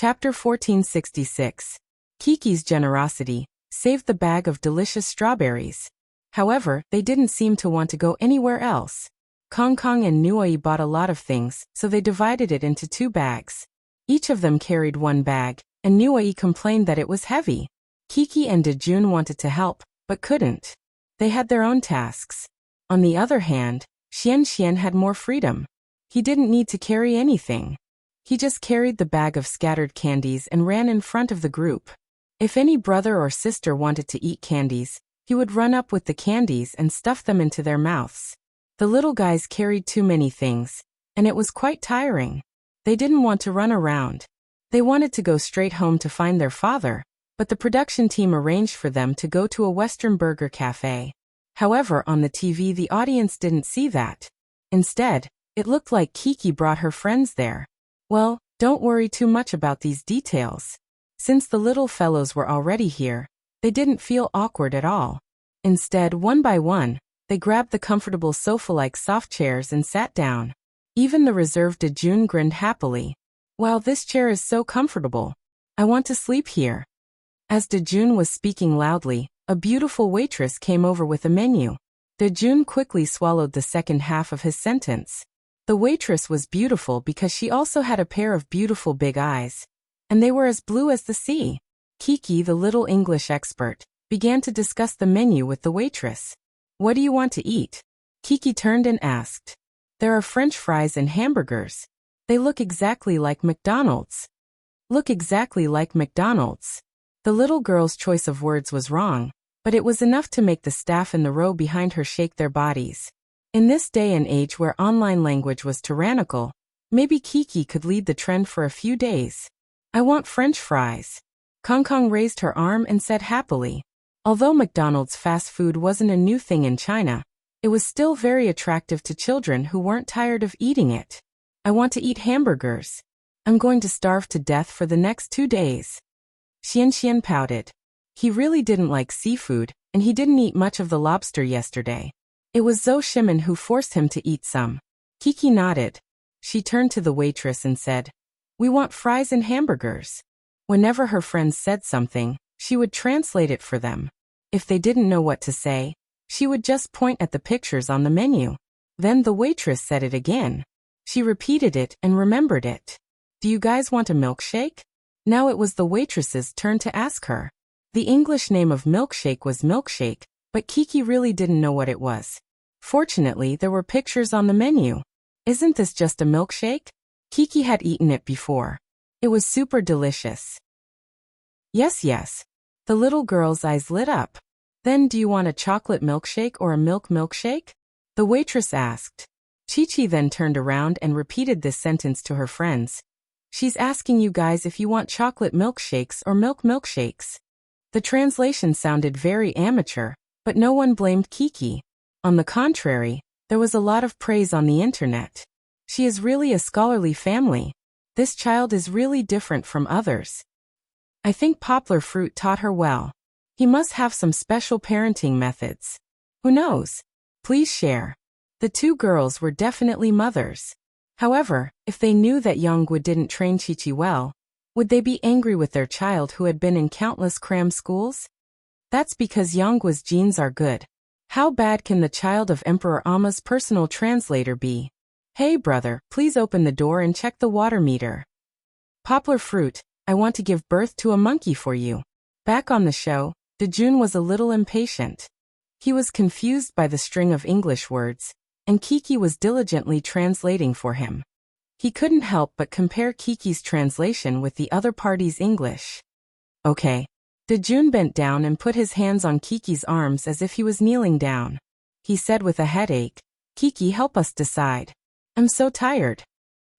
Chapter 1466. Kiki's generosity saved the bag of delicious strawberries. However, they didn't seem to want to go anywhere else. Kong Kong and Nuoi bought a lot of things, so they divided it into 2 bags. Each of them carried 1 bag, and Nuoi complained that it was heavy. Kiki and Dejun wanted to help, but couldn't. They had their own tasks. On the other hand, Xian had more freedom. He didn't need to carry anything. He just carried the bag of scattered candies and ran in front of the group. If any brother or sister wanted to eat candies, he would run up with the candies and stuff them into their mouths. The little guys carried too many things, and it was quite tiring. They didn't want to run around. They wanted to go straight home to find their father, but the production team arranged for them to go to a Western burger cafe. However, on the TV the audience didn't see that. Instead, it looked like Kiki brought her friends there. Well, don't worry too much about these details. Since the little fellows were already here, they didn't feel awkward at all. Instead, one by one, they grabbed the comfortable sofa-like soft chairs and sat down. Even the reserved Dejun grinned happily. Wow, this chair is so comfortable. I want to sleep here. As Dejun was speaking loudly, a beautiful waitress came over with a menu. Dejun quickly swallowed the second half of his sentence. The waitress was beautiful because she also had a pair of beautiful big eyes. And they were as blue as the sea. Kiki, the little English expert, began to discuss the menu with the waitress. What do you want to eat? Kiki turned and asked. There are French fries and hamburgers. They look exactly like McDonald's. Look exactly like McDonald's. The little girl's choice of words was wrong, but it was enough to make the staff in the row behind her shake their bodies. In this day and age where online language was tyrannical, maybe Kiki could lead the trend for a few days. I want French fries. Kong Kong raised her arm and said happily. Although McDonald's fast food wasn't a new thing in China, it was still very attractive to children who weren't tired of eating it. I want to eat hamburgers. I'm going to starve to death for the next 2 days. Xian pouted. He really didn't like seafood, and he didn't eat much of the lobster yesterday. It was Zhou Shimin who forced him to eat some. Kiki nodded. She turned to the waitress and said, We want fries and hamburgers. Whenever her friends said something, she would translate it for them. If they didn't know what to say, she would just point at the pictures on the menu. Then the waitress said it again. She repeated it and remembered it. Do you guys want a milkshake? Now it was the waitress's turn to ask her. The English name of milkshake was milkshake, but Kiki really didn't know what it was. Fortunately, there were pictures on the menu. Isn't this just a milkshake? Kiki had eaten it before. It was super delicious. Yes. The little girl's eyes lit up. Then do you want a chocolate milkshake or a milkshake? The waitress asked. Chi-Chi then turned around and repeated this sentence to her friends. She's asking you guys if you want chocolate milkshakes or milkshakes. The translation sounded very amateur, but no one blamed Kiki. On the contrary, there was a lot of praise on the internet. She is really a scholarly family. This child is really different from others. I think Poplar Fruit taught her well. He must have some special parenting methods. Who knows? Please share. The 2 girls were definitely mothers. However, if they knew that Yongguo didn't train Chi-Chi well, would they be angry with their child who had been in countless cram schools? That's because Yongguo's genes are good. How bad can the child of Emperor Ama's personal translator be? Hey brother, please open the door and check the water meter. Poplar Fruit, I want to give birth to a monkey for you. Back on the show, Dejun was a little impatient. He was confused by the string of English words, and Kiki was diligently translating for him. He couldn't help but compare Kiki's translation with the other party's English. Okay. Dejun bent down and put his hands on Kiki's arms as if he was kneeling down. He said with a headache, Kiki, help us decide. I'm so tired.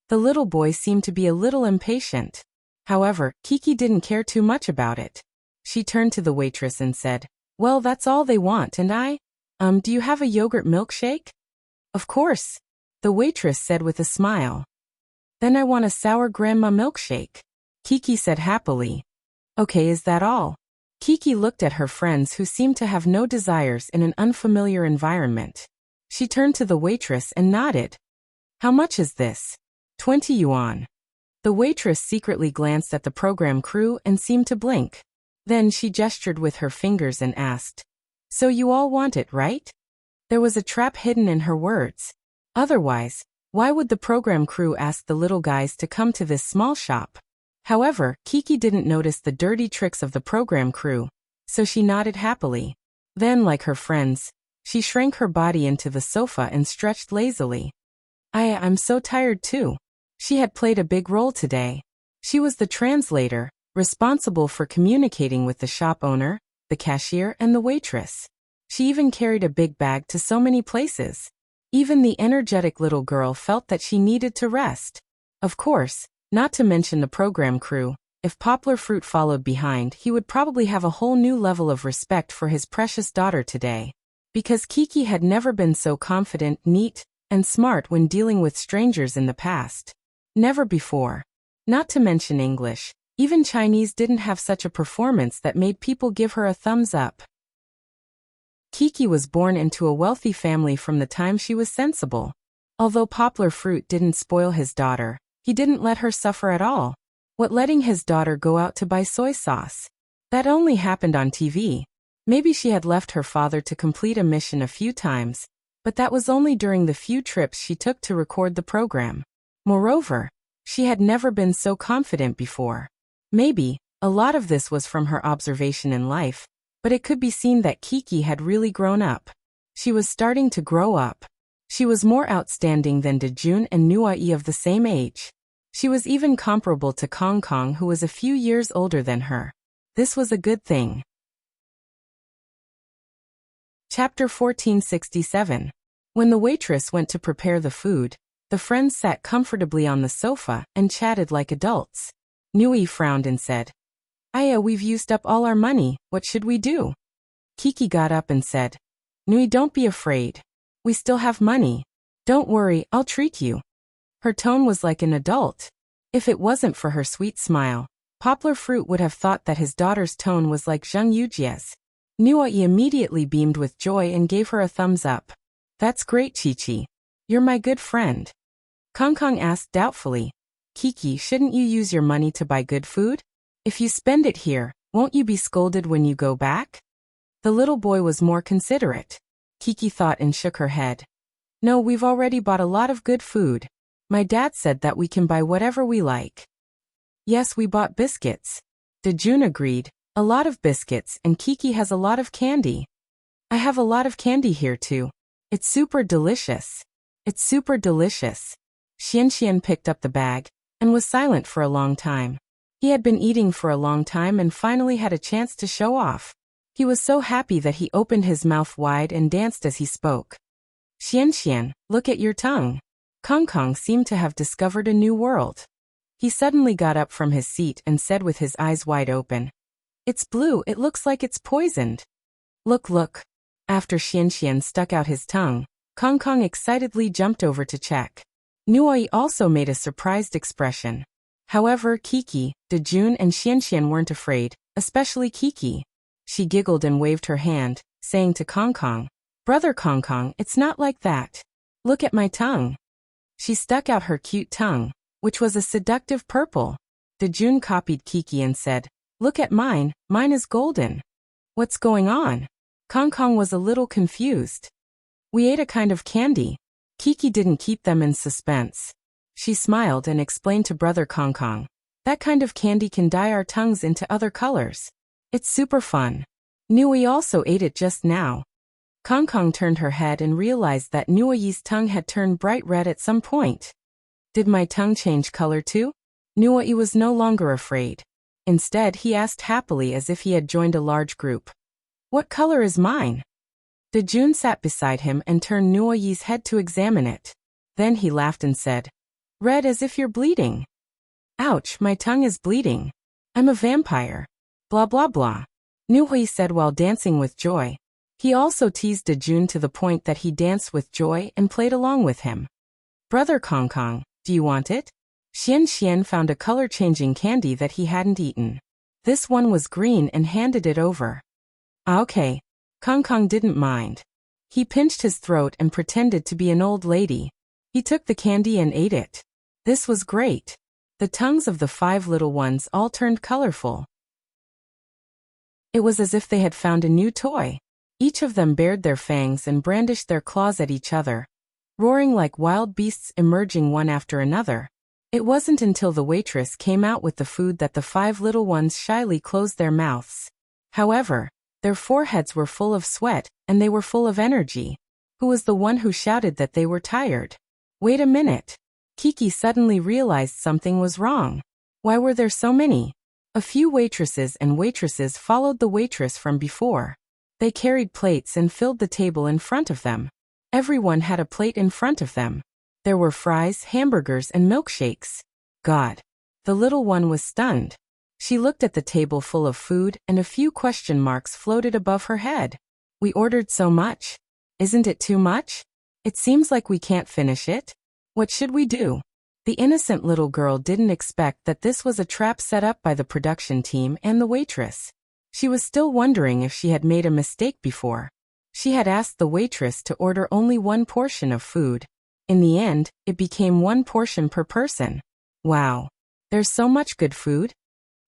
The little boy seemed to be a little impatient. However, Kiki didn't care too much about it. She turned to the waitress and said, Well, that's all they want and do you have a yogurt milkshake? Of course, the waitress said with a smile. Then I want a sour grandma milkshake, Kiki said happily. Okay, is that all? Kiki looked at her friends who seemed to have no desires in an unfamiliar environment. She turned to the waitress and nodded. How much is this? 20 yuan. The waitress secretly glanced at the program crew and seemed to blink. Then she gestured with her fingers and asked, "So you all want it, right?" There was a trap hidden in her words. Otherwise, why would the program crew ask the little guys to come to this small shop? However, Kiki didn't notice the dirty tricks of the program crew, so she nodded happily. Then, like her friends, she shrank her body into the sofa and stretched lazily. I'm so tired too. She had played a big role today. She was the translator, responsible for communicating with the shop owner, the cashier, and the waitress. She even carried a big bag to so many places. Even the energetic little girl felt that she needed to rest. Of course, not to mention the program crew. If Poplar Fruit followed behind, he would probably have a whole new level of respect for his precious daughter today. Because Kiki had never been so confident, neat, and smart when dealing with strangers in the past. Never before. Not to mention English, even Chinese didn't have such a performance that made people give her a thumbs up. Kiki was born into a wealthy family from the time she was sensible. Although Poplar Fruit didn't spoil his daughter, he didn't let her suffer at all. What letting his daughter go out to buy soy sauce? That only happened on TV. Maybe she had left her father to complete a mission a few times, but that was only during the few trips she took to record the program. Moreover, she had never been so confident before. Maybe, a lot of this was from her observation in life, but it could be seen that Kiki had really grown up. She was starting to grow up. She was more outstanding than Dejun and Nuai of the same age. She was even comparable to Kong Kong, who was a few years older than her. This was a good thing. Chapter 1467. When the waitress went to prepare the food, the friends sat comfortably on the sofa and chatted like adults. Nui frowned and said, "Aya, we've used up all our money, what should we do?" Kiki got up and said, "Nui, don't be afraid. We still have money. Don't worry, I'll treat you." Her tone was like an adult. If it wasn't for her sweet smile, Poplar Fruit would have thought that his daughter's tone was like Zheng Yujia's. Nuai immediately beamed with joy and gave her a thumbs up. "That's great, Chi-Chi. You're my good friend." Kong Kong asked doubtfully, "Kiki, shouldn't you use your money to buy good food? If you spend it here, won't you be scolded when you go back?" The little boy was more considerate. Kiki thought and shook her head. "No, we've already bought a lot of good food. My dad said that we can buy whatever we like." "Yes, we bought biscuits." Dejun agreed, "A lot of biscuits, and Kiki has a lot of candy." "I have a lot of candy here too. It's super delicious." "It's super delicious." Xian picked up the bag and was silent for a long time. He had been eating for a long time and finally had a chance to show off. He was so happy that he opened his mouth wide and danced as he spoke. Xian, look at your tongue." Kong Kong seemed to have discovered a new world. He suddenly got up from his seat and said with his eyes wide open, "It's blue, it looks like it's poisoned." Look. After Xian stuck out his tongue, Kong Kong excitedly jumped over to check. Nuai also made a surprised expression. However, Kiki, Dejun, and Xian weren't afraid, especially Kiki. She giggled and waved her hand, saying to Kong Kong, "Brother Kong Kong, it's not like that. Look at my tongue." She stuck out her cute tongue, which was a seductive purple. Dejun copied Kiki and said, "Look at mine is golden." "What's going on?" Kong Kong was a little confused. "We ate a kind of candy." Kiki didn't keep them in suspense. She smiled and explained to Brother Kong Kong, "That kind of candy can dye our tongues into other colors. It's super fun." Nui also ate it just now. Kong Kong turned her head and realized that Nui's tongue had turned bright red at some point. "Did my tongue change color too?" Nui was no longer afraid. Instead, he asked happily as if he had joined a large group. "What color is mine?" Dejun sat beside him and turned Nui's head to examine it. Then he laughed and said, "Red as if you're bleeding." "Ouch, my tongue is bleeding. I'm a vampire. Blah blah blah," Nui said while dancing with joy. He also teased Dejun to the point that he danced with joy and played along with him. "Brother Kong Kong, do you want it?" Xian found a color-changing candy that he hadn't eaten. This one was green and handed it over. Okay. Kong Kong didn't mind. He pinched his throat and pretended to be an old lady. He took the candy and ate it. This was great. The tongues of the 5 little ones all turned colorful. It was as if they had found a new toy. Each of them bared their fangs and brandished their claws at each other, roaring like wild beasts emerging one after another. It wasn't until the waitress came out with the food that the 5 little ones shyly closed their mouths. However, their foreheads were full of sweat, and they were full of energy. Who was the one who shouted that they were tired? Wait a minute. Kiki suddenly realized something was wrong. Why were there so many? A few waitresses followed the waitress from before. They carried plates and filled the table in front of them. Everyone had a plate in front of them. There were fries, hamburgers, and milkshakes. God! The little one was stunned. She looked at the table full of food, and a few question marks floated above her head. We ordered so much. Isn't it too much? It seems like we can't finish it. What should we do? The innocent little girl didn't expect that this was a trap set up by the production team and the waitress. She was still wondering if she had made a mistake before. She had asked the waitress to order only 1 portion of food. In the end, it became 1 portion per person. Wow! There's so much good food.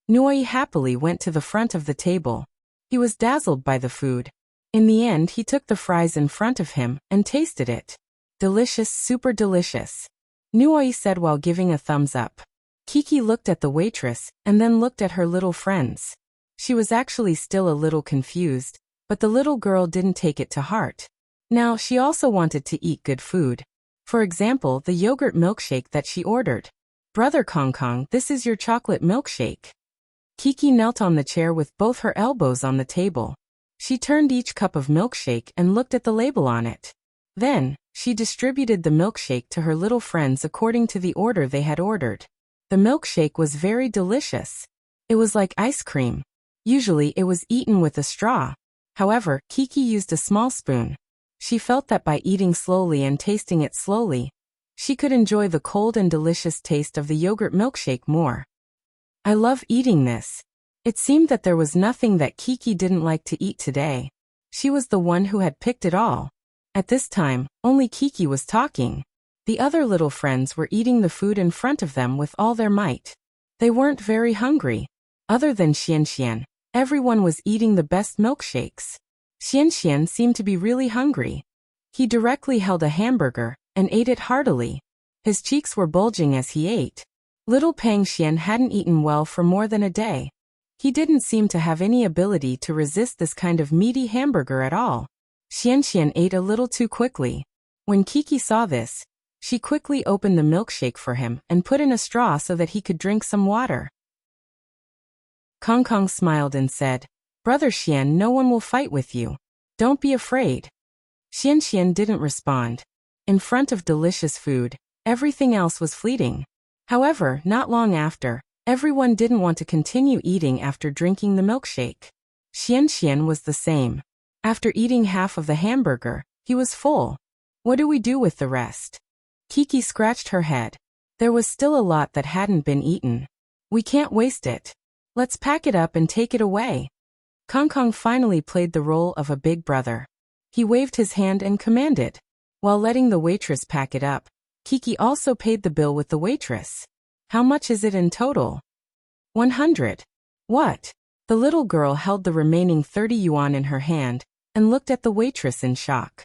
Nui happily went to the front of the table. He was dazzled by the food. In the end, he took the fries in front of him and tasted it. Delicious, super delicious, Nui said while giving a thumbs up. Kiki looked at the waitress and then looked at her little friends. She was actually still a little confused, but the little girl didn't take it to heart. Now, she also wanted to eat good food. For example, the yogurt milkshake that she ordered. Brother Kong Kong, this is your chocolate milkshake. Kiki knelt on the chair with both her elbows on the table. She turned each cup of milkshake and looked at the label on it. Then, she distributed the milkshake to her little friends according to the order they had ordered. The milkshake was very delicious. It was like ice cream. Usually it was eaten with a straw. However, Kiki used a small spoon. She felt that by eating slowly and tasting it slowly, she could enjoy the cold and delicious taste of the yogurt milkshake more. I love eating this. It seemed that there was nothing that Kiki didn't like to eat today. She was the one who had picked it all. At this time, only Kiki was talking. The other little friends were eating the food in front of them with all their might. They weren't very hungry. Other than Xian, everyone was eating the best milkshakes. Xian seemed to be really hungry. He directly held a hamburger and ate it heartily. His cheeks were bulging as he ate. Little Pang Xian hadn't eaten well for more than a day. He didn't seem to have any ability to resist this kind of meaty hamburger at all. Xian ate a little too quickly. When Kiki saw this, she quickly opened the milkshake for him and put in a straw so that he could drink some water. Kong Kong smiled and said, "Brother Xian, no one will fight with you. Don't be afraid." Xian didn't respond. In front of delicious food, everything else was fleeting. However, not long after, everyone didn't want to continue eating after drinking the milkshake. Xian was the same. After eating half of the hamburger, he was full. What do we do with the rest? Kiki scratched her head. There was still a lot that hadn't been eaten. We can't waste it. Let's pack it up and take it away. Kong Kong finally played the role of a big brother. He waved his hand and commanded. While letting the waitress pack it up, Kiki also paid the bill with the waitress. How much is it in total? 100. What? The little girl held the remaining 30 yuan in her hand and looked at the waitress in shock.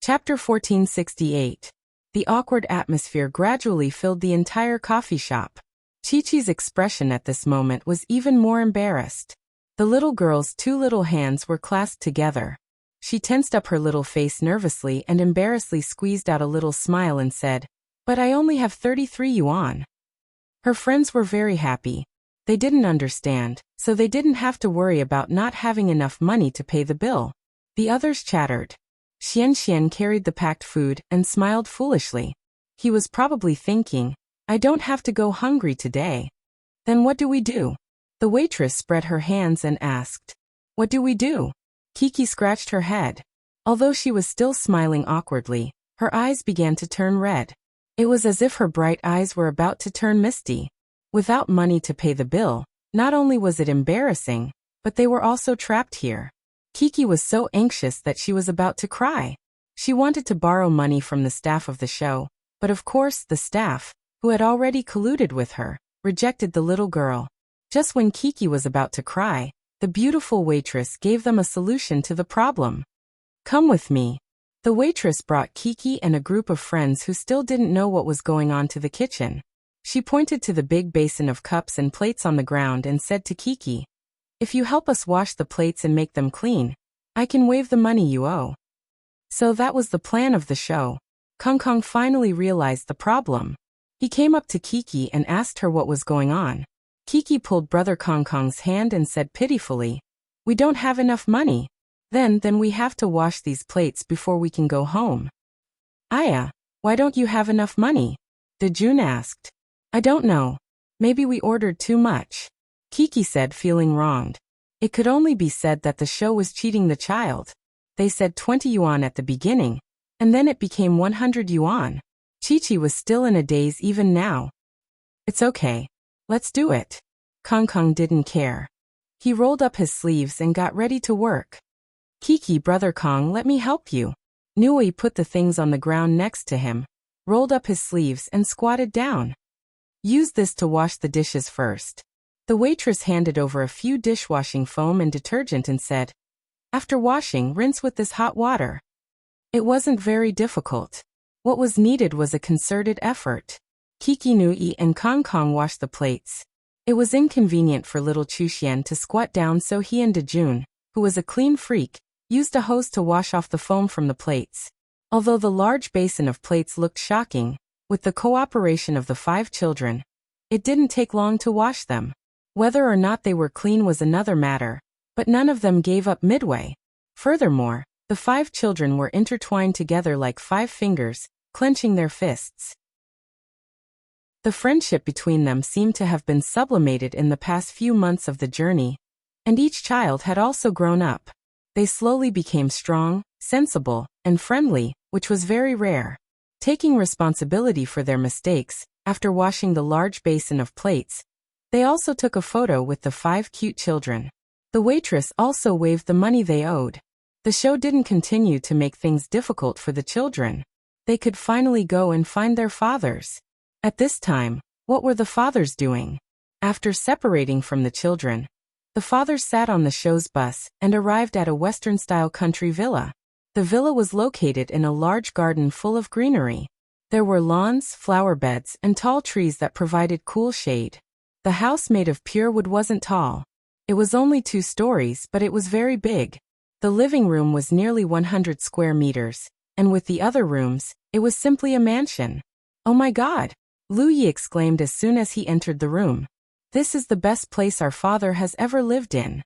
Chapter 1468. The awkward atmosphere gradually filled the entire coffee shop. Chi-Chi's expression at this moment was even more embarrassed. The little girl's 2 little hands were clasped together. She tensed up her little face nervously and embarrassedly squeezed out a little smile and said, "But I only have 33 yuan." Her friends were very happy. They didn't understand, so they didn't have to worry about not having enough money to pay the bill. The others chattered. Xian carried the packed food and smiled foolishly. He was probably thinking, I don't have to go hungry today. Then what do we do? The waitress spread her hands and asked, What do we do? Kiki scratched her head. Although she was still smiling awkwardly, her eyes began to turn red. It was as if her bright eyes were about to turn misty. Without money to pay the bill, not only was it embarrassing, but they were also trapped here. Kiki was so anxious that she was about to cry. She wanted to borrow money from the staff of the show, But of course, the staff, who had already colluded with her, rejected the little girl. Just when Kiki was about to cry, the beautiful waitress gave them a solution to the problem. Come with me. The waitress brought Kiki and a group of friends who still didn't know what was going on to the kitchen. She pointed to the big basin of cups and plates on the ground and said to Kiki, "If you help us wash the plates and make them clean, I can waive the money you owe." So that was the plan of the show. Kong Kong finally realized the problem. He came up to Kiki and asked her what was going on. Kiki pulled Brother Kong Kong's hand and said pitifully, "We don't have enough money. Then we have to wash these plates before we can go home." "Aya, why don't you have enough money?" Dejun asked. "I don't know. Maybe we ordered too much," Kiki said, feeling wronged. It could only be said that the show was cheating the child. They said 20 yuan at the beginning, and then it became 100 yuan. Chi-Chi was still in a daze even now. "It's okay. Let's do it." Kong Kong didn't care. He rolled up his sleeves and got ready to work. "Kiki, Brother Kong, let me help you." Nui put the things on the ground next to him, rolled up his sleeves and squatted down. "Use this to wash the dishes first." The waitress handed over a few dishwashing foam and detergent and said, "After washing, rinse with this hot water." It wasn't very difficult. What was needed was a concerted effort. Kiki, Nui, and Kong Kong washed the plates. It was inconvenient for little Chuxian to squat down, so he and Dejun, who was a clean freak, used a hose to wash off the foam from the plates. Although the large basin of plates looked shocking, with the cooperation of the 5 children, it didn't take long to wash them. Whether or not they were clean was another matter, but none of them gave up midway. Furthermore, the 5 children were intertwined together like 5 fingers, clenching their fists. The friendship between them seemed to have been sublimated in the past few months of the journey, and each child had also grown up. They slowly became strong, sensible, and friendly, which was very rare. Taking responsibility for their mistakes, after washing the large basin of plates, they also took a photo with the 5 cute children. The waitress also waived the money they owed. The show didn't continue to make things difficult for the children. They could finally go and find their fathers. At this time, what were the fathers doing? After separating from the children, the fathers sat on the show's bus and arrived at a Western-style country villa. The villa was located in a large garden full of greenery. There were lawns, flower beds, and tall trees that provided cool shade. The house made of pure wood wasn't tall. It was only 2 stories, but it was very big. The living room was nearly 100 square meters, and with the other rooms, it was simply a mansion. "Oh my God!" Lu Yi exclaimed as soon as he entered the room. "This is the best place our father has ever lived in."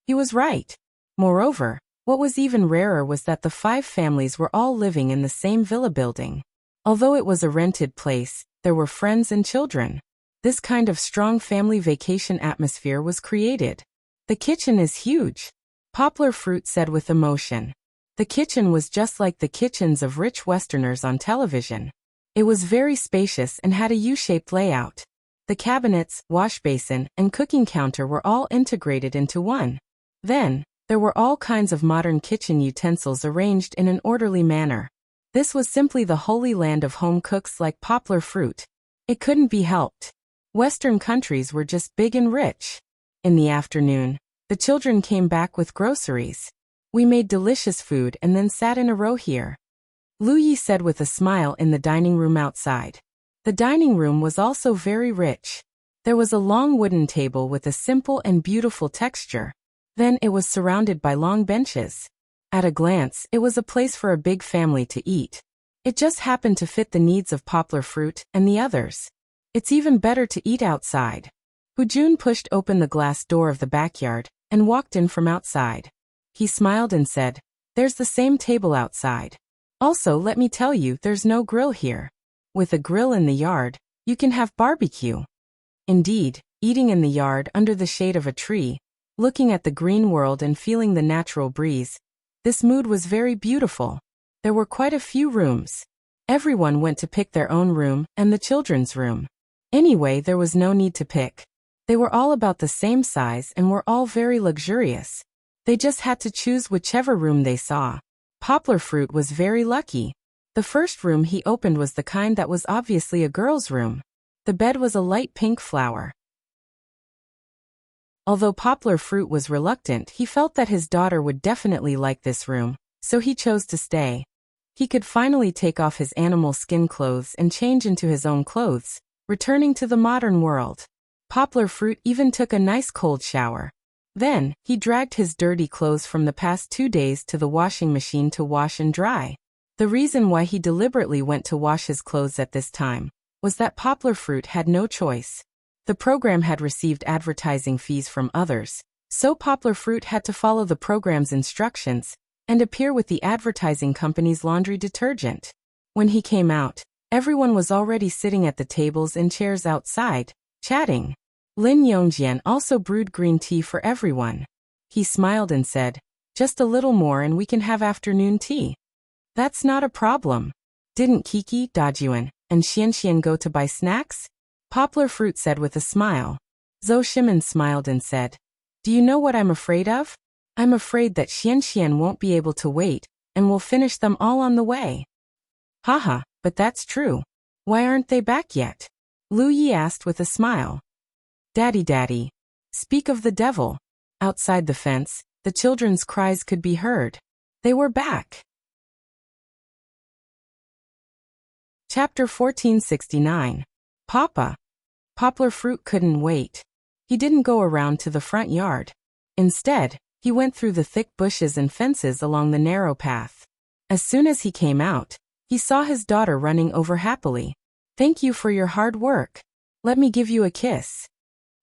He was right. Moreover, what was even rarer was that the 5 families were all living in the same villa building. Although it was a rented place, there were friends and children. This kind of strong family vacation atmosphere was created. "The kitchen is huge," Poplar Fruit said with emotion. The kitchen was just like the kitchens of rich Westerners on television. It was very spacious and had a U-shaped layout. The cabinets, wash basin, and cooking counter were all integrated into one. Then, there were all kinds of modern kitchen utensils arranged in an orderly manner. This was simply the holy land of home cooks like Poplar Fruit. It couldn't be helped. Western countries were just big and rich. In the afternoon, the children came back with groceries. "We made delicious food and then sat in a row here," Lu Yi said with a smile in the dining room outside. The dining room was also very rich. There was a long wooden table with a simple and beautiful texture. Then it was surrounded by long benches. At a glance, it was a place for a big family to eat. It just happened to fit the needs of Poplar Fruit and the others. "It's even better to eat outside." Hujun pushed open the glass door of the backyard and walked in from outside. He smiled and said, "There's the same table outside. Also, let me tell you, there's no grill here. With a grill in the yard, you can have barbecue." Indeed, eating in the yard under the shade of a tree, looking at the green world and feeling the natural breeze, this mood was very beautiful. There were quite a few rooms. Everyone went to pick their own room and the children's room. Anyway, there was no need to pick. They were all about the same size and were all very luxurious. They just had to choose whichever room they saw. Poplar Fruit was very lucky. The first room he opened was the kind that was obviously a girl's room. The bed was a light pink flower. Although Poplar Fruit was reluctant, he felt that his daughter would definitely like this room, so he chose to stay. He could finally take off his animal skin clothes and change into his own clothes, returning to the modern world. Poplar Fruit even took a nice cold shower. Then, he dragged his dirty clothes from the past 2 days to the washing machine to wash and dry. The reason why he deliberately went to wash his clothes at this time was that Poplar Fruit had no choice. The program had received advertising fees from others, so Poplar Fruit had to follow the program's instructions and appear with the advertising company's laundry detergent. When he came out, everyone was already sitting at the tables and chairs outside, chatting. Lin Yongjian also brewed green tea for everyone. He smiled and said, "Just a little more and we can have afternoon tea." "That's not a problem." "Didn't Kiki, Dajuan, and Xianxian go to buy snacks?" Poplar Fruit said with a smile. Zhou Shimin smiled and said, "Do you know what I'm afraid of? I'm afraid that Xianxian won't be able to wait, and will finish them all on the way." "Haha, but that's true. Why aren't they back yet?" Lu Yi asked with a smile. Daddy. Speak of the devil." Outside the fence, the children's cries could be heard. They were back. Chapter 1469. Papa. Poplar Fruit couldn't wait. He didn't go around to the front yard. Instead, he went through the thick bushes and fences along the narrow path. As soon as he came out, he saw his daughter running over happily. "Thank you for your hard work. Let me give you a kiss."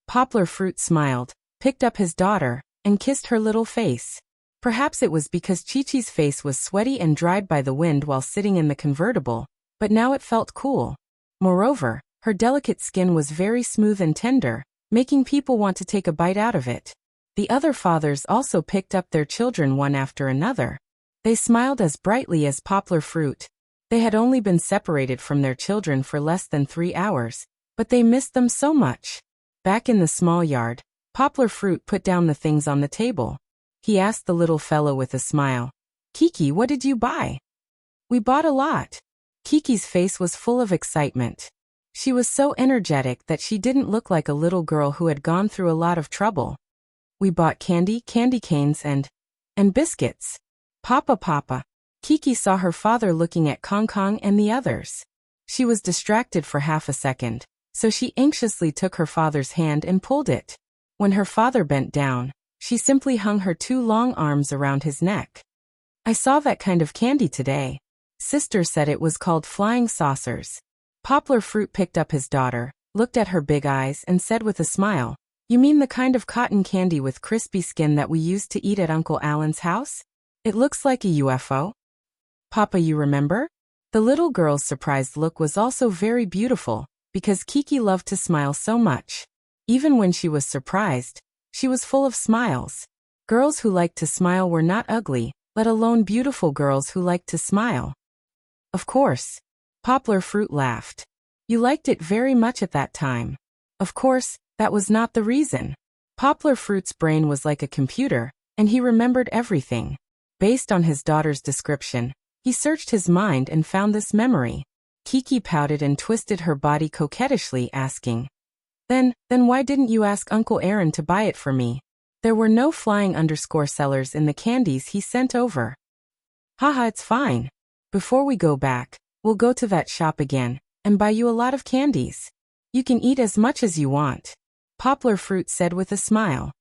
Poplar Fruit smiled, picked up his daughter, and kissed her little face. Perhaps it was because Chi-Chi's face was sweaty and dried by the wind while sitting in the convertible, but now it felt cool. Moreover, her delicate skin was very smooth and tender, making people want to take a bite out of it. The other fathers also picked up their children one after another. They smiled as brightly as Poplar Fruit. They had only been separated from their children for less than 3 hours, but they missed them so much. Back in the small yard, Poplar Fruit put down the things on the table. He asked the little fellow with a smile, "Kiki, what did you buy?" "We bought a lot." Kiki's face was full of excitement. She was so energetic that she didn't look like a little girl who had gone through a lot of trouble. "We bought candy canes and biscuits." Papa. Kiki saw her father looking at Kong and the others. She was distracted for half a second, so she anxiously took her father's hand and pulled it. When her father bent down, she simply hung her 2 long arms around his neck. "I saw that kind of candy today. Sister said it was called flying saucers." Poplar Fruit picked up his daughter, looked at her big eyes and said with a smile, "You mean the kind of cotton candy with crispy skin that we used to eat at Uncle Alan's house? It looks like a UFO." "Papa, you remember?" The little girl's surprised look was also very beautiful, because Kiki loved to smile so much. Even when she was surprised, she was full of smiles. Girls who liked to smile were not ugly, let alone beautiful girls who liked to smile. "Of course." Poplar Fruit laughed. "You liked it very much at that time." Of course, that was not the reason. Poplar Fruit's brain was like a computer, and he remembered everything. Based on his daughter's description, he searched his mind and found this memory. Kiki pouted and twisted her body coquettishly, asking, Then why didn't you ask Uncle Aaron to buy it for me? There were no flying_sellers in the candies he sent over." "Haha, it's fine. Before we go back, we'll go to that shop again and buy you a lot of candies. You can eat as much as you want," Poplar Fruit said with a smile.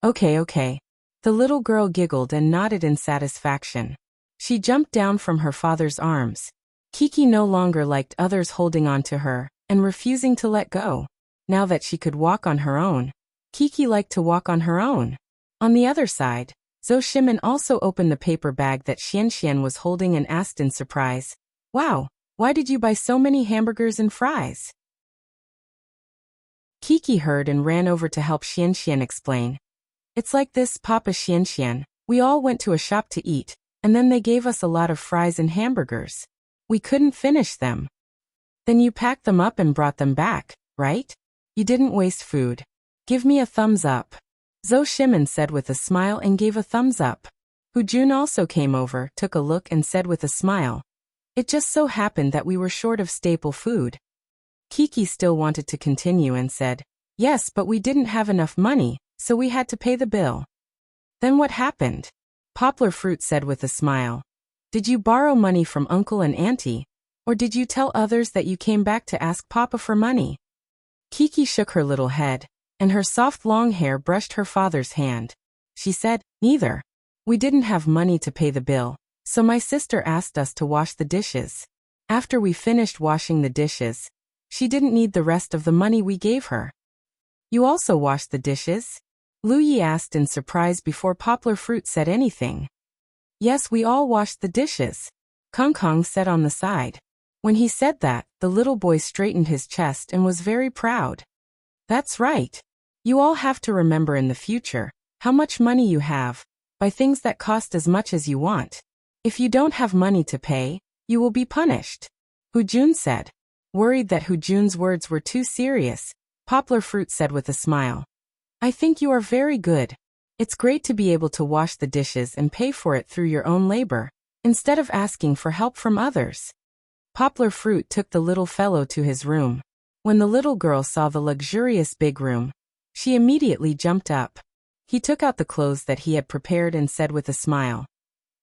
Okay. The little girl giggled and nodded in satisfaction. She jumped down from her father's arms. Kiki no longer liked others holding on to her and refusing to let go. Now that she could walk on her own, Kiki liked to walk on her own. On the other side, Zhou Shimin also opened the paper bag that Xianxian was holding and asked in surprise, "Wow, why did you buy so many hamburgers and fries?" Kiki heard and ran over to help Xianxian explain. "It's like this, Papa Xianxian. We all went to a shop to eat, and then they gave us a lot of fries and hamburgers. We couldn't finish them. Then you packed them up and brought them back, right? You didn't waste food. Give me a thumbs up." Zhou Shimin said with a smile and gave a thumbs up. Hu Jun also came over, took a look and said with a smile, It just so happened that we were short of staple food. Kiki still wanted to continue and said, yes, but we didn't have enough money, so we had to pay the bill. Then what happened? Poplar Fruit said with a smile. Did you borrow money from Uncle and Auntie? Or did you tell others that you came back to ask Papa for money? Kiki shook her little head, and her soft long hair brushed her father's hand. She said, neither. We didn't have money to pay the bill, so my sister asked us to wash the dishes. After we finished washing the dishes, she didn't need the rest of the money we gave her. You also washed the dishes? Lu Yi asked in surprise before Poplar Fruit said anything. Yes, we all washed the dishes, Kong Kong said on the side. When he said that, the little boy straightened his chest and was very proud. That's right. You all have to remember in the future how much money you have, buy things that cost as much as you want. If you don't have money to pay, you will be punished, Hu Jun said. Worried that Hu Jun's words were too serious, Poplar Fruit said with a smile. I think you are very good. It's great to be able to wash the dishes and pay for it through your own labor, instead of asking for help from others. Poplar Fruit took the little fellow to his room. When the little girl saw the luxurious big room, she immediately jumped up. He took out the clothes that he had prepared and said with a smile,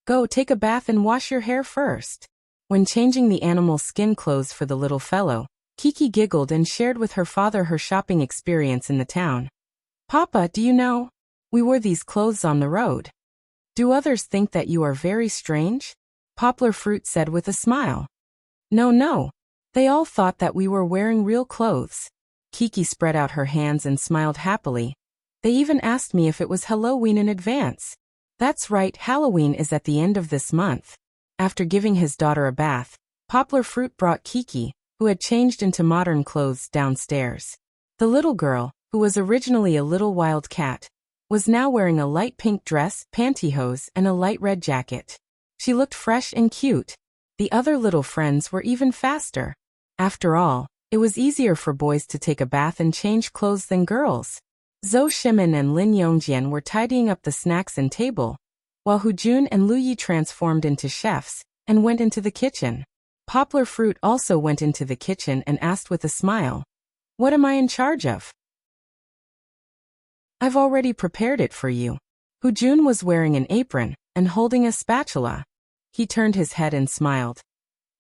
go take a bath and wash your hair first. When changing the animal skin clothes for the little fellow, Kiki giggled and shared with her father her shopping experience in the town. Papa, do you know? We wore these clothes on the road. Do others think that you are very strange? Poplar Fruit said with a smile. No. They all thought that we were wearing real clothes. Kiki spread out her hands and smiled happily. They even asked me if it was Halloween in advance. That's right, Halloween is at the end of this month. After giving his daughter a bath, Poplar Fruit brought Kiki, who had changed into modern clothes, downstairs. The little girl, who was originally a little wild cat, was now wearing a light pink dress, pantyhose, and a light red jacket. She looked fresh and cute. The other little friends were even faster. After all, it was easier for boys to take a bath and change clothes than girls. Zhou Shimin and Lin Yongjian were tidying up the snacks and table, while Hu Jun and Lu Yi transformed into chefs and went into the kitchen. Poplar Fruit also went into the kitchen and asked with a smile, what am I in charge of? I've already prepared it for you. Hu Jun was wearing an apron and holding a spatula. He turned his head and smiled.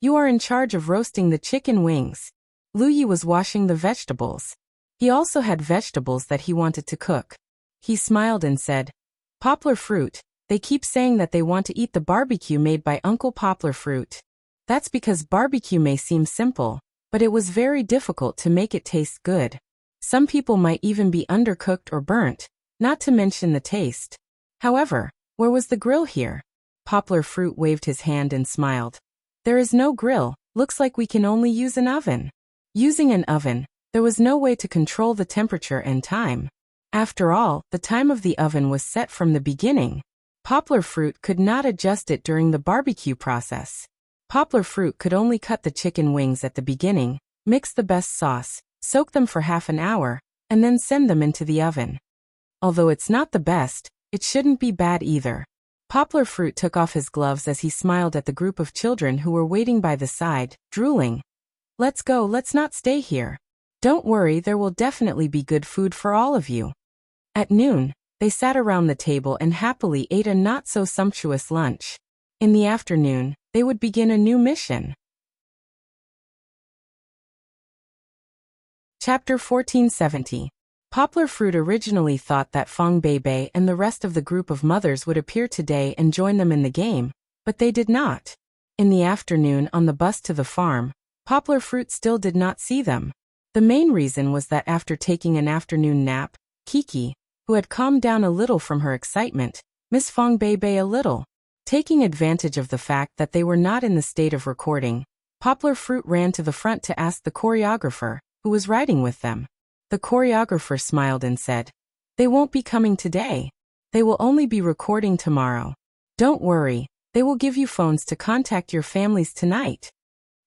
You are in charge of roasting the chicken wings. Lu Yi was washing the vegetables. He also had vegetables that he wanted to cook. He smiled and said, Poplar Fruit, they keep saying that they want to eat the barbecue made by Uncle Poplar Fruit. That's because barbecue may seem simple, but it was very difficult to make it taste good. Some people might even be undercooked or burnt, not to mention the taste. However, where was the grill here? Poplar Fruit waved his hand and smiled. There is no grill, looks like we can only use an oven. Using an oven, there was no way to control the temperature and time. After all, the time of the oven was set from the beginning. Poplar Fruit could not adjust it during the barbecue process. Poplar Fruit could only cut the chicken wings at the beginning, mix the best sauce, soak them for half an hour, and then send them into the oven. Although it's not the best, it shouldn't be bad either. Poplar Fruit took off his gloves as he smiled at the group of children who were waiting by the side, drooling. Let's go, let's not stay here. Don't worry, there will definitely be good food for all of you. At noon, they sat around the table and happily ate a not-so-sumptuous lunch. In the afternoon, they would begin a new mission. Chapter 1470. Poplar Fruit originally thought that Fang Beibei and the rest of the group of mothers would appear today and join them in the game, but they did not. In the afternoon on the bus to the farm, Poplar Fruit still did not see them. The main reason was that after taking an afternoon nap, Kiki, who had calmed down a little from her excitement, missed Fang Beibei a little. Taking advantage of the fact that they were not in the state of recording, Poplar Fruit ran to the front to ask the choreographer, who was riding with them. The choreographer smiled and said, they won't be coming today. They will only be recording tomorrow. Don't worry, they will give you phones to contact your families tonight.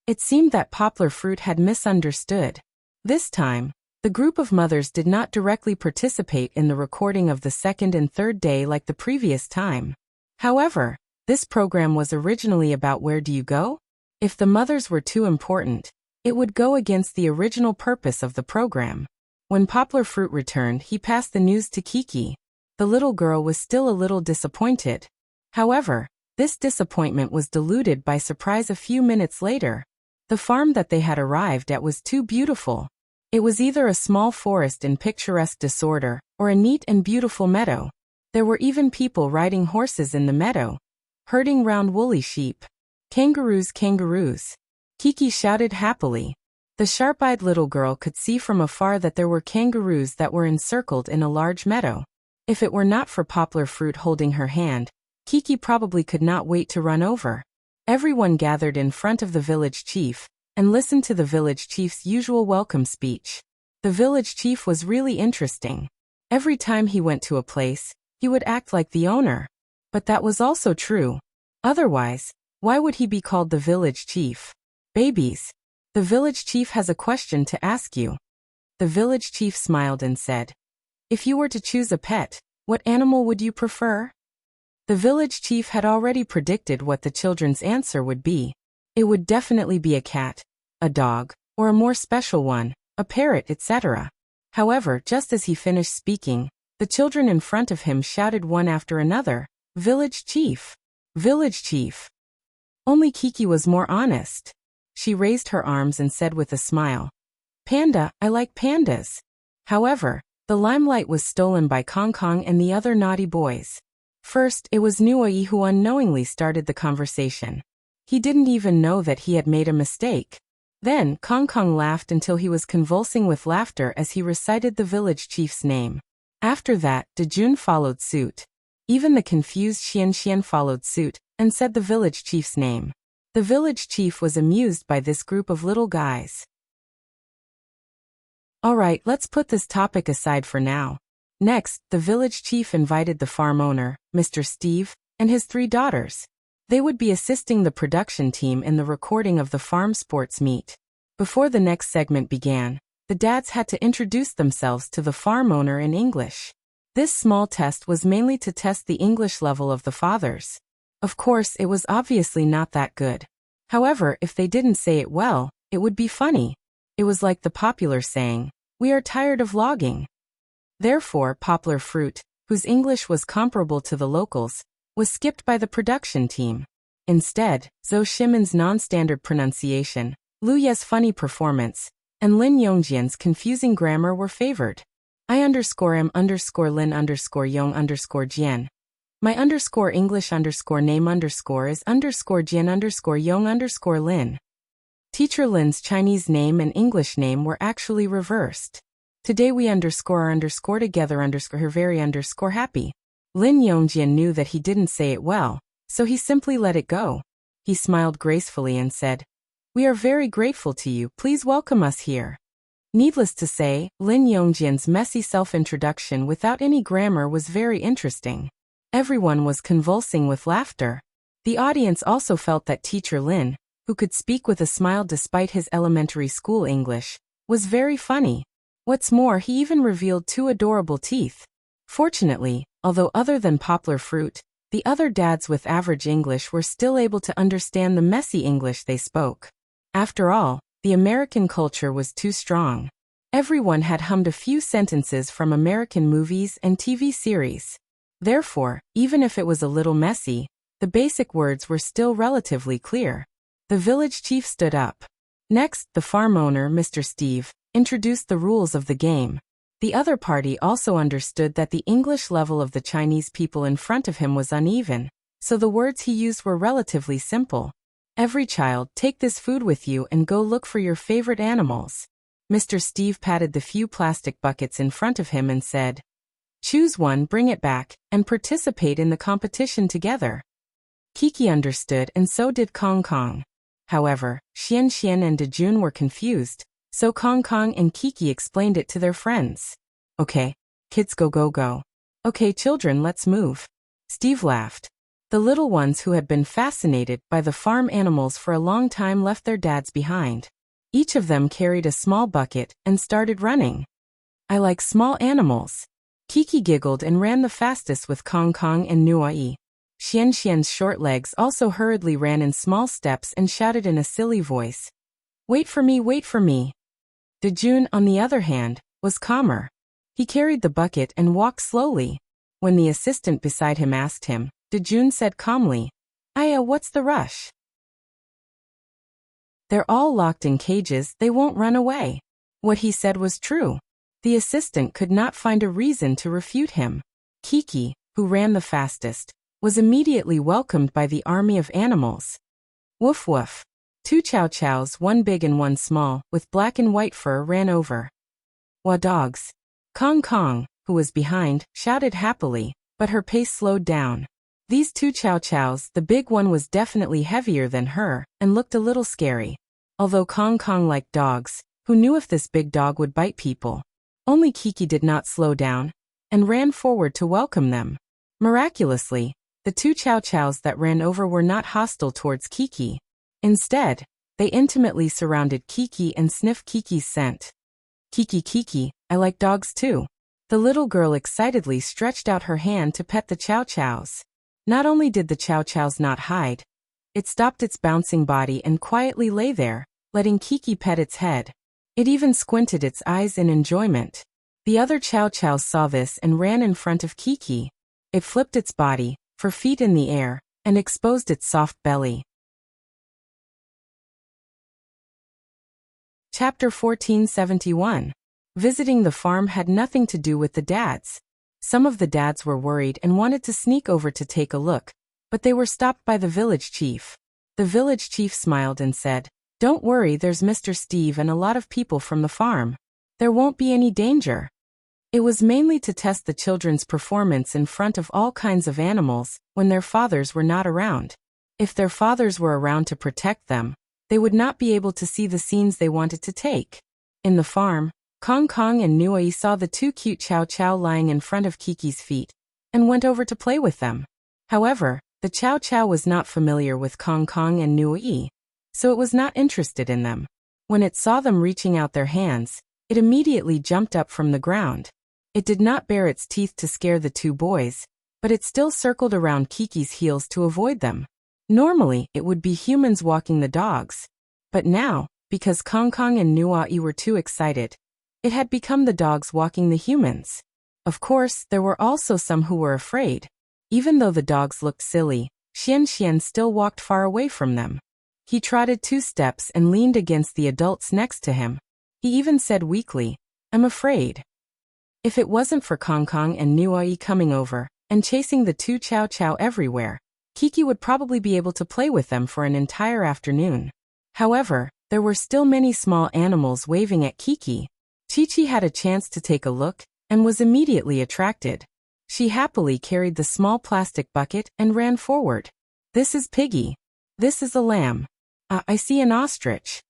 It seemed that Poplar Fruit had misunderstood. This time, the group of mothers did not directly participate in the recording of the second and third day like the previous time. However, this program was originally about Where Do You Go? If the mothers were too important, it would go against the original purpose of the program. When Poplar Fruit returned, he passed the news to Kiki. The little girl was still a little disappointed. However, this disappointment was diluted by surprise a few minutes later. The farm that they had arrived at was too beautiful. It was either a small forest in picturesque disorder, or a neat and beautiful meadow. There were even people riding horses in the meadow, herding round woolly sheep. Kangaroos, kangaroos! Kiki shouted happily. The sharp-eyed little girl could see from afar that there were kangaroos that were encircled in a large meadow. If it were not for Poplar Fruit holding her hand, Kiki probably could not wait to run over. Everyone gathered in front of the village chief, and listened to the village chief's usual welcome speech. The village chief was really interesting. Every time he went to a place, he would act like the owner. But that was also true. Otherwise, why would he be called the village chief? Babies, the village chief has a question to ask you. The village chief smiled and said, if you were to choose a pet, what animal would you prefer? The village chief had already predicted what the children's answer would be. It would definitely be a cat, a dog, or a more special one, a parrot, etc. However, just as he finished speaking, the children in front of him shouted one after another, Village chief! Village chief! Only Kiki was more honest. She raised her arms and said with a smile, Panda, I like pandas. However, the limelight was stolen by Kong Kong and the other naughty boys. First, it was Nuoi who unknowingly started the conversation. He didn't even know that he had made a mistake. Then, Kong Kong laughed until he was convulsing with laughter as he recited the village chief's name. After that, Dejun followed suit. Even the confused Xian followed suit, and said the village chief's name. The village chief was amused by this group of little guys. Alright, let's put this topic aside for now. Next, the village chief invited the farm owner, Mr. Steve, and his 3 daughters. They would be assisting the production team in the recording of the farm sports meet. Before the next segment began, the dads had to introduce themselves to the farm owner in English. This small test was mainly to test the English level of the fathers. Of course, it was obviously not that good. However, if they didn't say it well, it would be funny. It was like the popular saying, we are tired of logging. Therefore, Poplar Fruit, whose English was comparable to the locals, was skipped by the production team. Instead, Zhou Shimon's non-standard pronunciation, Lu Ye's funny performance, and Lin Yongjian's confusing grammar were favored. I_m_lin_yong_jian. My English name is _Jian_Yong_Lin. Teacher Lin's Chinese name and English name were actually reversed. Today we _ together her very happy. Lin Yongjian knew that he didn't say it well, so he simply let it go. He smiled gracefully and said, we are very grateful to you, please welcome us here. Needless to say, Lin Yongjian's messy self-introduction without any grammar was very interesting. Everyone was convulsing with laughter. The audience also felt that Teacher Lin, who could speak with a smile despite his elementary school English, was very funny. What's more, he even revealed 2 adorable teeth. Fortunately, although other than Poplar Fruit, the other dads with average English were still able to understand the messy English they spoke. After all, the American culture was too strong. Everyone had hummed a few sentences from American movies and TV series. Therefore, even if it was a little messy, the basic words were still relatively clear. The village chief stood up. Next, the farm owner, Mr. Steve, introduced the rules of the game. The other party also understood that the English level of the Chinese people in front of him was uneven, so the words he used were relatively simple. Every child, take this food with you and go look for your favorite animals. Mr. Steve patted the few plastic buckets in front of him and said, choose one, bring it back, and participate in the competition together. Kiki understood and so did Kong Kong. However, Xian and Dejun were confused, so Kong Kong and Kiki explained it to their friends. Okay, kids, go. Okay, children, let's move. Steve laughed. The little ones who had been fascinated by the farm animals for a long time left their dads behind. Each of them carried a small bucket and started running. I like small animals. Kiki giggled and ran the fastest with Kong Kong and Nuai. Xianxian's short legs also hurriedly ran in small steps and shouted in a silly voice, "Wait for me, wait for me." Dejun, on the other hand, was calmer. He carried the bucket and walked slowly. When the assistant beside him asked him, Dejun said calmly, "Aya, what's the rush? They're all locked in cages, they won't run away." What he said was true. The assistant could not find a reason to refute him. Kiki, who ran the fastest, was immediately welcomed by the army of animals. Woof woof. Two chow chows, one big and one small, with black and white fur, ran over. Wah dogs. Kong Kong, who was behind, shouted happily, but her pace slowed down. These two chow chows, the big one was definitely heavier than her, and looked a little scary. Although Kong Kong liked dogs, who knew if this big dog would bite people? Only Kiki did not slow down, and ran forward to welcome them. Miraculously, the two chow chows that ran over were not hostile towards Kiki. Instead, they intimately surrounded Kiki and sniffed Kiki's scent. "Kiki, Kiki, I like dogs too." The little girl excitedly stretched out her hand to pet the chow chows. Not only did the chow chows not hide, it stopped its bouncing body and quietly lay there, letting Kiki pet its head. It even squinted its eyes in enjoyment. The other chow chows saw this and ran in front of Kiki. It flipped its body, 4 feet in the air, and exposed its soft belly. Chapter 1471. Visiting the farm had nothing to do with the dads. Some of the dads were worried and wanted to sneak over to take a look, but they were stopped by the village chief. The village chief smiled and said, "Don't worry, there's Mr. Steve and a lot of people from the farm. There won't be any danger." It was mainly to test the children's performance in front of all kinds of animals when their fathers were not around. If their fathers were around to protect them, they would not be able to see the scenes they wanted to take. In the farm, Kong Kong and Nui saw the two cute chow chow lying in front of Kiki's feet, and went over to play with them. However, the chow chow was not familiar with Kong Kong and Nui, so it was not interested in them. When it saw them reaching out their hands, it immediately jumped up from the ground. It did not bare its teeth to scare the two boys, but it still circled around Kiki's heels to avoid them. Normally, it would be humans walking the dogs. But now, because Kong Kong and Nui were too excited, it had become the dogs walking the humans. Of course, there were also some who were afraid. Even though the dogs looked silly, Xian still walked far away from them. He trotted 2 steps and leaned against the adults next to him. He even said weakly, "I'm afraid." If it wasn't for Kong Kong and Nui coming over and chasing the two chow chow everywhere, Kiki would probably be able to play with them for an entire afternoon. However, there were still many small animals waving at Kiki. Chi-Chi had a chance to take a look and was immediately attracted. She happily carried the small plastic bucket and ran forward. "This is Piggy. This is a lamb. I see an ostrich."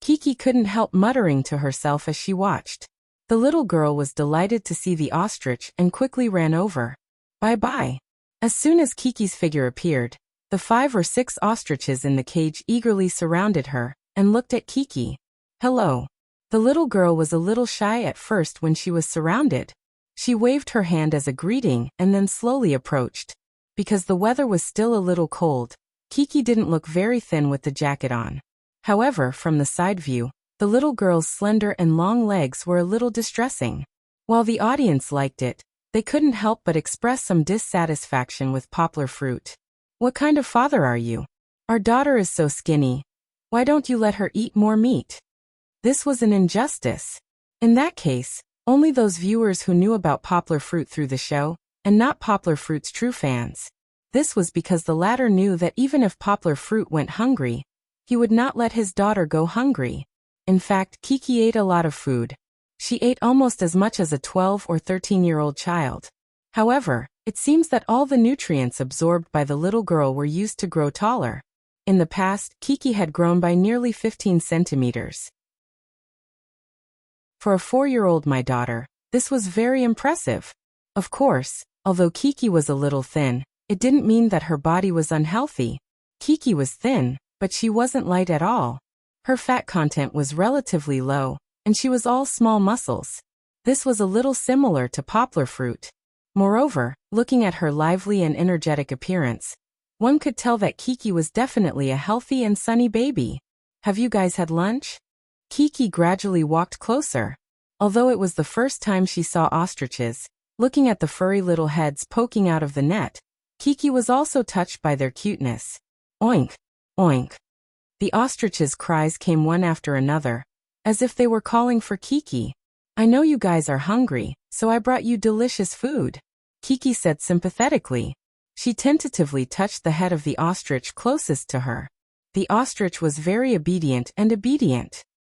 Kiki couldn't help muttering to herself as she watched. The little girl was delighted to see the ostrich and quickly ran over. "Bye-bye." As soon as Kiki's figure appeared, the 5 or 6 ostriches in the cage eagerly surrounded her and looked at Kiki. "Hello." The little girl was a little shy at first when she was surrounded. She waved her hand as a greeting and then slowly approached. Because the weather was still a little cold, Kiki didn't look very thin with the jacket on. However, from the side view, the little girl's slender and long legs were a little distressing. While the audience liked it, they couldn't help but express some dissatisfaction with poplar fruit. "What kind of father are you? Our daughter is so skinny. Why don't you let her eat more meat?" This was an injustice. In that case, only those viewers who knew about poplar fruit through the show, and not poplar fruit's true fans. This was because the latter knew that even if poplar fruit went hungry, he would not let his daughter go hungry. In fact, Kiki ate a lot of food. She ate almost as much as a 12 or 13-year-old child. However, it seems that all the nutrients absorbed by the little girl were used to grow taller. In the past, Kiki had grown by nearly 15 centimeters. For a 4-year-old, my daughter, this was very impressive. Of course, although Kiki was a little thin, it didn't mean that her body was unhealthy. Kiki was thin, but she wasn't light at all. Her fat content was relatively low, and she was all small muscles. This was a little similar to poplar fruit. Moreover, looking at her lively and energetic appearance, one could tell that Kiki was definitely a healthy and sunny baby. Have you guys had lunch? Kiki gradually walked closer. Although it was the first time she saw ostriches, looking at the furry little heads poking out of the net, Kiki was also touched by their cuteness. Oink! Oink! The ostriches' cries came one after another, as if they were calling for Kiki. I know you guys are hungry, so I brought you delicious food, Kiki said sympathetically. She tentatively touched the head of the ostrich closest to her. The ostrich was very obedient.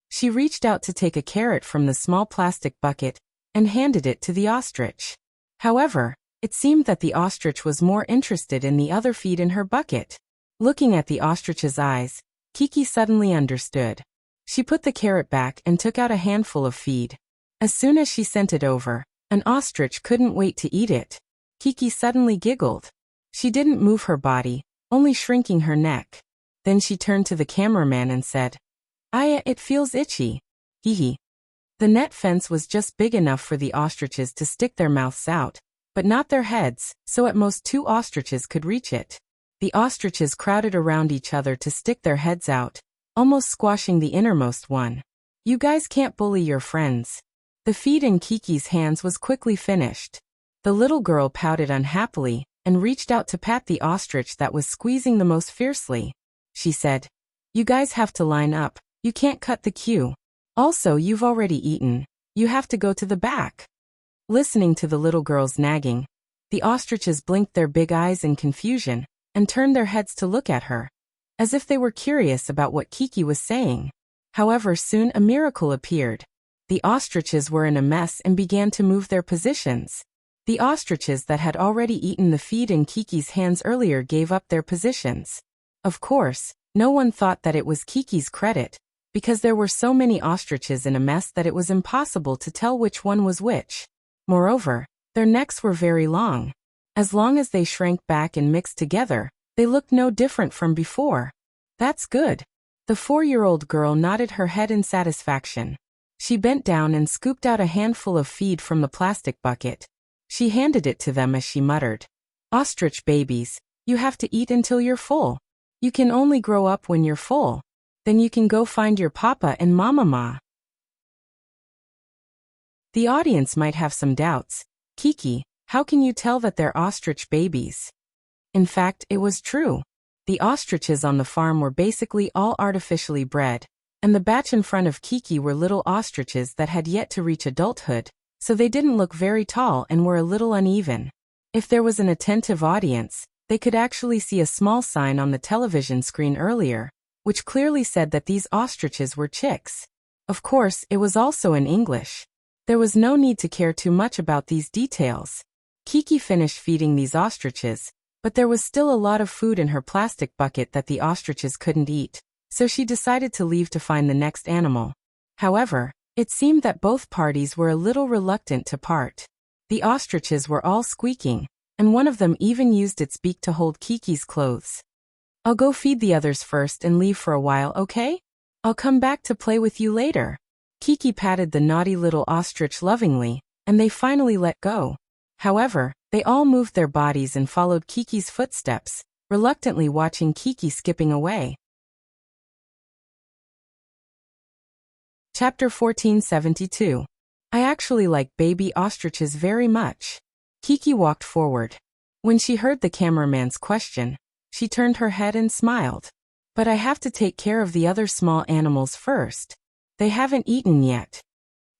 She reached out to take a carrot from the small plastic bucket and handed it to the ostrich. However, it seemed that the ostrich was more interested in the other feed in her bucket. Looking at the ostrich's eyes, Kiki suddenly understood. She put the carrot back and took out a handful of feed. As soon as she sent it over, an ostrich couldn't wait to eat it. Kiki suddenly giggled. She didn't move her body, only shrinking her neck. Then she turned to the cameraman and said, it feels itchy. Hee. The net fence was just big enough for the ostriches to stick their mouths out, but not their heads, so at most 2 ostriches could reach it. The ostriches crowded around each other to stick their heads out, almost squashing the innermost one. You guys can't bully your friends. The feed in Kiki's hands was quickly finished. The little girl pouted unhappily and reached out to pat the ostrich that was squeezing the most fiercely. She said, "You guys have to line up. You can't cut the queue. Also, you've already eaten. You have to go to the back." Listening to the little girl's nagging, the ostriches blinked their big eyes in confusion and turned their heads to look at her, as if they were curious about what Kiki was saying. However, soon a miracle appeared. The ostriches were in a mess and began to move their positions. The ostriches that had already eaten the feed in Kiki's hands earlier gave up their positions. Of course, no one thought that it was Kiki's credit, because there were so many ostriches in a mess that it was impossible to tell which one was which. Moreover, their necks were very long. As long as they shrank back and mixed together, they looked no different from before. That's good. The 4-year-old girl nodded her head in satisfaction. She bent down and scooped out a handful of feed from the plastic bucket. She handed it to them as she muttered, "Ostrich babies, you have to eat until you're full. You can only grow up when you're full. Then you can go find your papa and mama." The audience might have some doubts. Kiki, how can you tell that they're ostrich babies? In fact, it was true. The ostriches on the farm were basically all artificially bred, and the batch in front of Kiki were little ostriches that had yet to reach adulthood, so they didn't look very tall and were a little uneven. If there was an attentive audience, they could actually see a small sign on the television screen earlier, which clearly said that these ostriches were chicks. Of course, it was also in English. There was no need to care too much about these details. Kiki finished feeding these ostriches, but there was still a lot of food in her plastic bucket that the ostriches couldn't eat, so she decided to leave to find the next animal. However, it seemed that both parties were a little reluctant to part. The ostriches were all squeaking, and one of them even used its beak to hold Kiki's clothes. "I'll go feed the others first and leave for a while, okay? I'll come back to play with you later." Kiki patted the naughty little ostrich lovingly, and they finally let go. However, they all moved their bodies and followed Kiki's footsteps, reluctantly watching Kiki skipping away. Chapter 1472. I actually like baby ostriches very much. Kiki walked forward. When she heard the cameraman's question, she turned her head and smiled. "But I have to take care of the other small animals first. They haven't eaten yet."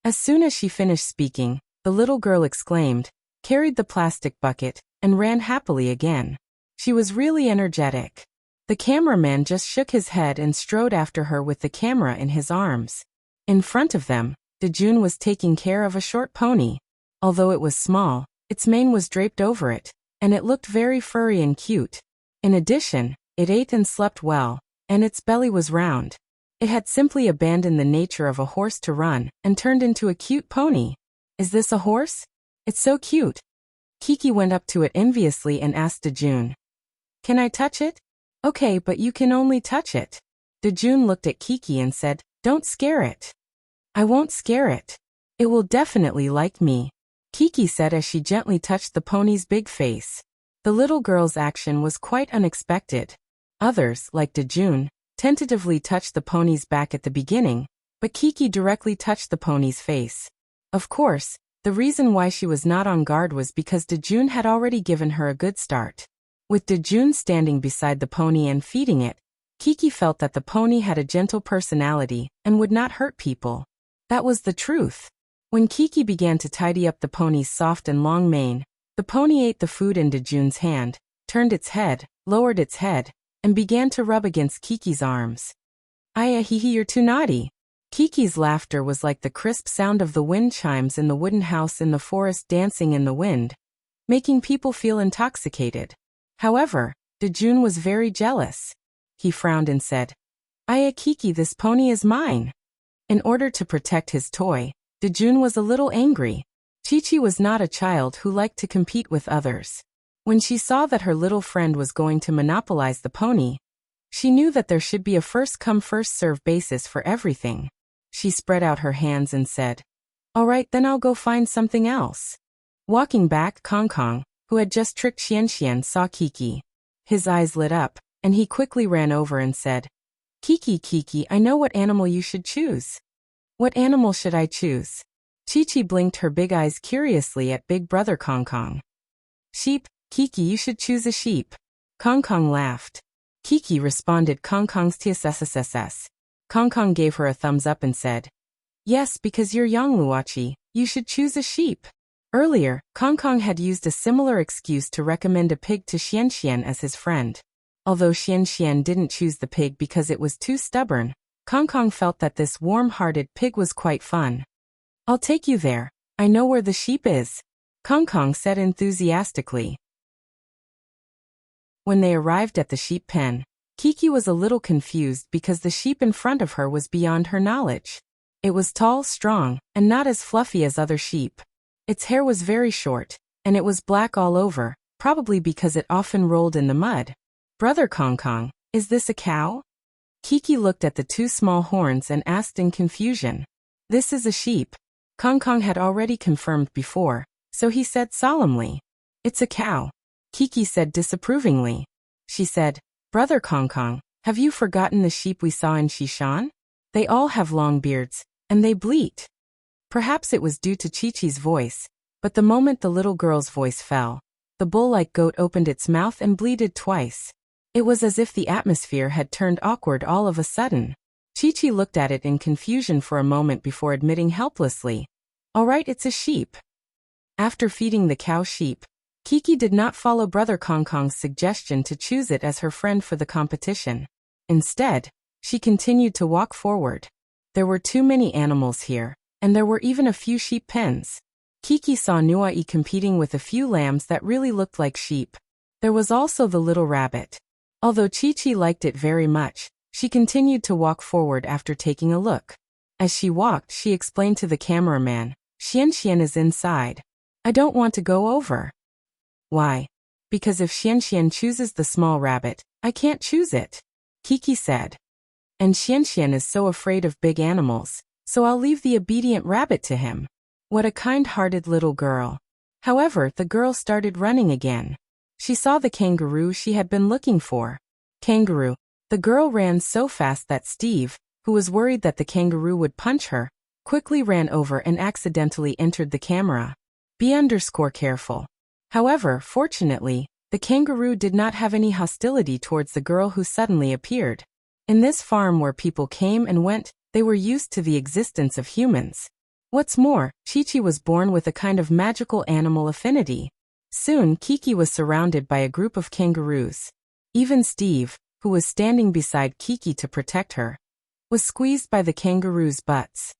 As soon as she finished speaking, the little girl exclaimed, carried the plastic bucket, and ran happily again. She was really energetic. The cameraman just shook his head and strode after her with the camera in his arms. In front of them, Dejun was taking care of a short pony. Although it was small, its mane was draped over it, and it looked very furry and cute. In addition, it ate and slept well, and its belly was round. It had simply abandoned the nature of a horse to run and turned into a cute pony. "Is this a horse? It's so cute." Kiki went up to it enviously and asked Dejun, "Can I touch it?" "Okay, but you can only touch it." Dejun looked at Kiki and said, "Don't scare it." "I won't scare it. It will definitely like me." Kiki said as she gently touched the pony's big face. The little girl's action was quite unexpected. Others, like Dejun, tentatively touched the pony's back at the beginning, but Kiki directly touched the pony's face. Of course, the reason why she was not on guard was because Dejun had already given her a good start. With Dejun standing beside the pony and feeding it, Kiki felt that the pony had a gentle personality and would not hurt people. That was the truth. When Kiki began to tidy up the pony's soft and long mane, the pony ate the food in Dejun's hand, turned its head, lowered its head, and began to rub against Kiki's arms. Ayahihi, you're too naughty. Kiki's laughter was like the crisp sound of the wind chimes in the wooden house in the forest dancing in the wind, making people feel intoxicated. However, Dejun was very jealous. He frowned and said, "Aya Kiki, this pony is mine." In order to protect his toy, Dejun was a little angry. Chi-Chi was not a child who liked to compete with others. When she saw that her little friend was going to monopolize the pony, she knew that there should be a first-come first-served basis for everything. She spread out her hands and said, "All right, then I'll go find something else." Walking back, Kong Kong, who had just tricked Xian Xian, saw Kiki. His eyes lit up, and he quickly ran over and said, "Kiki, Kiki, I know what animal you should choose." "What animal should I choose?" Chi-Chi blinked her big eyes curiously at big brother Kong Kong. "Sheep, Kiki, you should choose a sheep." Kong Kong laughed. Kiki responded Kong Kong's TSSSS. Kong Kong gave her a thumbs up and said, "Yes, because you're young, Luachi, you should choose a sheep." Earlier, Kong Kong had used a similar excuse to recommend a pig to Xian Xian as his friend. Although Xian Xian didn't choose the pig because it was too stubborn, Kong Kong felt that this warm-hearted pig was quite fun. "I'll take you there. I know where the sheep is," Kong Kong said enthusiastically. When they arrived at the sheep pen, Kiki was a little confused because the sheep in front of her was beyond her knowledge. It was tall, strong, and not as fluffy as other sheep. Its hair was very short, and it was black all over, probably because it often rolled in the mud. "Brother Kong Kong, is this a cow?" Kiki looked at the two small horns and asked in confusion. "This is a sheep." Kong Kong had already confirmed before, so he said solemnly, "It's a cow." Kiki said disapprovingly. She said, "Brother Kong Kong, have you forgotten the sheep we saw in Shishan? They all have long beards, and they bleat." Perhaps it was due to Chi-Chi's voice, but the moment the little girl's voice fell, the bull-like goat opened its mouth and bleated twice. It was as if the atmosphere had turned awkward all of a sudden. Chi-Chi looked at it in confusion for a moment before admitting helplessly, "All right, it's a sheep." After feeding the cow sheep, Kiki did not follow Brother Kong Kong's suggestion to choose it as her friend for the competition. Instead, she continued to walk forward. There were too many animals here, and there were even a few sheep pens. Kiki saw Nuai competing with a few lambs that really looked like sheep. There was also the little rabbit. Although Chi-Chi liked it very much, she continued to walk forward after taking a look. As she walked, she explained to the cameraman, "Xian Xian is inside. I don't want to go over." "Why?" "Because if Xian Xian chooses the small rabbit, I can't choose it," Kiki said. "And Xian Xian is so afraid of big animals, so I'll leave the obedient rabbit to him." What a kind-hearted little girl. However, the girl started running again. She saw the kangaroo she had been looking for. "Kangaroo." The girl ran so fast that Steve, who was worried that the kangaroo would punch her, quickly ran over and accidentally entered the camera. Be_careful. However, fortunately, the kangaroo did not have any hostility towards the girl who suddenly appeared. In this farm where people came and went, they were used to the existence of humans. What's more, Chi-Chi was born with a kind of magical animal affinity. Soon, Kiki was surrounded by a group of kangaroos. Even Steve, who was standing beside Kiki to protect her, was squeezed by the kangaroos' butts.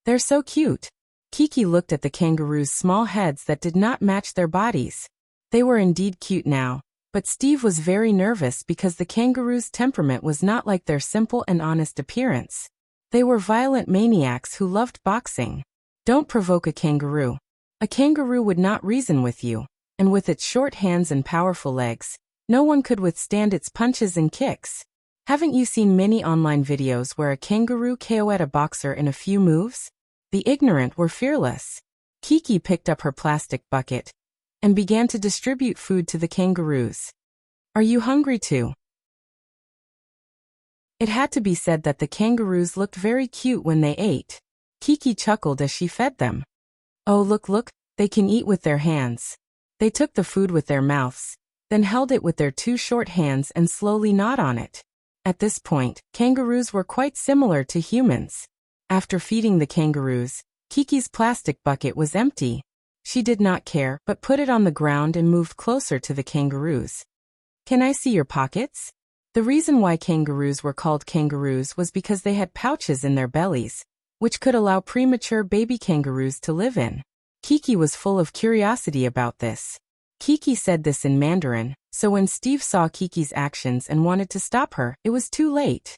"They're so cute." Kiki looked at the kangaroos' small heads that did not match their bodies. They were indeed cute now, but Steve was very nervous because the kangaroos' temperament was not like their simple and honest appearance. They were violent maniacs who loved boxing. Don't provoke a kangaroo. A kangaroo would not reason with you, and with its short hands and powerful legs, no one could withstand its punches and kicks. Haven't you seen many online videos where a kangaroo KO'd a boxer in a few moves? The ignorant were fearless. Kiki picked up her plastic bucket and began to distribute food to the kangaroos. Are you hungry too? It had to be said that the kangaroos looked very cute when they ate. Kiki chuckled as she fed them. Oh, look, they can eat with their hands. They took the food with their mouths, then held it with their two short hands and slowly gnawed on it. At this point, kangaroos were quite similar to humans. After feeding the kangaroos, Kiki's plastic bucket was empty. She did not care, but put it on the ground and moved closer to the kangaroos. Can I see your pockets? The reason why kangaroos were called kangaroos was because they had pouches in their bellies, which could allow premature baby kangaroos to live in. Kiki was full of curiosity about this. Kiki said this in Mandarin, so when Steve saw Kiki's actions and wanted to stop her, it was too late.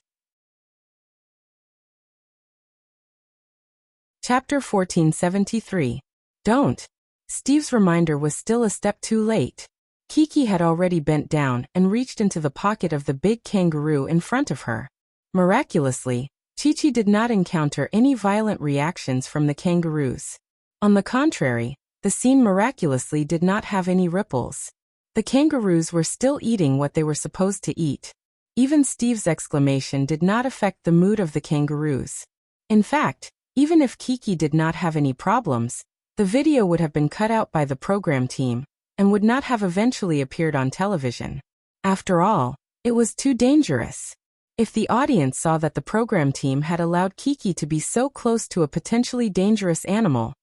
Chapter 1473. Don't. Steve's reminder was still a step too late. Kiki had already bent down and reached into the pocket of the big kangaroo in front of her. Miraculously, Chi-Chi did not encounter any violent reactions from the kangaroos. On the contrary, the scene miraculously did not have any ripples. The kangaroos were still eating what they were supposed to eat. Even Steve's exclamation did not affect the mood of the kangaroos. In fact, even if Kiki did not have any problems, the video would have been cut out by the program team and would not have eventually appeared on television. After all, it was too dangerous. If the audience saw that the program team had allowed Kiki to be so close to a potentially dangerous animal,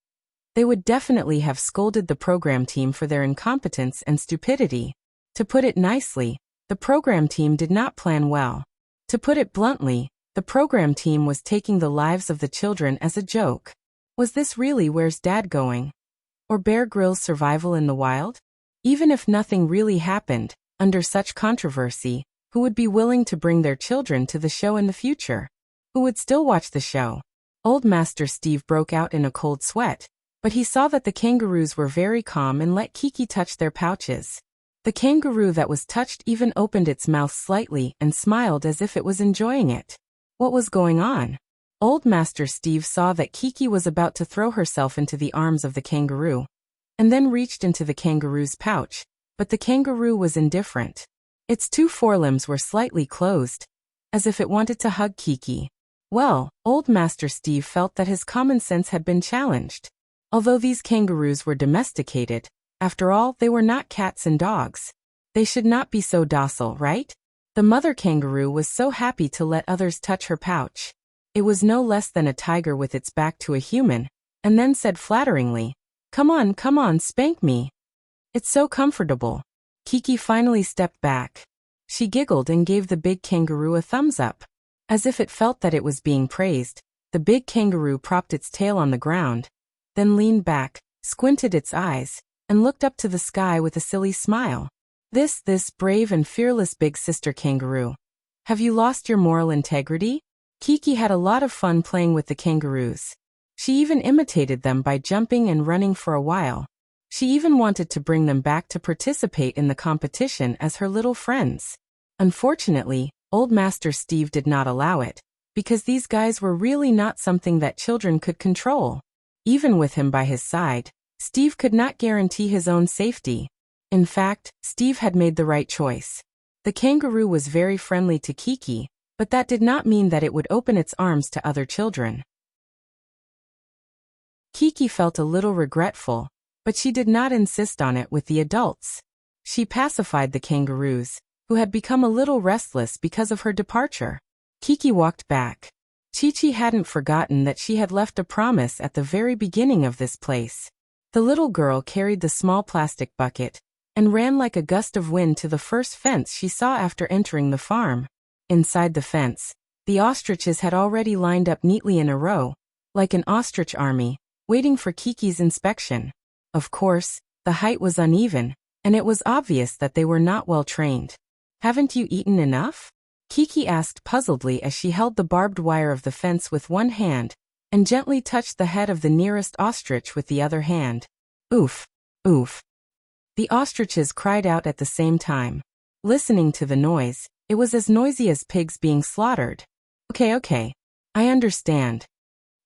they would definitely have scolded the program team for their incompetence and stupidity. To put it nicely, the program team did not plan well. To put it bluntly, the program team was taking the lives of the children as a joke. Was this really Where's Dad Going? Or Bear Grylls' Survival in the Wild? Even if nothing really happened, under such controversy, who would be willing to bring their children to the show in the future? Who would still watch the show? Old Master Steve broke out in a cold sweat, but he saw that the kangaroos were very calm and let Kiki touch their pouches. The kangaroo that was touched even opened its mouth slightly and smiled as if it was enjoying it. What was going on? Old Master Steve saw that Kiki was about to throw herself into the arms of the kangaroo, and then reached into the kangaroo's pouch, but the kangaroo was indifferent. Its two forelimbs were slightly closed, as if it wanted to hug Kiki. Well, Old Master Steve felt that his common sense had been challenged. Although these kangaroos were domesticated, after all, they were not cats and dogs. They should not be so docile, right? The mother kangaroo was so happy to let others touch her pouch. It was no less than a tiger with its back to a human, and then said flatteringly, come on, spank me. It's so comfortable." Kiki finally stepped back. She giggled and gave the big kangaroo a thumbs up. As if it felt that it was being praised, the big kangaroo propped its tail on the ground, then leaned back, squinted its eyes, and looked up to the sky with a silly smile. This brave and fearless big sister kangaroo. Have you lost your moral integrity? Kiki had a lot of fun playing with the kangaroos. She even imitated them by jumping and running for a while. She even wanted to bring them back to participate in the competition as her little friends. Unfortunately, Old Master Steve did not allow it, because these guys were really not something that children could control. Even with him by his side, Steve could not guarantee his own safety. In fact, Steve had made the right choice. The kangaroo was very friendly to Kiki, but that did not mean that it would open its arms to other children. Kiki felt a little regretful, but she did not insist on it with the adults. She pacified the kangaroos, who had become a little restless because of her departure. Kiki walked back. Chi-Chi hadn't forgotten that she had left a promise at the very beginning of this place. The little girl carried the small plastic bucket and ran like a gust of wind to the first fence she saw after entering the farm. Inside the fence, the ostriches had already lined up neatly in a row, like an ostrich army, waiting for Kiki's inspection. Of course, the height was uneven, and it was obvious that they were not well trained. "Haven't you eaten enough?" Kiki asked puzzledly as she held the barbed wire of the fence with one hand and gently touched the head of the nearest ostrich with the other hand. Oof, oof. The ostriches cried out at the same time. Listening to the noise, it was as noisy as pigs being slaughtered. Okay, I understand.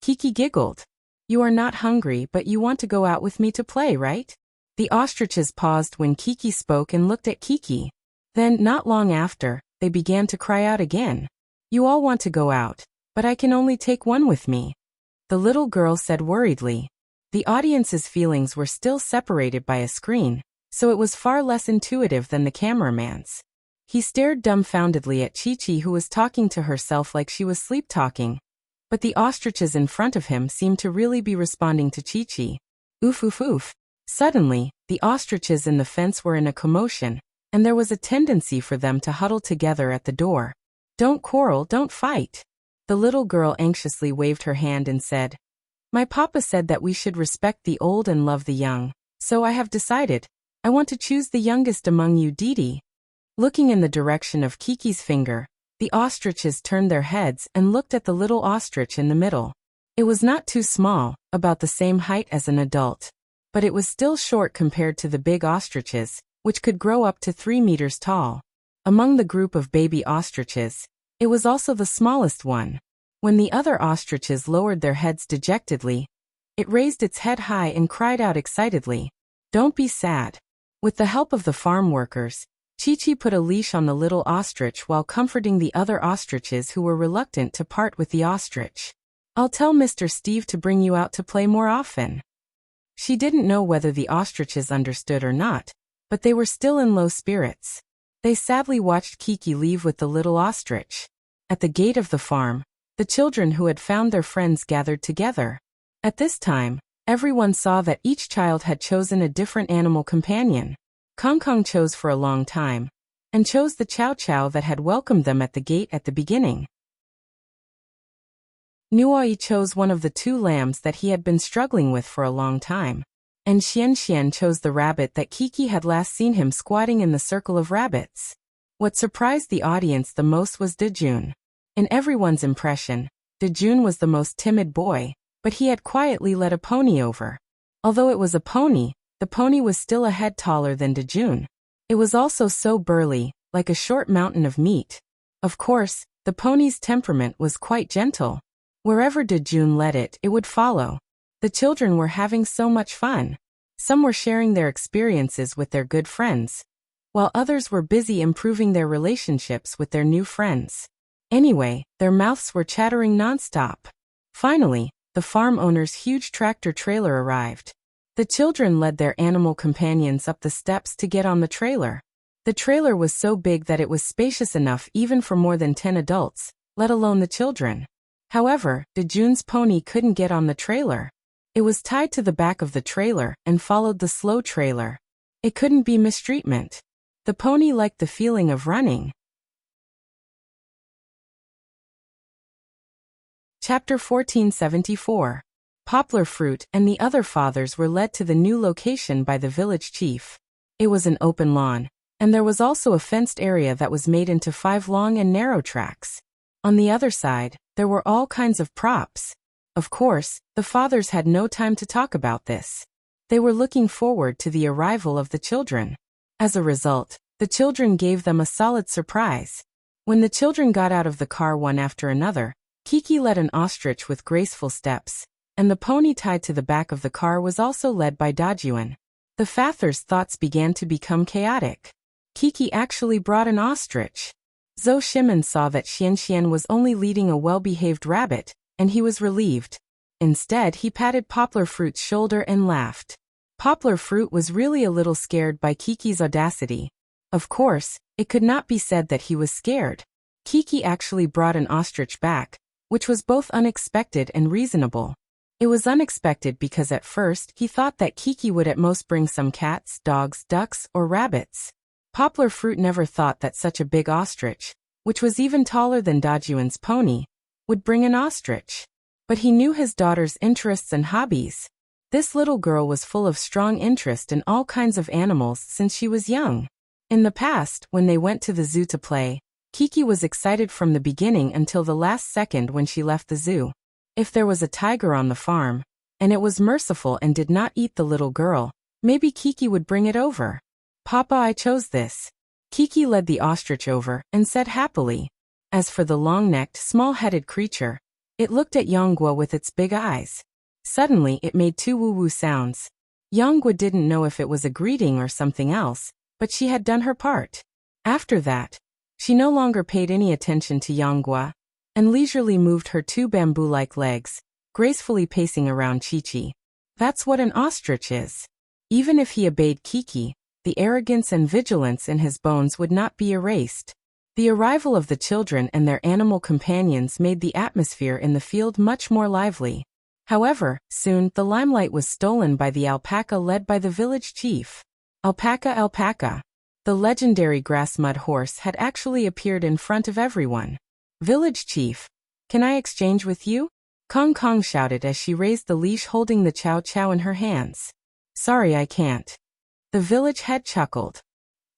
Kiki giggled. You are not hungry, but you want to go out with me to play, right? The ostriches paused when Kiki spoke and looked at Kiki. Then, not long after, they began to cry out again. You all want to go out, but I can only take one with me, the little girl said worriedly. The audience's feelings were still separated by a screen, so it was far less intuitive than the cameraman's. He stared dumbfoundedly at Chi-Chi, who was talking to herself like she was sleep-talking. But the ostriches in front of him seemed to really be responding to Chi-Chi. Oof oof oof. Suddenly, the ostriches in the fence were in a commotion, and there was a tendency for them to huddle together at the door. Don't quarrel, don't fight. The little girl anxiously waved her hand and said, My papa said that we should respect the old and love the young, so I have decided. I want to choose the youngest among you, Didi. Looking in the direction of Kiki's finger, the ostriches turned their heads and looked at the little ostrich in the middle. It was not too small, about the same height as an adult. But it was still short compared to the big ostriches, which could grow up to 3 meters tall. Among the group of baby ostriches, it was also the smallest one. When the other ostriches lowered their heads dejectedly, it raised its head high and cried out excitedly, Don't be sad. With the help of the farm workers, Chi-Chi put a leash on the little ostrich while comforting the other ostriches who were reluctant to part with the ostrich. I'll tell Mr. Steve to bring you out to play more often. She didn't know whether the ostriches understood or not, but they were still in low spirits. They sadly watched Kiki leave with the little ostrich. At the gate of the farm, the children who had found their friends gathered together. At this time, everyone saw that each child had chosen a different animal companion. Kong Kong chose for a long time, and chose the Chow Chow that had welcomed them at the gate at the beginning. Nuoi chose one of the 2 lambs that he had been struggling with for a long time, and Xian Xian chose the rabbit that Kiki had last seen him squatting in the circle of rabbits. What surprised the audience the most was Dejun. In everyone's impression, Dejun was the most timid boy, but he had quietly led a pony over. Although it was a pony, the pony was still a head taller than Dejun. It was also so burly, like a short mountain of meat. Of course, the pony's temperament was quite gentle. Wherever Dejun led it, it would follow. The children were having so much fun. Some were sharing their experiences with their good friends, while others were busy improving their relationships with their new friends. Anyway, their mouths were chattering nonstop. Finally, the farm owner's huge tractor trailer arrived. The children led their animal companions up the steps to get on the trailer. The trailer was so big that it was spacious enough even for more than 10 adults, let alone the children. However, Dejun's pony couldn't get on the trailer. It was tied to the back of the trailer and followed the slow trailer. It couldn't be mistreatment. The pony liked the feeling of running. Chapter 1474. Poplar Fruit and the other fathers were led to the new location by the village chief. It was an open lawn, and there was also a fenced area that was made into 5 long and narrow tracks. On the other side, there were all kinds of props. Of course, the fathers had no time to talk about this. They were looking forward to the arrival of the children. As a result, the children gave them a solid surprise. When the children got out of the car one after another, Kiki led an ostrich with graceful steps, and the pony tied to the back of the car was also led by Dajuan. The fathers' thoughts began to become chaotic. Kiki actually brought an ostrich. Zhou Shimen saw that Xian Xian was only leading a well-behaved rabbit, and he was relieved. Instead, he patted Poplar Fruit's shoulder and laughed. Poplar Fruit was really a little scared by Kiki's audacity. Of course, it could not be said that he was scared. Kiki actually brought an ostrich back, which was both unexpected and reasonable. It was unexpected because at first he thought that Kiki would at most bring some cats, dogs, ducks, or rabbits. Poplar Fruit never thought that such a big ostrich, which was even taller than Dajuan's pony, would bring an ostrich. But he knew his daughter's interests and hobbies. This little girl was full of strong interest in all kinds of animals since she was young. In the past, when they went to the zoo to play, Kiki was excited from the beginning until the last second when she left the zoo. If there was a tiger on the farm, and it was merciful and did not eat the little girl, maybe Kiki would bring it over. Papa, I chose this. Kiki led the ostrich over and said happily. As for the long-necked, small-headed creature, it looked at Yonggua with its big eyes. Suddenly, it made two woo-woo sounds. Yanggua didn't know if it was a greeting or something else, but she had done her part. After that, she no longer paid any attention to Yanggua, and leisurely moved her two bamboo-like legs, gracefully pacing around Chi-Chi. That's what an ostrich is. Even if he obeyed Kiki, the arrogance and vigilance in his bones would not be erased. The arrival of the children and their animal companions made the atmosphere in the field much more lively. However, soon the limelight was stolen by the alpaca led by the village chief. Alpaca. The legendary grass mud horse had actually appeared in front of everyone. Village chief, can I exchange with you? Kong Kong shouted as she raised the leash holding the chow chow in her hands. Sorry, I can't. The village head chuckled.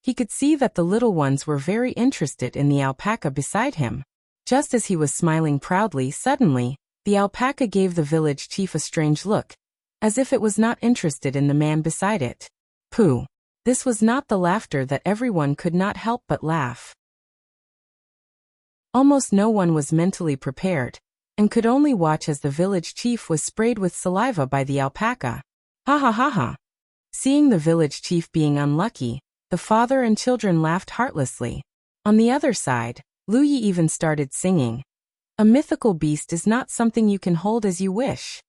He could see that the little ones were very interested in the alpaca beside him. Just as he was smiling proudly, suddenly, the alpaca gave the village chief a strange look, as if it was not interested in the man beside it. Pooh. This was not the laughter that everyone could not help but laugh. Almost no one was mentally prepared, and could only watch as the village chief was sprayed with saliva by the alpaca. Ha ha ha ha. Seeing the village chief being unlucky, the father and children laughed heartlessly. On the other side, Lu Yi even started singing. A mythical beast is not something you can hold as you wish.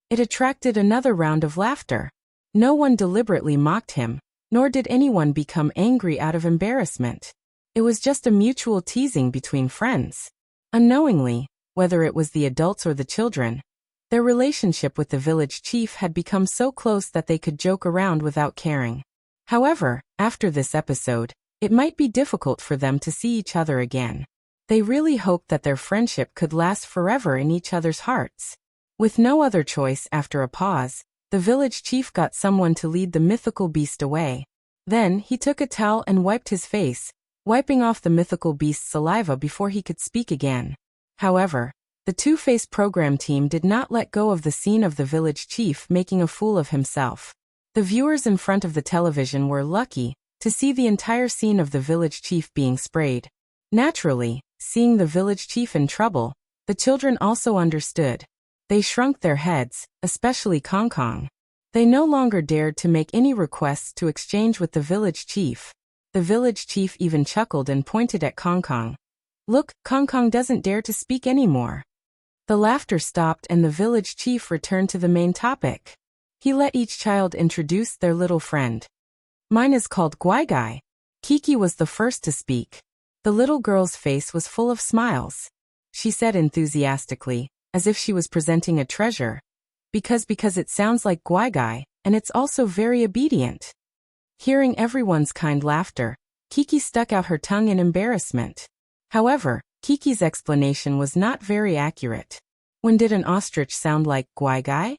It attracted another round of laughter. No one deliberately mocked him, nor did anyone become angry out of embarrassment. It was just a mutual teasing between friends. Unknowingly, whether it was the adults or the children, their relationship with the village chief had become so close that they could joke around without caring. However, after this episode, it might be difficult for them to see each other again. They really hoped that their friendship could last forever in each other's hearts. With no other choice after a pause, the village chief got someone to lead the mythical beast away. Then, he took a towel and wiped his face, wiping off the mythical beast's saliva before he could speak again. However, the Two-Face program team did not let go of the scene of the village chief making a fool of himself. The viewers in front of the television were lucky to see the entire scene of the village chief being sprayed. Naturally, seeing the village chief in trouble, the children also understood. They shrunk their heads, especially Kong Kong. They no longer dared to make any requests to exchange with the village chief. The village chief even chuckled and pointed at Kong Kong. Look, Kong Kong doesn't dare to speak anymore. The laughter stopped and the village chief returned to the main topic. He let each child introduce their little friend. Mine is called Guai Gai. Kiki was the first to speak. The little girl's face was full of smiles. She said enthusiastically, as if she was presenting a treasure. Because it sounds like Guai Gai, and it's also very obedient. Hearing everyone's kind laughter, Kiki stuck out her tongue in embarrassment. However, Kiki's explanation was not very accurate. When did an ostrich sound like Guai Gai?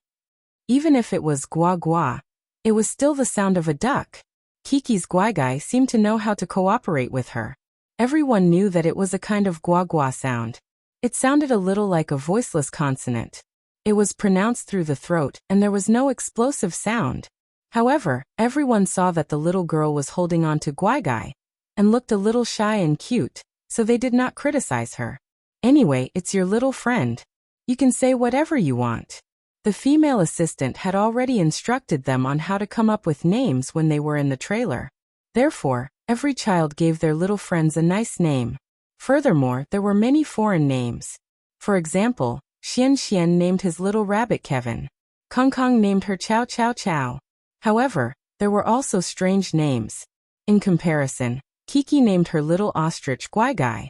Even if it was Gua Gua, it was still the sound of a duck. Kiki's Guai Gai seemed to know how to cooperate with her. Everyone knew that it was a kind of Gua Gua sound. It sounded a little like a voiceless consonant. It was pronounced through the throat, and there was no explosive sound. However, everyone saw that the little girl was holding on to Guai Gai, and looked a little shy and cute, so they did not criticize her. Anyway, it's your little friend. You can say whatever you want. The female assistant had already instructed them on how to come up with names when they were in the trailer. Therefore, every child gave their little friends a nice name. Furthermore, there were many foreign names. For example, Xian Xian named his little rabbit Kevin. Kong Kong named her Chow Chow Chow. However, there were also strange names. In comparison, Kiki named her little ostrich Guai Gai.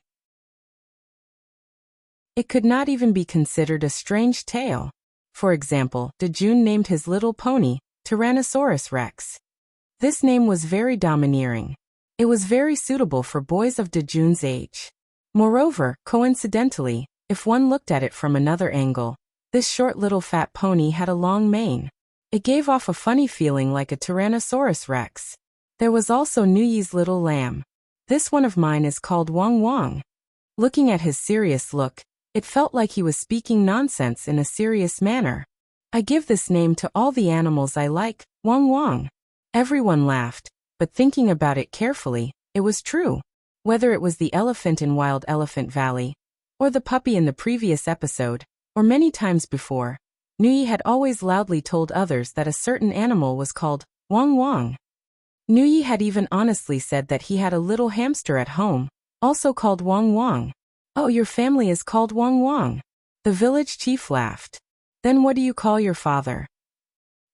It could not even be considered a strange tale. For example, Dejun named his little pony Tyrannosaurus Rex. This name was very domineering. It was very suitable for boys of Dejun's age. Moreover, coincidentally, if one looked at it from another angle, this short little fat pony had a long mane. It gave off a funny feeling like a Tyrannosaurus Rex. There was also Nuyi's little lamb. This one of mine is called Wang Wang. Looking at his serious look, it felt like he was speaking nonsense in a serious manner. I give this name to all the animals I like, Wang Wang. Everyone laughed, but thinking about it carefully, it was true. Whether it was the elephant in Wild Elephant Valley, or the puppy in the previous episode, or many times before, Nui had always loudly told others that a certain animal was called Wang Wang. Nui had even honestly said that he had a little hamster at home, also called Wang Wang. Oh, your family is called Wang Wang. The village chief laughed. Then what do you call your father?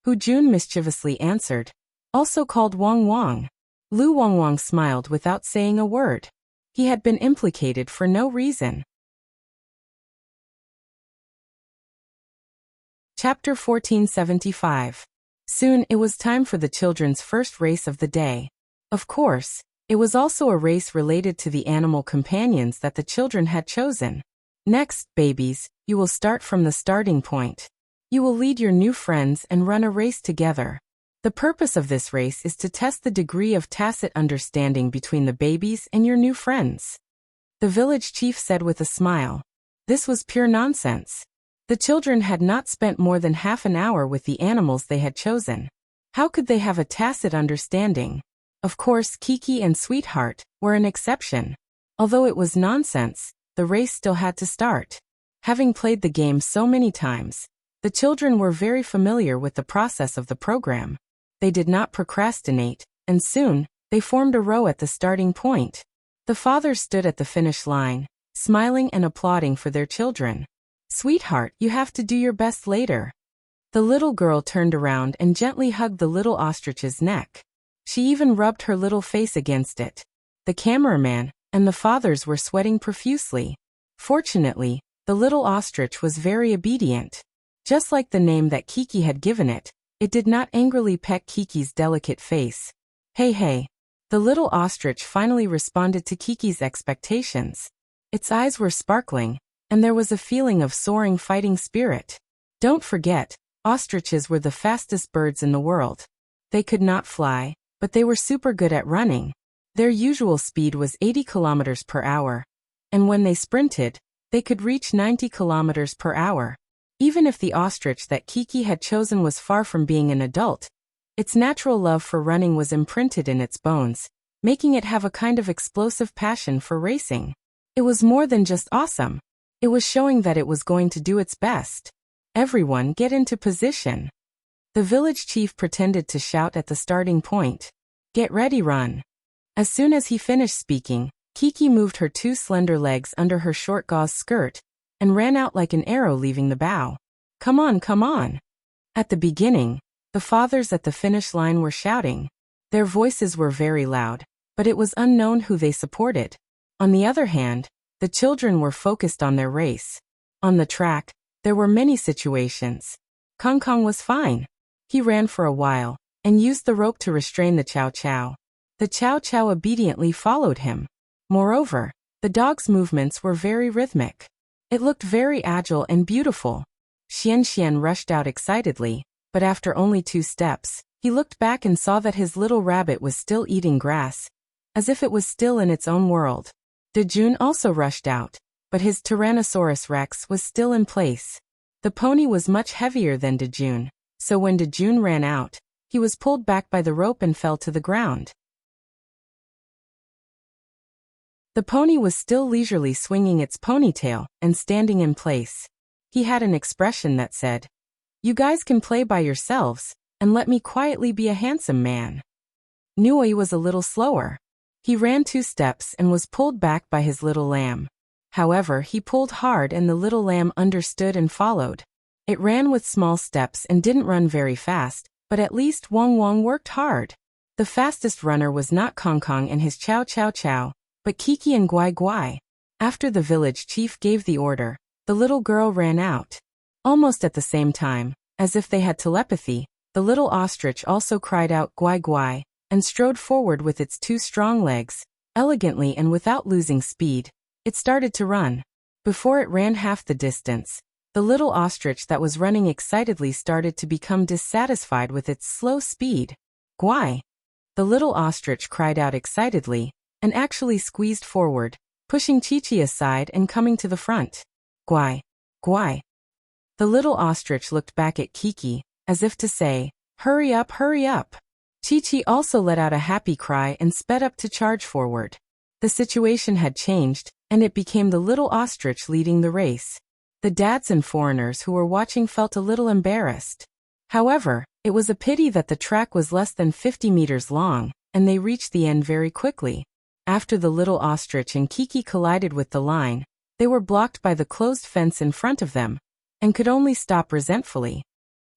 Hu Jun mischievously answered. Also called Wang Wang. Lu Wangwang smiled without saying a word. He had been implicated for no reason. Chapter 1475. Soon it was time for the children's first race of the day. Of course, it was also a race related to the animal companions that the children had chosen. Next, babies, you will start from the starting point. You will lead your new friends and run a race together. The purpose of this race is to test the degree of tacit understanding between the babies and your new friends. The village chief said with a smile. This was pure nonsense. The children had not spent more than half an hour with the animals they had chosen. How could they have a tacit understanding? Of course, Kiki and Sweetheart were an exception. Although it was nonsense, the race still had to start. Having played the game so many times, the children were very familiar with the process of the program. They did not procrastinate, and soon, they formed a row at the starting point. The fathers stood at the finish line, smiling and applauding for their children. Sweetheart, you have to do your best later. The little girl turned around and gently hugged the little ostrich's neck. She even rubbed her little face against it. The cameraman and the fathers were sweating profusely. Fortunately, the little ostrich was very obedient. Just like the name that Kiki had given it, it did not angrily peck Kiki's delicate face. Hey hey. The little ostrich finally responded to Kiki's expectations. Its eyes were sparkling, and there was a feeling of soaring fighting spirit. Don't forget, ostriches were the fastest birds in the world. They could not fly, but they were super good at running. Their usual speed was 80 kilometers per hour. And when they sprinted, they could reach 90 kilometers per hour. Even if the ostrich that Kiki had chosen was far from being an adult, its natural love for running was imprinted in its bones, making it have a kind of explosive passion for racing. It was more than just awesome. It was showing that it was going to do its best. Everyone get into position. The village chief pretended to shout at the starting point. Get ready, run. As soon as he finished speaking, Kiki moved her two slender legs under her short gauze skirt and ran out like an arrow leaving the bow. Come on, come on. At the beginning, the fathers at the finish line were shouting. Their voices were very loud, but it was unknown who they supported. On the other hand, the children were focused on their race. On the track, there were many situations. Kong Kong was fine. He ran for a while and used the rope to restrain the Chow Chow. The Chow Chow obediently followed him. Moreover, the dog's movements were very rhythmic. It looked very agile and beautiful. Xian Xian rushed out excitedly, but after only 2 steps, he looked back and saw that his little rabbit was still eating grass, as if it was still in its own world. Dejun also rushed out, but his Tyrannosaurus Rex was still in place. The pony was much heavier than Dejun, so when Dejun ran out, he was pulled back by the rope and fell to the ground. The pony was still leisurely swinging its ponytail and standing in place. He had an expression that said, "You guys can play by yourselves, and let me quietly be a handsome man." Nui was a little slower. He ran 2 steps and was pulled back by his little lamb. However, he pulled hard and the little lamb understood and followed. It ran with small steps and didn't run very fast, but at least Wang Wang worked hard. The fastest runner was not Kong Kong and his Chow Chow Chow, but Kiki and Guai Guai. After the village chief gave the order, the little girl ran out. Almost at the same time, as if they had telepathy, the little ostrich also cried out Guai Guai, and strode forward with its 2 strong legs. Elegantly and without losing speed, it started to run. Before it ran half the distance, the little ostrich that was running excitedly started to become dissatisfied with its slow speed. Guai! The little ostrich cried out excitedly, and actually squeezed forward, pushing Chi-Chi aside and coming to the front. Guai! Guai! The little ostrich looked back at Kiki, as if to say, hurry up, hurry up. Chi-Chi also let out a happy cry and sped up to charge forward. The situation had changed, and it became the little ostrich leading the race. The dads and foreigners who were watching felt a little embarrassed. However, it was a pity that the track was less than 50 meters long, and they reached the end very quickly. After the little ostrich and Kiki collided with the line, they were blocked by the closed fence in front of them, and could only stop resentfully.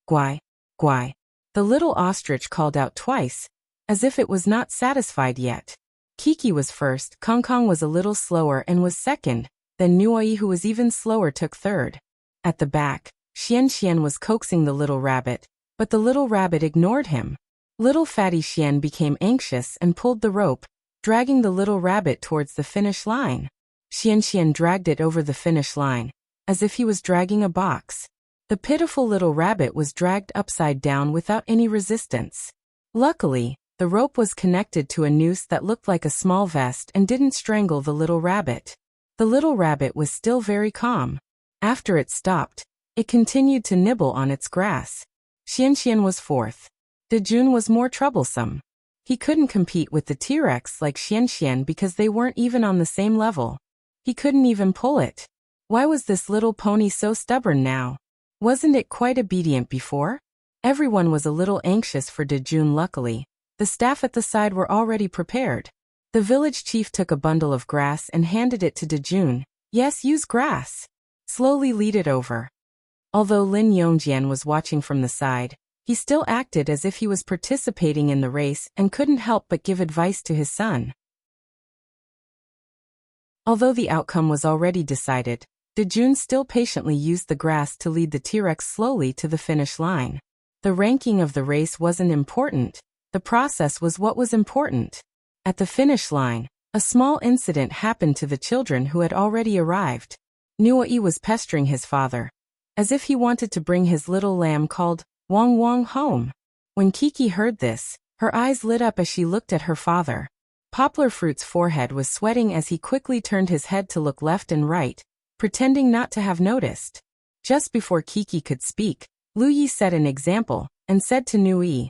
Guai, guai. The little ostrich called out twice, as if it was not satisfied yet. Kiki was first, Kong Kong was a little slower and was second, then Nuoi, who was even slower, took third. At the back, Xian Xian was coaxing the little rabbit, but the little rabbit ignored him. Little fatty Xian became anxious and pulled the rope, dragging the little rabbit towards the finish line. Xian Xian dragged it over the finish line, as if he was dragging a box. The pitiful little rabbit was dragged upside down without any resistance. Luckily, the rope was connected to a noose that looked like a small vest and didn't strangle the little rabbit. The little rabbit was still very calm. After it stopped, it continued to nibble on its grass. Xian Xian was fourth. Dejun was more troublesome. He couldn't compete with the T-Rex like Xian Xian because they weren't even on the same level. He couldn't even pull it. Why was this little pony so stubborn now? Wasn't it quite obedient before? Everyone was a little anxious for Dejun. Luckily, the staff at the side were already prepared. The village chief took a bundle of grass and handed it to Dejun. Yes, use grass. Slowly lead it over. Although Lin Yongjian was watching from the side, he still acted as if he was participating in the race and couldn't help but give advice to his son. Although the outcome was already decided, Dejun still patiently used the grass to lead the T-Rex slowly to the finish line. The ranking of the race wasn't important. The process was what was important. At the finish line, a small incident happened to the children who had already arrived. Nuoi was pestering his father, as if he wanted to bring his little lamb called Wong Wong home. When Kiki heard this, her eyes lit up as she looked at her father. Poplar Fruit's forehead was sweating as he quickly turned his head to look left and right, pretending not to have noticed. Just before Kiki could speak, Lu Yi set an example, and said to Nui,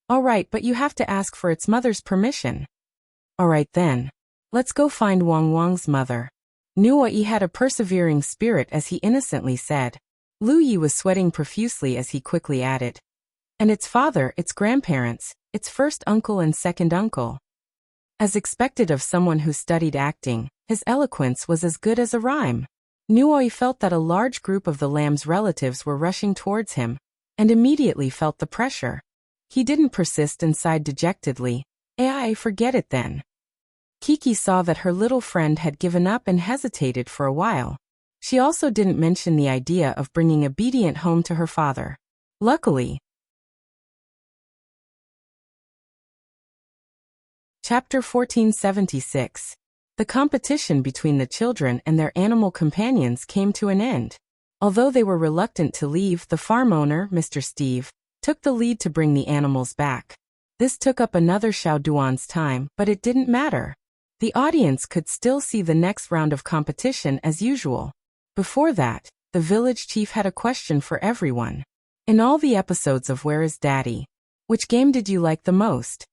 "All right, but you have to ask for its mother's permission." "All right then. Let's go find Wong Wong's mother." Nuoi had a persevering spirit as he innocently said. Lu Yi was sweating profusely as he quickly added, "And its father, its grandparents, its first uncle and second uncle." As expected of someone who studied acting, his eloquence was as good as a rhyme. Nuoi felt that a large group of the lamb's relatives were rushing towards him, and immediately felt the pressure. He didn't persist and sighed dejectedly. Forget it then." Kiki saw that her little friend had given up and hesitated for a while. She also didn't mention the idea of bringing obedient home to her father. Luckily, Chapter 1476. The competition between the children and their animal companions came to an end. Although they were reluctant to leave, the farm owner, Mr. Steve, took the lead to bring the animals back. This took up another Xiaoduan's time, but it didn't matter. The audience could still see the next round of competition as usual. Before that, the village chief had a question for everyone. In all the episodes of Where is Daddy? Which game did you like the most?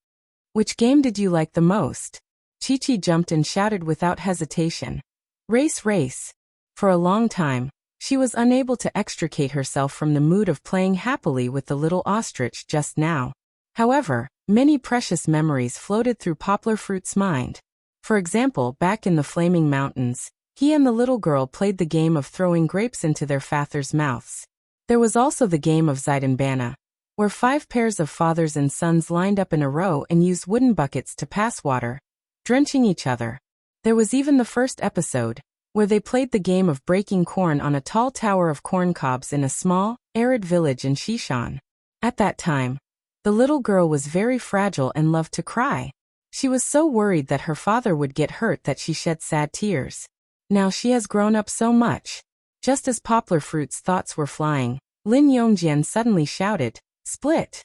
Which game did you like the most? Chi-Chi jumped and shouted without hesitation. Race, race. For a long time, she was unable to extricate herself from the mood of playing happily with the little ostrich just now. However, many precious memories floated through Poplar Fruit's mind. For example, back in the Flaming Mountains, he and the little girl played the game of throwing grapes into their fathers' mouths. There was also the game of Zaidanbana, where 5 pairs of fathers and sons lined up in a row and used wooden buckets to pass water, drenching each other. There was even the first episode, where they played the game of breaking corn on a tall tower of corn cobs in a small, arid village in Shishan. At that time, the little girl was very fragile and loved to cry. She was so worried that her father would get hurt that she shed sad tears. Now she has grown up so much. Just as Poplar Fruit's thoughts were flying, Lin Yongjian suddenly shouted, "Split!"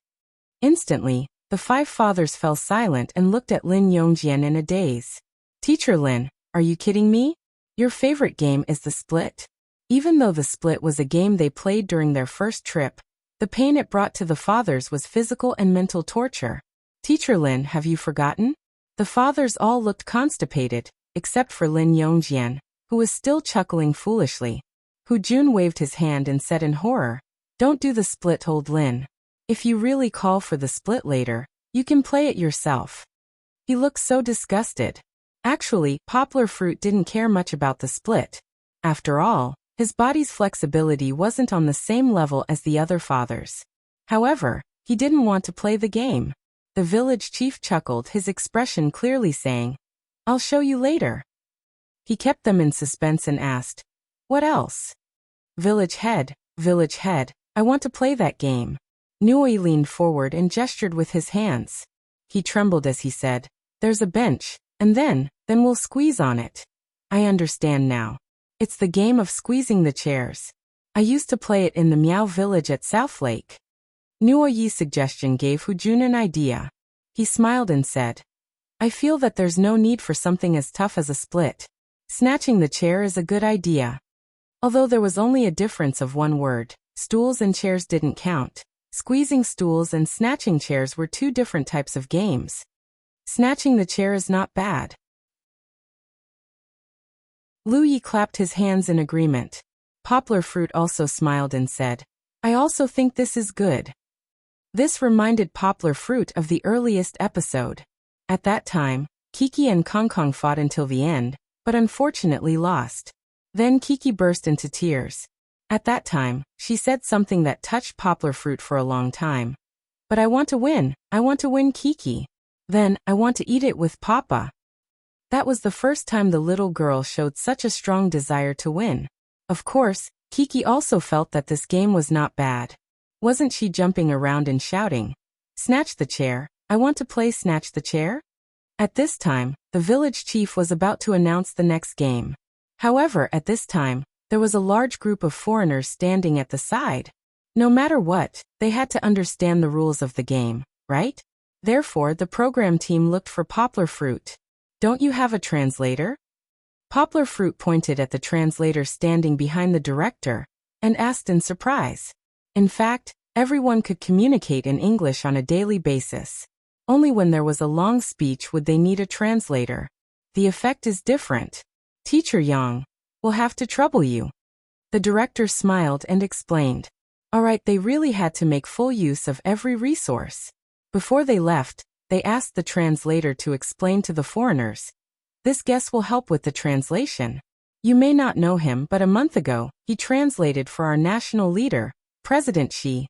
Instantly, the 5 fathers fell silent and looked at Lin Yongjian in a daze. "Teacher Lin, are you kidding me? Your favorite game is the split?" Even though the split was a game they played during their first trip, the pain it brought to the fathers was physical and mental torture. "Teacher Lin, have you forgotten?" The fathers all looked constipated, except for Lin Yongjian, who was still chuckling foolishly. Hu Jun waved his hand and said in horror, "Don't do the split, old Lin. If you really call for the split later, you can play it yourself." He looked so disgusted. Actually, Poplar Fruit didn't care much about the split. After all, his body's flexibility wasn't on the same level as the other fathers. However, he didn't want to play the game. The village chief chuckled, his expression clearly saying, "I'll show you later." He kept them in suspense and asked, "What else?" Village head, I want to play that game." Nui leaned forward and gestured with his hands. He trembled as he said, "There's a bench, and then we'll squeeze on it." "I understand now. It's the game of squeezing the chairs. I used to play it in the Miao village at South Lake." Nuoyi's suggestion gave Hu Jun an idea. He smiled and said, "I feel that there's no need for something as tough as a split. Snatching the chair is a good idea." Although there was only a difference of one word, stools and chairs didn't count. Squeezing stools and snatching chairs were two different types of games. Snatching the chair is not bad. Lu Yi clapped his hands in agreement. Poplar Fruit also smiled and said, "I also think this is good." This reminded Poplar Fruit of the earliest episode. At that time, Kiki and Kong Kong fought until the end, but unfortunately lost. Then Kiki burst into tears. At that time, she said something that touched Poplar Fruit for a long time. "But I want to win Kiki. Then, I want to eat it with Papa." That was the first time the little girl showed such a strong desire to win. Of course, Kiki also felt that this game was not bad. Wasn't she jumping around and shouting, "Snatch the chair, I want to play snatch the chair?" At this time, the village chief was about to announce the next game. However, at this time, there was a large group of foreigners standing at the side. No matter what, they had to understand the rules of the game, right? Therefore, the program team looked for Poplar Fruit. "Don't you have a translator?" Poplar Fruit pointed at the translator standing behind the director and asked in surprise. In fact, everyone could communicate in English on a daily basis. Only when there was a long speech would they need a translator. The effect is different. "Teacher Yang, we'll have to trouble you." The director smiled and explained. Alright, they really had to make full use of every resource. Before they left, they asked the translator to explain to the foreigners. "This guest will help with the translation. You may not know him, but a month ago, he translated for our national leader, President Xi."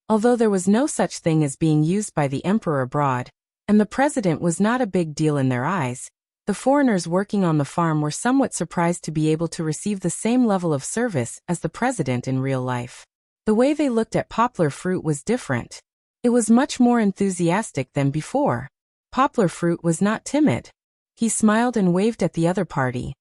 Although there was no such thing as being used by the emperor abroad, and the president was not a big deal in their eyes, the foreigners working on the farm were somewhat surprised to be able to receive the same level of service as the president in real life. The way they looked at Poplar Fruit was different. It was much more enthusiastic than before. Poplar Fruit was not timid. He smiled and waved at the other party.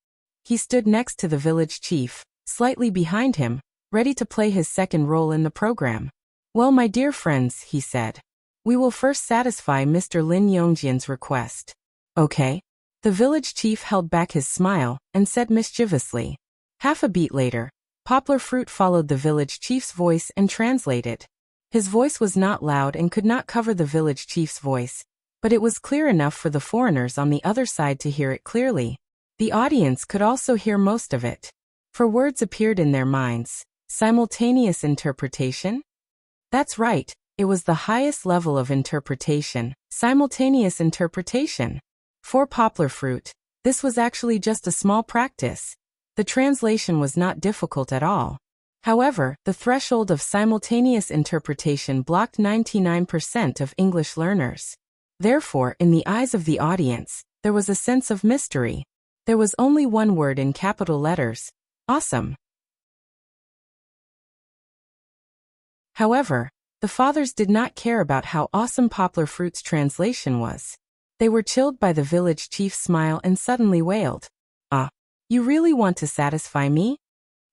He stood next to the village chief, slightly behind him, ready to play his second role in the program. "Well, my dear friends," he said, "we will first satisfy Mr. Lin Yongjian's request." "Okay." The village chief held back his smile and said mischievously. Half a beat later, Poplar Fruit followed the village chief's voice and translated. His voice was not loud and could not cover the village chief's voice, but it was clear enough for the foreigners on the other side to hear it clearly. The audience could also hear most of it. For words appeared in their minds. Simultaneous interpretation? That's right, it was the highest level of interpretation, simultaneous interpretation. For Poplar Fruit, this was actually just a small practice. The translation was not difficult at all. However, the threshold of simultaneous interpretation blocked 99% of English learners. Therefore, in the eyes of the audience, there was a sense of mystery. There was only one word in capital letters: awesome. However, the fathers did not care about how awesome Poplar Fruit's translation was. They were chilled by the village chief's smile and suddenly wailed, "Ah, you really want to satisfy me?"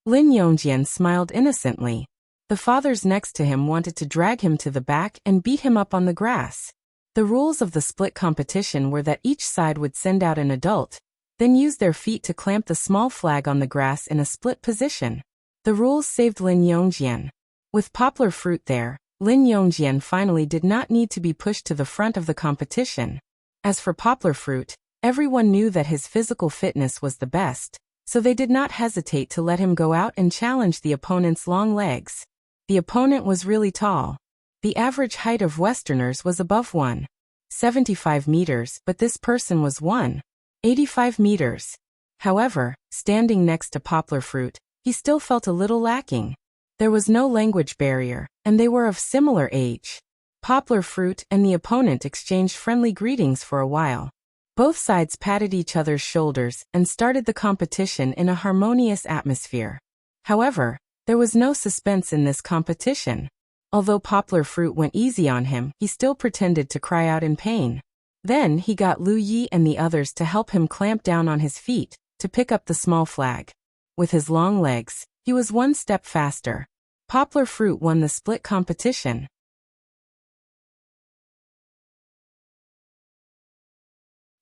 Lin Yongjian smiled innocently. The fathers next to him wanted to drag him to the back and beat him up on the grass. The rules of the split competition were that each side would send out an adult, then use their feet to clamp the small flag on the grass in a split position. The rules saved Lin Yongjian. With Poplar Fruit there, Lin Yongjian finally did not need to be pushed to the front of the competition. As for Poplar Fruit, everyone knew that his physical fitness was the best, so they did not hesitate to let him go out and challenge the opponent's long legs. The opponent was really tall. The average height of Westerners was above 1.75 meters, but this person was 1.85 meters. However, standing next to Poplar Fruit, he still felt a little lacking. There was no language barrier, and they were of similar age. Poplar Fruit and the opponent exchanged friendly greetings for a while. Both sides patted each other's shoulders and started the competition in a harmonious atmosphere. However, there was no suspense in this competition. Although Poplar Fruit went easy on him, he still pretended to cry out in pain. Then he got Lu Yi and the others to help him clamp down on his feet, to pick up the small flag. With his long legs, he was one step faster. Poplar Fruit won the split competition.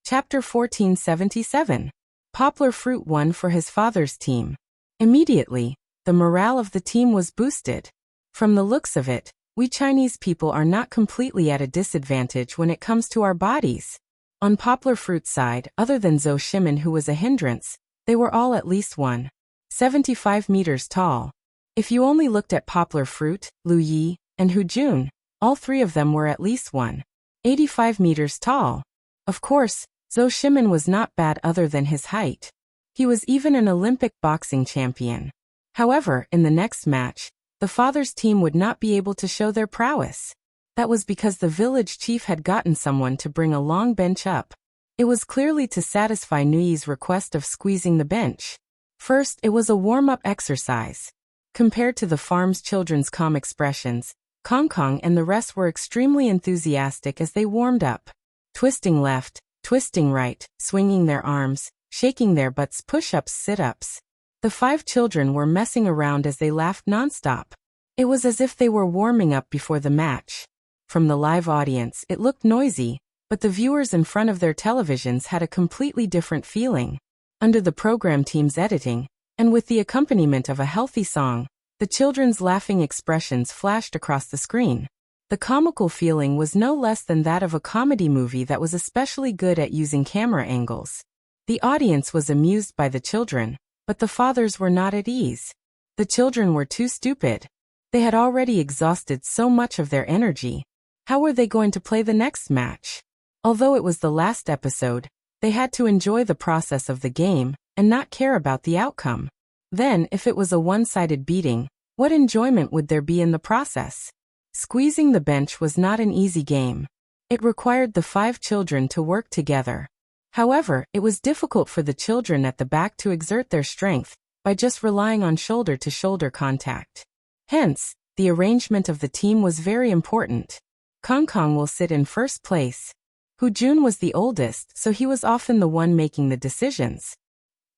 Chapter 1477. Poplar Fruit won for his father's team. Immediately, the morale of the team was boosted. From the looks of it, we Chinese people are not completely at a disadvantage when it comes to our bodies. On Poplar Fruit's side, other than Zhou Shimin who was a hindrance, they were all at least 1.75 meters tall. If you only looked at Poplar Fruit, Lu Yi, and Hu Jun, all three of them were at least 1.85 meters tall. Of course, Zhou Shimin was not bad other than his height. He was even an Olympic boxing champion. However, in the next match, the father's team would not be able to show their prowess. That was because the village chief had gotten someone to bring a long bench up. It was clearly to satisfy Nuyi's request of squeezing the bench. First, it was a warm-up exercise. Compared to the farm's children's calm expressions, Kong Kong and the rest were extremely enthusiastic as they warmed up. Twisting left, twisting right, swinging their arms, shaking their butts, push-ups, sit-ups. The 5 children were messing around as they laughed non-stop. It was as if they were warming up before the match. From the live audience, it looked noisy, but the viewers in front of their televisions had a completely different feeling. Under the program team's editing, and with the accompaniment of a healthy song, the children's laughing expressions flashed across the screen. The comical feeling was no less than that of a comedy movie that was especially good at using camera angles. The audience was amused by the children, but the fathers were not at ease. The children were too stupid. They had already exhausted so much of their energy. How were they going to play the next match? Although it was the last episode, they had to enjoy the process of the game and not care about the outcome. Then, if it was a one-sided beating, what enjoyment would there be in the process? Squeezing the bench was not an easy game. It required the 5 children to work together. However, it was difficult for the children at the back to exert their strength by just relying on shoulder-to-shoulder contact. Hence, the arrangement of the team was very important. Kong Kong will sit in first place. Hu Jun was the oldest, so he was often the one making the decisions.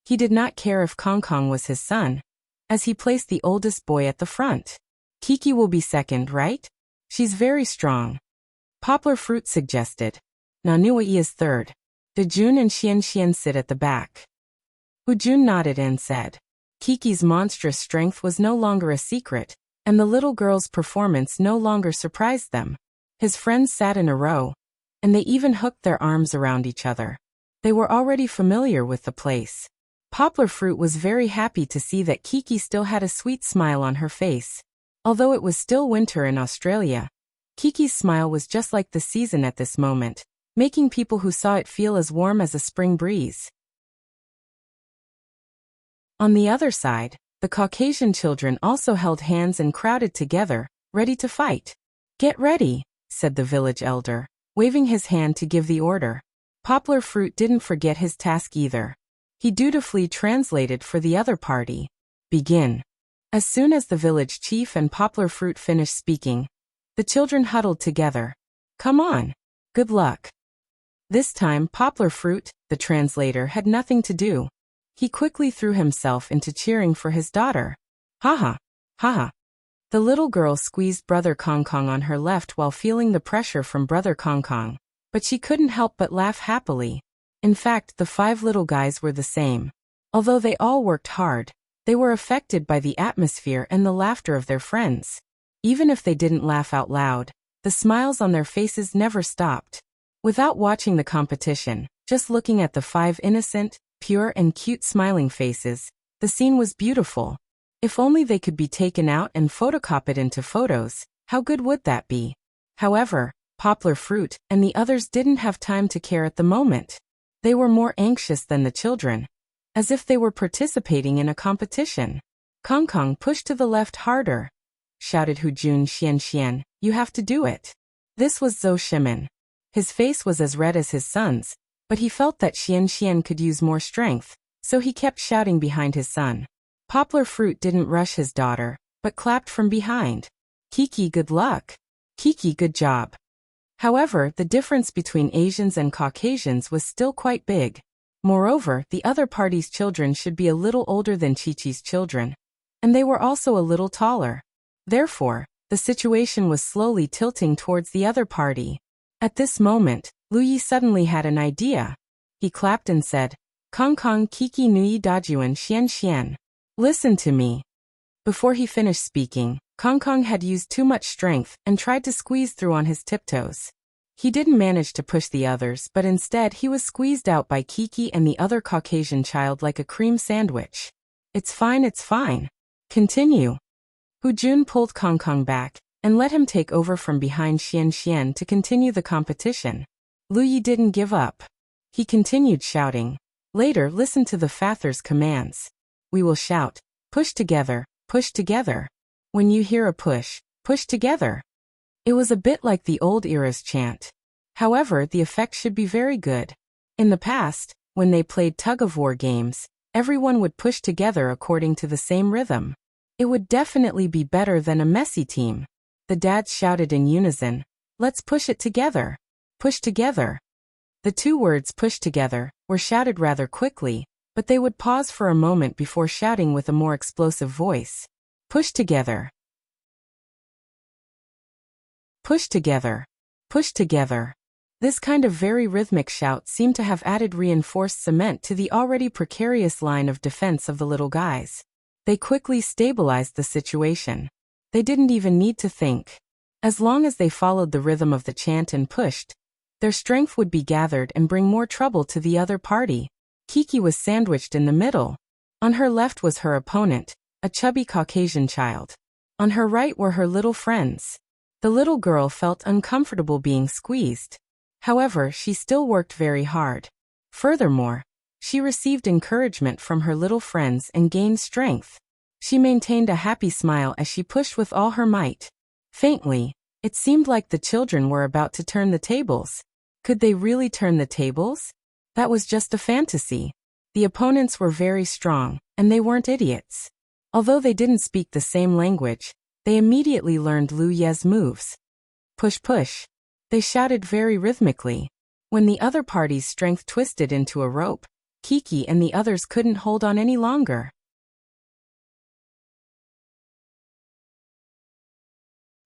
He did not care if Kong Kong was his son, as he placed the oldest boy at the front. Kiki will be second, right? She's very strong. Poplar Fruit suggested. Nanuai is third. De Jun and Xian sit at the back. Hu Jun nodded and said. Kiki's monstrous strength was no longer a secret, and the little girl's performance no longer surprised them. His friends sat in a row, and they even hooked their arms around each other. They were already familiar with the place. Poplar Fruit was very happy to see that Kiki still had a sweet smile on her face. Although it was still winter in Australia, Kiki's smile was just like the season at this moment, making people who saw it feel as warm as a spring breeze. On the other side, the Caucasian children also held hands and crowded together, ready to fight. Get ready, said the village elder, waving his hand to give the order. Poplar Fruit didn't forget his task either. He dutifully translated for the other party. Begin. As soon as the village chief and Poplar Fruit finished speaking, the children huddled together. Come on. Good luck. This time Poplar Fruit, the translator, had nothing to do. He quickly threw himself into cheering for his daughter. Ha ha. The little girl squeezed Brother Kong Kong on her left while feeling the pressure from Brother Kong Kong, but she couldn't help but laugh happily. In fact, the 5 little guys were the same. Although they all worked hard, they were affected by the atmosphere and the laughter of their friends. Even if they didn't laugh out loud, the smiles on their faces never stopped. Without watching the competition, just looking at the 5 innocent, pure and cute smiling faces. The scene was beautiful. If only they could be taken out and photocopied into photos, how good would that be? However, Poplar Fruit and the others didn't have time to care at the moment. They were more anxious than the children, as if they were participating in a competition. Kong Kong pushed to the left harder, shouted Hujun Xian, you have to do it. This was Zhou Shimin. His face was as red as his son's, but he felt that Xian could use more strength, so he kept shouting behind his son. Poplar Fruit didn't rush his daughter, but clapped from behind. Kiki, good luck. Kiki, good job. However, the difference between Asians and Caucasians was still quite big. Moreover, the other party's children should be a little older than Chi-Chi's children, and they were also a little taller. Therefore, the situation was slowly tilting towards the other party. At this moment, Lu Yi suddenly had an idea. He clapped and said, Kong Kong Kiki Nui Dajuan Xian. Listen to me. Before he finished speaking, Kong Kong had used too much strength and tried to squeeze through on his tiptoes. He didn't manage to push the others, but instead he was squeezed out by Kiki and the other Caucasian child like a cream sandwich. It's fine. Continue. Hu Jun pulled Kong Kong back and let him take over from behind Xian to continue the competition. Lu Yi didn't give up. He continued shouting. Later, listen to the Father's commands. We will shout, push together, push together. When you hear a push, push together. It was a bit like the old era's chant. However, the effect should be very good. In the past, when they played tug-of-war games, everyone would push together according to the same rhythm. It would definitely be better than a messy team. The dads shouted in unison, let's push it together. Push together. The two words push together were shouted rather quickly, but they would pause for a moment before shouting with a more explosive voice. Push together. Push together. Push together. This kind of very rhythmic shout seemed to have added reinforced cement to the already precarious line of defense of the little guys. They quickly stabilized the situation. They didn't even need to think. As long as they followed the rhythm of the chant and pushed, their strength would be gathered and bring more trouble to the other party. Kiki was sandwiched in the middle. On her left was her opponent, a chubby Caucasian child. On her right were her little friends. The little girl felt uncomfortable being squeezed. However, she still worked very hard. Furthermore, she received encouragement from her little friends and gained strength. She maintained a happy smile as she pushed with all her might. Faintly, it seemed like the children were about to turn the tables. Could they really turn the tables? That was just a fantasy. The opponents were very strong, and they weren't idiots. Although they didn't speak the same language, they immediately learned Lu Ye's moves. Push push. They shouted very rhythmically. When the other party's strength twisted into a rope, Kiki and the others couldn't hold on any longer.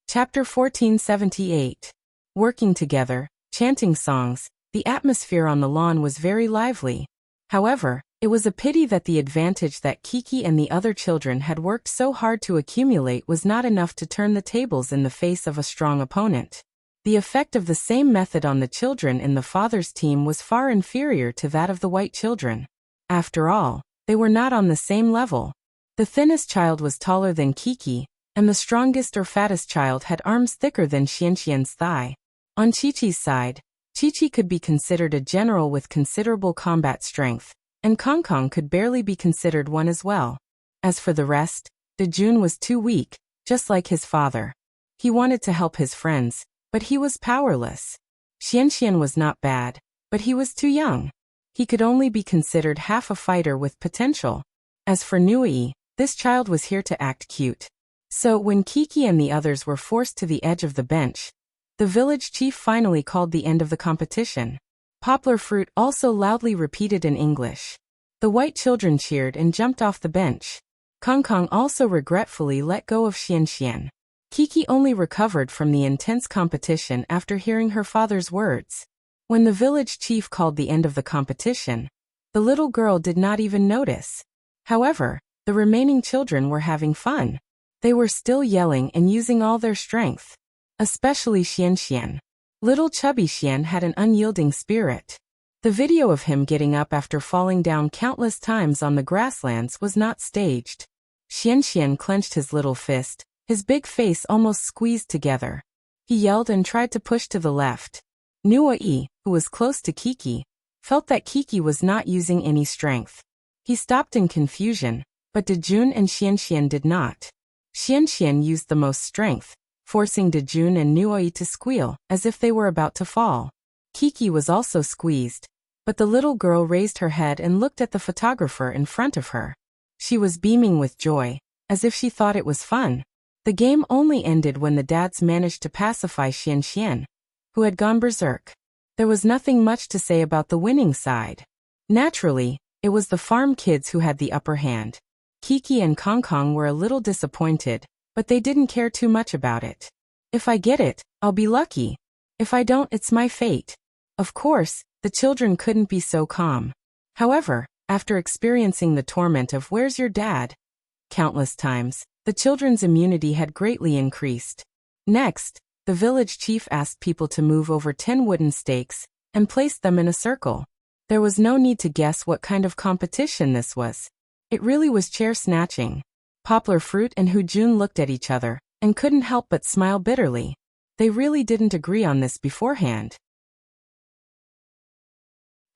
Chapter 1478. Working together, chanting songs, the atmosphere on the lawn was very lively. However, it was a pity that the advantage that Kiki and the other children had worked so hard to accumulate was not enough to turn the tables in the face of a strong opponent. The effect of the same method on the children in the father's team was far inferior to that of the white children. After all, they were not on the same level. The thinnest child was taller than Kiki, and the strongest or fattest child had arms thicker than Xian's thigh. On Chi-Chi's side, Chi-Chi could be considered a general with considerable combat strength, and Kong Kong could barely be considered one as well. As for the rest, Dejun was too weak, just like his father. He wanted to help his friends, but he was powerless. Xian was not bad, but he was too young. He could only be considered half a fighter with potential. As for Nui, this child was here to act cute. So when Kiki and the others were forced to the edge of the bench, the village chief finally called the end of the competition. Poplar Fruit also loudly repeated in English. The white children cheered and jumped off the bench. Kong Kong also regretfully let go of Xian. Kiki only recovered from the intense competition after hearing her father's words. When the village chief called the end of the competition, the little girl did not even notice. However, the remaining children were having fun. They were still yelling and using all their strength. Especially Xian. Little chubby Xian had an unyielding spirit. The video of him getting up after falling down countless times on the grasslands was not staged. Xianxian clenched his little fist, his big face almost squeezed together. He yelled and tried to push to the left. Nuo-yi, who was close to Kiki, felt that Kiki was not using any strength. He stopped in confusion, but Dejun and Xianxian did not. Xianxian used the most strength, forcing Dejun and Nuo-yi to squeal, as if they were about to fall. Kiki was also squeezed, but the little girl raised her head and looked at the photographer in front of her. She was beaming with joy, as if she thought it was fun. The game only ended when the dads managed to pacify Xianxian, who had gone berserk. There was nothing much to say about the winning side. Naturally, it was the farm kids who had the upper hand. Kiki and Kong Kong were a little disappointed, but they didn't care too much about it. If I get it, I'll be lucky. If I don't, it's my fate. Of course, the children couldn't be so calm. However, after experiencing the torment of "Where's your dad?" countless times, the children's immunity had greatly increased. Next, the village chief asked people to move over 10 wooden stakes and placed them in a circle. There was no need to guess what kind of competition this was. It really was chair snatching. Poplar Fruit and Hujun looked at each other and couldn't help but smile bitterly. They really didn't agree on this beforehand.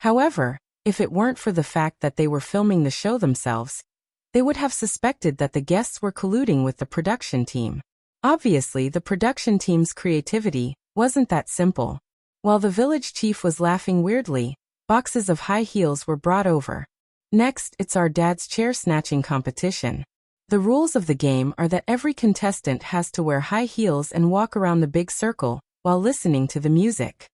However, if it weren't for the fact that they were filming the show themselves, they would have suspected that the guests were colluding with the production team. Obviously, the production team's creativity wasn't that simple. While the village chief was laughing weirdly, boxes of high heels were brought over. Next, it's our dad's chair snatching competition. The rules of the game are that every contestant has to wear high heels and walk around the big circle while listening to the music.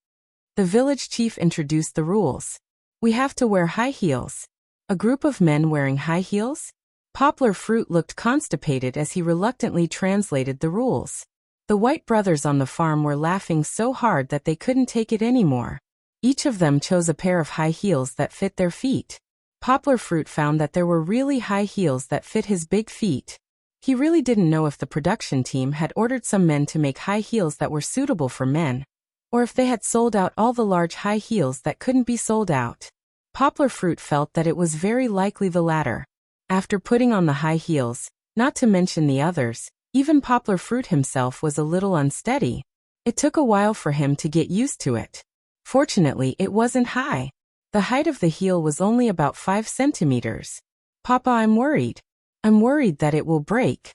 The village chief introduced the rules. We have to wear high heels. A group of men wearing high heels? Poplar Fruit looked constipated as he reluctantly translated the rules. The White brothers on the farm were laughing so hard that they couldn't take it anymore. Each of them chose a pair of high heels that fit their feet. Poplar Fruit found that there were really high heels that fit his big feet. He really didn't know if the production team had ordered some men to make high heels that were suitable for men, or if they had sold out all the large high heels that couldn't be sold out. Poplar Fruit felt that it was very likely the latter. After putting on the high heels, not to mention the others, even Poplar Fruit himself was a little unsteady. It took a while for him to get used to it. Fortunately, it wasn't high. The height of the heel was only about 5 centimeters. "Papa, I'm worried. I'm worried that it will break."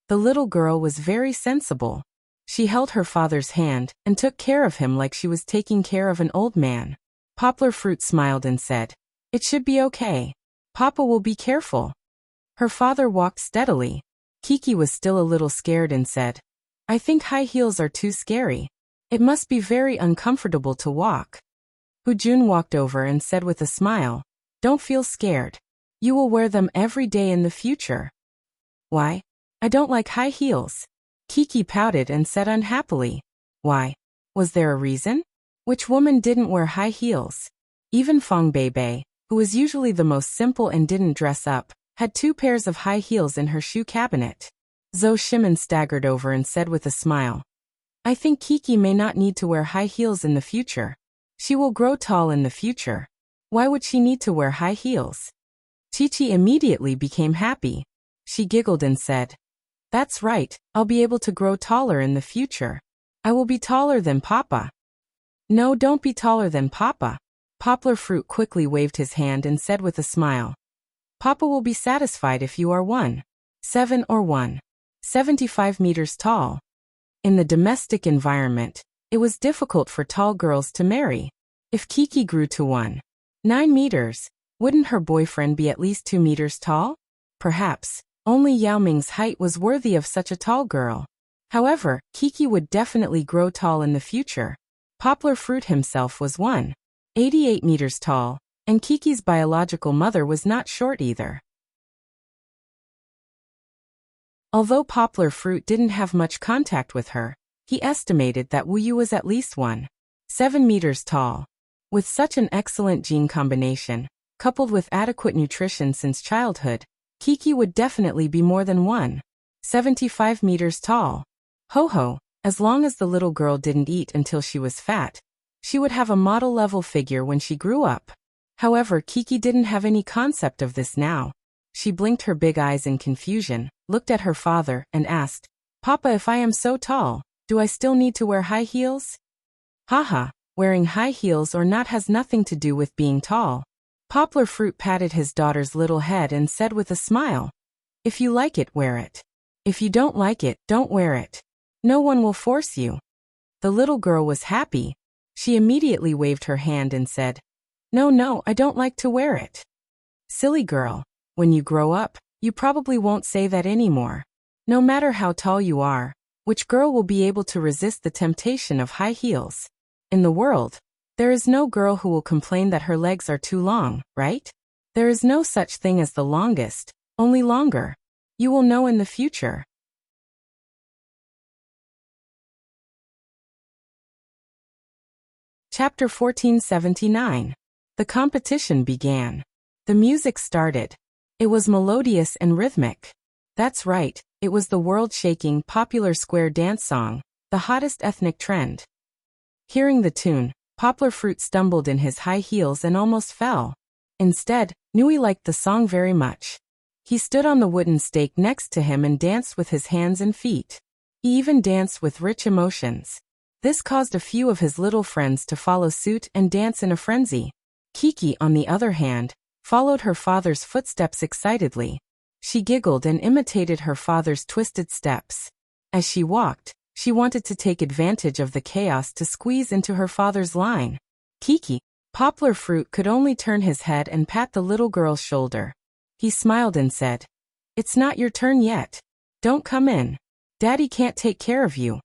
The little girl was very sensible. She held her father's hand and took care of him like she was taking care of an old man. Poplar Fruit smiled and said, "It should be okay. Papa will be careful." Her father walked steadily. Kiki was still a little scared and said, "I think high heels are too scary. It must be very uncomfortable to walk." Hujun walked over and said with a smile, "Don't feel scared. You will wear them every day in the future." "Why? I don't like high heels." Kiki pouted and said unhappily. "Why? Was there a reason? Which woman didn't wear high heels?" Even Fong Beibei, who was usually the most simple and didn't dress up, had 2 pairs of high heels in her shoe cabinet. Zhou Shimin staggered over and said with a smile, "I think Kiki may not need to wear high heels in the future. She will grow tall in the future. Why would she need to wear high heels?" Chi-Chi immediately became happy. She giggled and said, "That's right, I'll be able to grow taller in the future. I will be taller than Papa." "No, don't be taller than Papa." Poplar Fruit quickly waved his hand and said with a smile, "Papa will be satisfied if you are 1.7 or 1.75 meters tall." In the domestic environment, it was difficult for tall girls to marry. If Kiki grew to 1.9 meters, wouldn't her boyfriend be at least 2 meters tall? Perhaps. Only Yao Ming's height was worthy of such a tall girl. However, Kiki would definitely grow tall in the future. Poplar Fruit himself was 1.88 meters tall, and Kiki's biological mother was not short either. Although Poplar Fruit didn't have much contact with her, he estimated that Wuyu was at least 1.7 meters tall. With such an excellent gene combination, coupled with adequate nutrition since childhood, Kiki would definitely be more than 1.75 meters tall. Ho ho, as long as the little girl didn't eat until she was fat, She would have a model-level figure when she grew up. However, Kiki didn't have any concept of this now. She blinked her big eyes in confusion, looked at her father, and asked, "Papa, if I am so tall, do I still need to wear high heels?" Haha, wearing high heels or not has nothing to do with being tall. Poplar Fruit patted his daughter's little head and said with a smile, "If you like it, wear it. If you don't like it, don't wear it. No one will force you." The little girl was happy. She immediately waved her hand and said, No, I don't like to wear it." "Silly girl, when you grow up, you probably won't say that anymore. No matter how tall you are, which girl will be able to resist the temptation of high heels? In the world, there is no girl who will complain that her legs are too long, right? There is no such thing as the longest, only longer. You will know in the future." Chapter 1479. The competition began. The music started. It was melodious and rhythmic. That's right, it was the world-shaking, popular square dance song, the hottest ethnic trend. Hearing the tune, Poplar Fruit stumbled in his high heels and almost fell. Instead, Nui liked the song very much. He stood on the wooden stake next to him and danced with his hands and feet. He even danced with rich emotions. This caused a few of his little friends to follow suit and dance in a frenzy. Kiki, on the other hand, followed her father's footsteps excitedly. She giggled and imitated her father's twisted steps. As she walked, she wanted to take advantage of the chaos to squeeze into her father's line. Kiki, Poplar Fruit could only turn his head and pat the little girl's shoulder. He smiled and said, "It's not your turn yet. Don't come in. Daddy can't take care of you."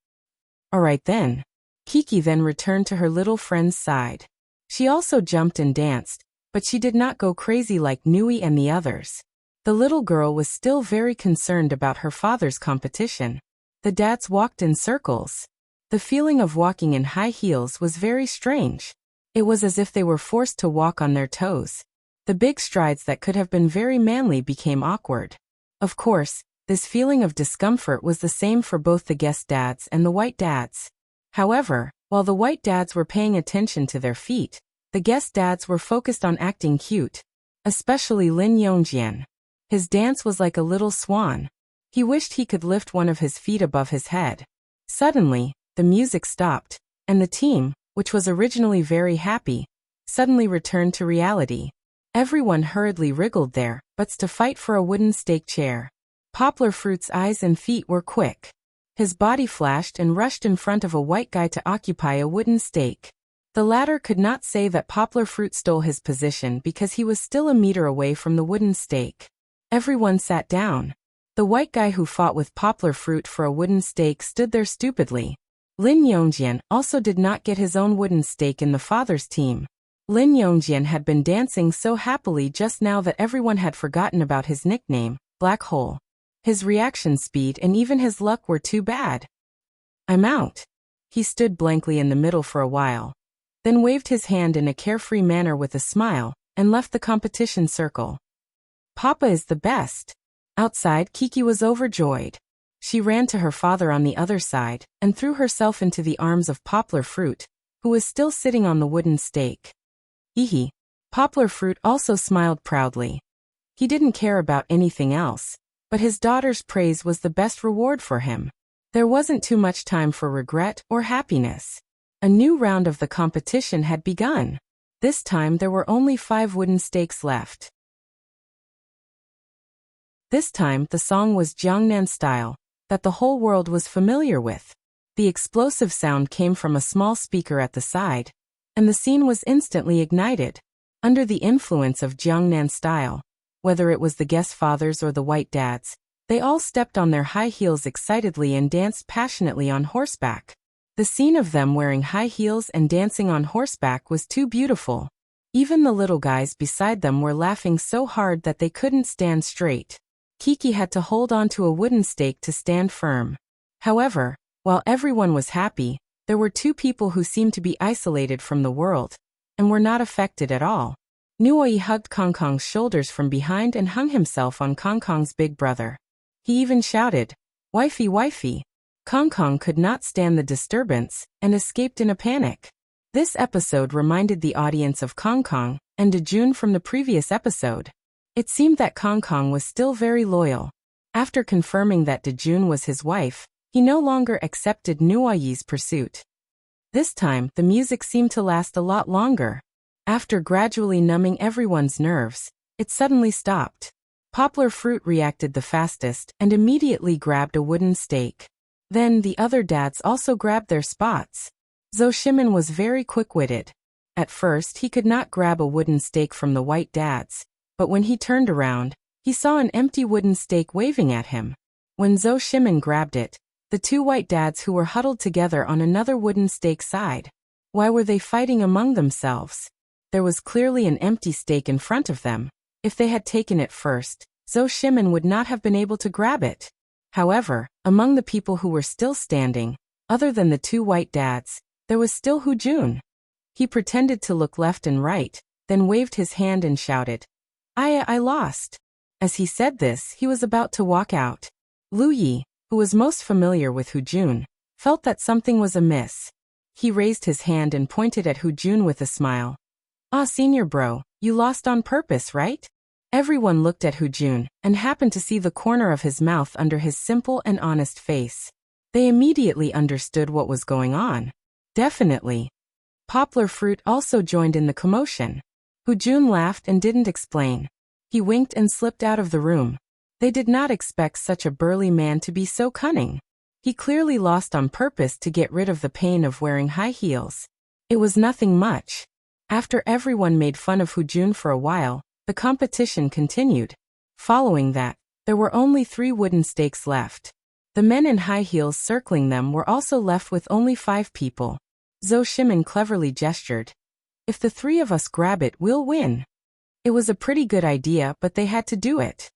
"Alright then." Kiki then returned to her little friend's side. She also jumped and danced, but she did not go crazy like Nui and the others. The little girl was still very concerned about her father's competition. The dads walked in circles. The feeling of walking in high heels was very strange. It was as if they were forced to walk on their toes. The big strides that could have been very manly became awkward. Of course, this feeling of discomfort was the same for both the guest dads and the white dads. However, while the white dads were paying attention to their feet, the guest dads were focused on acting cute. Especially Lin Yongjian. His dance was like a little swan. He wished he could lift one of his feet above his head. Suddenly, the music stopped, and the team, which was originally very happy, suddenly returned to reality. Everyone hurriedly wriggled their butts to fight for a wooden stake chair. Poplar Fruit's eyes and feet were quick. His body flashed and rushed in front of a white guy to occupy a wooden stake. The latter could not say that Poplar Fruit stole his position because he was still a meter away from the wooden stake. Everyone sat down. The white guy who fought with Poplar Fruit for a wooden stake stood there stupidly. Lin Yongjian also did not get his own wooden stake in the father's team. Lin Yongjian had been dancing so happily just now that everyone had forgotten about his nickname, Black Hole. His reaction speed and even his luck were too bad. "I'm out." He stood blankly in the middle for a while, then waved his hand in a carefree manner with a smile, and left the competition circle. "Papa is the best." Outside, Kiki was overjoyed. She ran to her father on the other side, and threw herself into the arms of Poplar Fruit, who was still sitting on the wooden stake. Ehe. Poplar Fruit also smiled proudly. He didn't care about anything else, but his daughter's praise was the best reward for him. There wasn't too much time for regret or happiness. A new round of the competition had begun. This time there were only 5 wooden stakes left. This time the song was Jiangnan style, that the whole world was familiar with. The explosive sound came from a small speaker at the side, and the scene was instantly ignited. Under the influence of Jiangnan style, whether it was the guest fathers or the white dads, they all stepped on their high heels excitedly and danced passionately on horseback. The scene of them wearing high heels and dancing on horseback was too beautiful. Even the little guys beside them were laughing so hard that they couldn't stand straight. Kiki had to hold on to a wooden stake to stand firm. However, while everyone was happy, there were 2 people who seemed to be isolated from the world, and were not affected at all. Nuoi hugged Kong Kong's shoulders from behind and hung himself on Kong Kong's big brother. He even shouted, "Wifey, wifey." Kong Kong could not stand the disturbance, and escaped in a panic. This episode reminded the audience of Kong Kong and Dejun from the previous episode. It seemed that Kong Kong was still very loyal. After confirming that Dejun was his wife, he no longer accepted Nuoyi's pursuit. This time, the music seemed to last a lot longer. After gradually numbing everyone's nerves, it suddenly stopped. Poplar Fruit reacted the fastest and immediately grabbed a wooden stake. Then the other dads also grabbed their spots. Zhou Shimin was very quick-witted. At first, he could not grab a wooden stake from the white dads, but when he turned around, he saw an empty wooden stake waving at him. When Zhou Shimin grabbed it, the two white dads who were huddled together on another wooden stake sighed. Why were they fighting among themselves? There was clearly an empty stake in front of them. If they had taken it first, Zhou Shimin would not have been able to grab it. However, among the people who were still standing, other than the two white dads, there was still Hu Jun. He pretended to look left and right, then waved his hand and shouted, I lost. As he said this, he was about to walk out. Lu Yi, who was most familiar with Hu Jun, felt that something was amiss. He raised his hand and pointed at Hu Jun with a smile. Senior bro, you lost on purpose, right? Everyone looked at Hu Jun and happened to see the corner of his mouth under his simple and honest face. They immediately understood what was going on. Definitely. Poplar Fruit also joined in the commotion. Hu Jun laughed and didn't explain. He winked and slipped out of the room. They did not expect such a burly man to be so cunning. He clearly lost on purpose to get rid of the pain of wearing high heels. It was nothing much. After everyone made fun of Hu Jun for a while, the competition continued. Following that, there were only 3 wooden stakes left. The men in high heels circling them were also left with only 5 people. Zhou Shimin cleverly gestured. If the 3 of us grab it, we'll win. It was a pretty good idea, but they had to do it.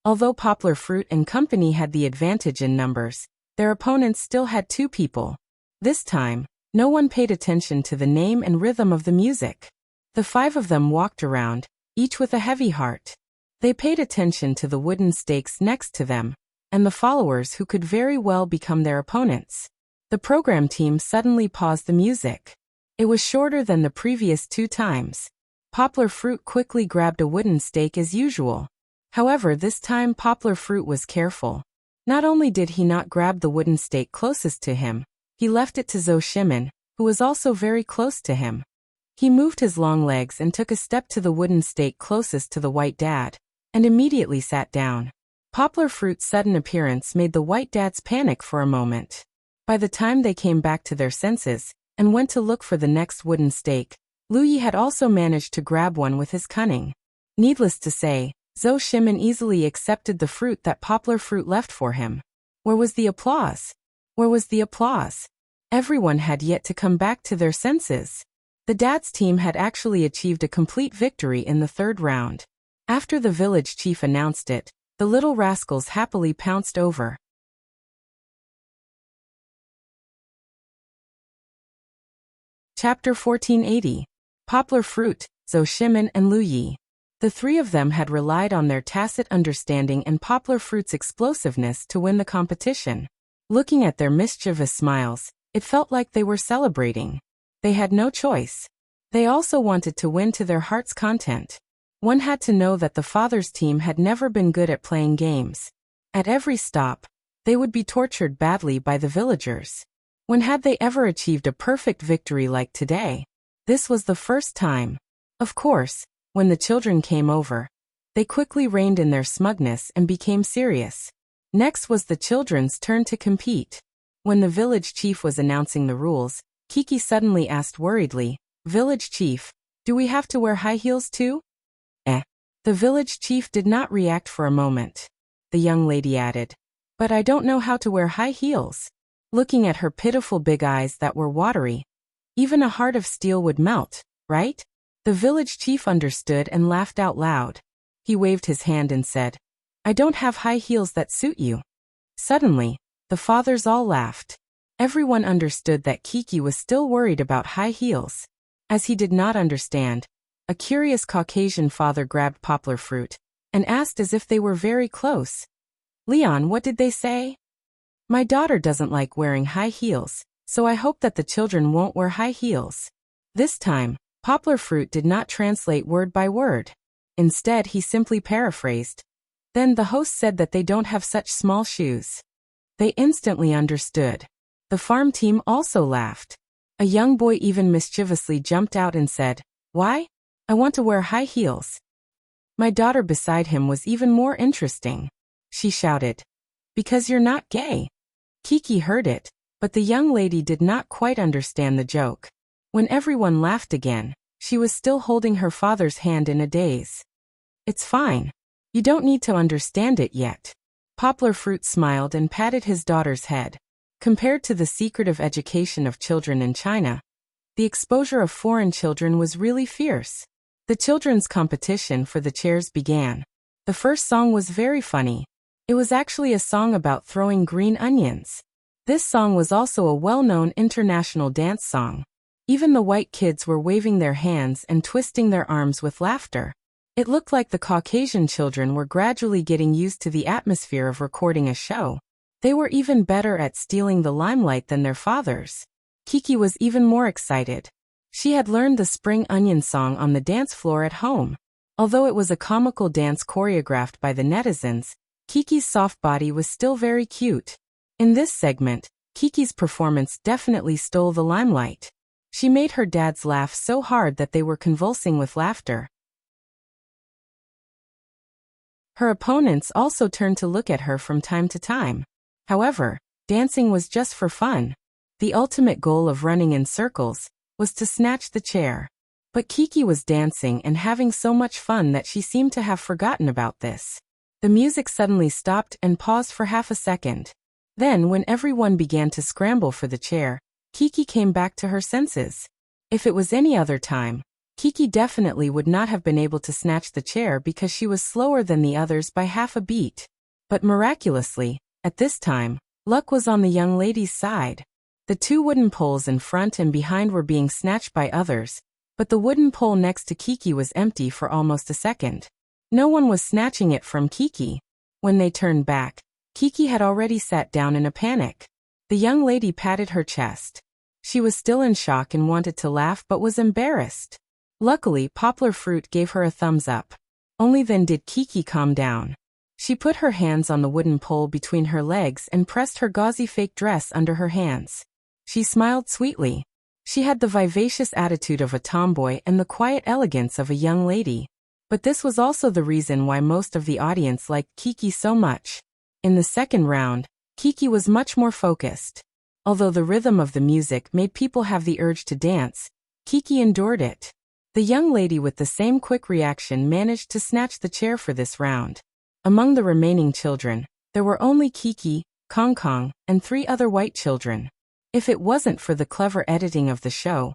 Although Poplar Fruit and company had the advantage in numbers, their opponents still had 2 people. This time, no one paid attention to the name and rhythm of the music. The 5 of them walked around, each with a heavy heart. They paid attention to the wooden stakes next to them, and the followers who could very well become their opponents. The program team suddenly paused the music. It was shorter than the previous 2 times. Poplar Fruit quickly grabbed a wooden stake as usual. However, this time Poplar Fruit was careful. Not only did he not grab the wooden stake closest to him, he left it to Zhou Shimin, who was also very close to him. He moved his long legs and took a step to the wooden stake closest to the white dad, and immediately sat down. Poplar Fruit's sudden appearance made the white dads panic for a moment. By the time they came back to their senses and went to look for the next wooden stake, Lu Yi had also managed to grab one with his cunning. Needless to say, Zhou Shimin easily accepted the fruit that Poplar Fruit left for him. Where was the applause? Where was the applause? Everyone had yet to come back to their senses. The dads team had actually achieved a complete victory in the 3rd round. After the village chief announced it, the little rascals happily pounced over. Chapter 1480. Poplar Fruit, Zhou Shimin and Lu Yi. The 3 of them had relied on their tacit understanding and Poplar Fruit's explosiveness to win the competition. Looking at their mischievous smiles, it felt like they were celebrating. They had no choice. They also wanted to win to their heart's content. One had to know that the father's team had never been good at playing games. At every stop, they would be tortured badly by the villagers. When had they ever achieved a perfect victory like today? This was the first time. Of course, when the children came over, they quickly reined in their smugness and became serious. Next was the children's turn to compete. When the village chief was announcing the rules, Kiki suddenly asked worriedly, "Village chief, do we have to wear high heels too?" The village chief did not react for a moment. The young lady added, "But I don't know how to wear high heels." Looking at her pitiful big eyes that were watery, even a heart of steel would melt, right? The village chief understood and laughed out loud. He waved his hand and said, "I don't have high heels that suit you." Suddenly, the fathers all laughed. Everyone understood that Kiki was still worried about high heels. As he did not understand, a curious Caucasian father grabbed Poplar Fruit and asked as if they were very close, "Leon, what did they say?" "My daughter doesn't like wearing high heels," so I hope that the children won't wear high heels. This time, Poplar Fruit did not translate word by word. Instead, he simply paraphrased. Then the host said that they don't have such small shoes. They instantly understood. The farm team also laughed. A young boy even mischievously jumped out and said, "Why? I want to wear high heels." My daughter beside him was even more interesting. She shouted, "Because you're not gay." Kiki heard it, but the young lady did not quite understand the joke. When everyone laughed again, she was still holding her father's hand in a daze. "It's fine. You don't need to understand it yet." Poplar Fruit smiled and patted his daughter's head. Compared to the secretive education of children in China, the exposure of foreign children was really fierce. The children's competition for the chairs began. The first song was very funny. It was actually a song about throwing green onions. This song was also a well-known international dance song. Even the white kids were waving their hands and twisting their arms with laughter. It looked like the Caucasian children were gradually getting used to the atmosphere of recording a show. They were even better at stealing the limelight than their fathers. Kiki was even more excited. She had learned the spring onion song on the dance floor at home. Although it was a comical dance choreographed by the netizens, Kiki's soft body was still very cute. In this segment, Kiki's performance definitely stole the limelight. She made her dads laugh so hard that they were convulsing with laughter. Her opponents also turned to look at her from time to time. However, dancing was just for fun. The ultimate goal of running in circles was to snatch the chair. But Kiki was dancing and having so much fun that she seemed to have forgotten about this. The music suddenly stopped and paused for half a second. Then, when everyone began to scramble for the chair, Kiki came back to her senses. If it was any other time, Kiki definitely would not have been able to snatch the chair because she was slower than the others by half a beat. But miraculously, at this time, luck was on the young lady's side. The two wooden poles in front and behind were being snatched by others, but the wooden pole next to Kiki was empty for almost a second. No one was snatching it from Kiki. When they turned back, Kiki had already sat down in a panic. The young lady patted her chest. She was still in shock and wanted to laugh but was embarrassed. Luckily, Poplar Fruit gave her a thumbs up. Only then did Kiki calm down. She put her hands on the wooden pole between her legs and pressed her gauzy fake dress under her hands. She smiled sweetly. She had the vivacious attitude of a tomboy and the quiet elegance of a young lady. But this was also the reason why most of the audience liked Kiki so much. In the second round, Kiki was much more focused. Although the rhythm of the music made people have the urge to dance, Kiki endured it. The young lady with the same quick reaction managed to snatch the chair for this round. Among the remaining children, there were only Kiki, Kong Kong, and 3 other white children. If it wasn't for the clever editing of the show,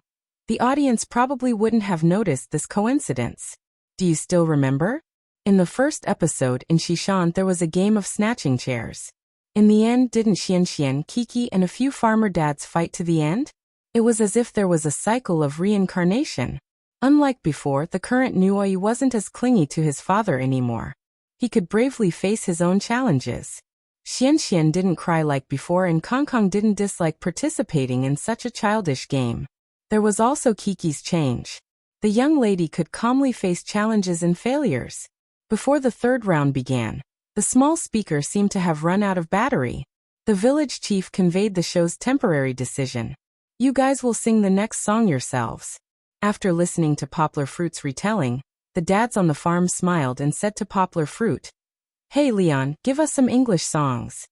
the audience probably wouldn't have noticed this coincidence. Do you still remember? In the first episode in Shishan there was a game of snatching chairs. In the end, didn't Xian, Kiki, and a few farmer dads fight to the end? It was as if there was a cycle of reincarnation. Unlike before, the current Nuoi wasn't as clingy to his father anymore. He could bravely face his own challenges. Xian didn't cry like before and Kong Kong didn't dislike participating in such a childish game. There was also Kiki's change. The young lady could calmly face challenges and failures. Before the third round began, the small speaker seemed to have run out of battery. The village chief conveyed the show's temporary decision. You guys will sing the next song yourselves. After listening to Poplar Fruit's retelling, the dads on the farm smiled and said to Poplar Fruit, "Hey Leon, give us some English songs."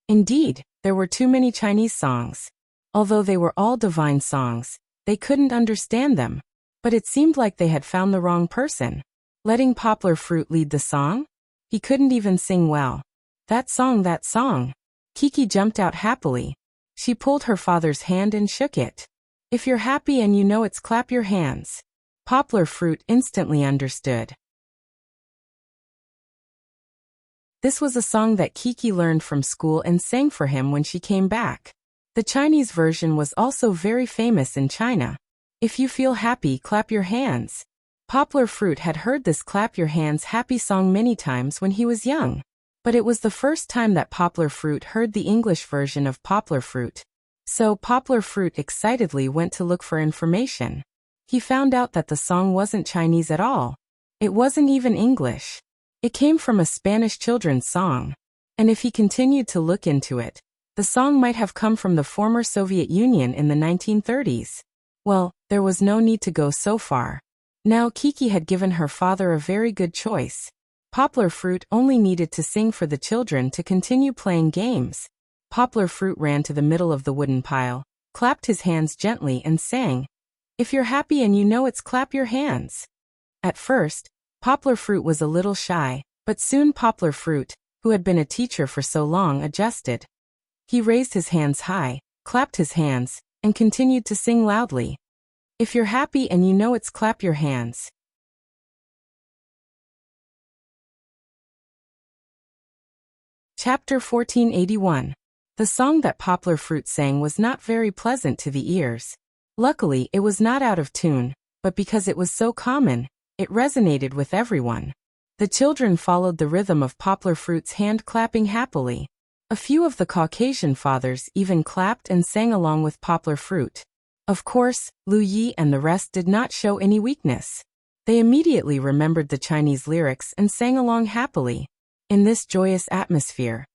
Indeed, there were too many Chinese songs. Although they were all divine songs, they couldn't understand them. But it seemed like they had found the wrong person. Letting Poplar Fruit lead the song? He couldn't even sing well. That song. Kiki jumped out happily. She pulled her father's hand and shook it. If you're happy and you know it's, clap your hands. Poplar Fruit instantly understood. This was a song that Kiki learned from school and sang for him when she came back. The Chinese version was also very famous in China. If you feel happy, clap your hands. Poplar Fruit had heard this clap your hands happy song many times when he was young. But it was the first time that Poplar Fruit heard the English version of Poplar Fruit. So Poplar Fruit excitedly went to look for information. He found out that the song wasn't Chinese at all. It wasn't even English. It came from a Spanish children's song. And if he continued to look into it, the song might have come from the former Soviet Union in the 1930s. Well, there was no need to go so far. Now Kiki had given her father a very good choice. Poplar Fruit only needed to sing for the children to continue playing games. Poplar Fruit ran to the middle of the wooden pile, clapped his hands gently and sang, "If you're happy and you know it's, clap your hands." At first, Poplar Fruit was a little shy, but soon Poplar Fruit, who had been a teacher for so long, adjusted. He raised his hands high, clapped his hands, and continued to sing loudly. "If you're happy and you know it's, clap your hands." Chapter 1481. The song that Poplar Fruit sang was not very pleasant to the ears. Luckily, it was not out of tune, but because it was so common, it resonated with everyone. The children followed the rhythm of Poplar Fruit's hand clapping happily. A few of the Caucasian fathers even clapped and sang along with Poplar Fruit. Of course, Lu Yi and the rest did not show any weakness. They immediately remembered the Chinese lyrics and sang along happily. In this joyous atmosphere,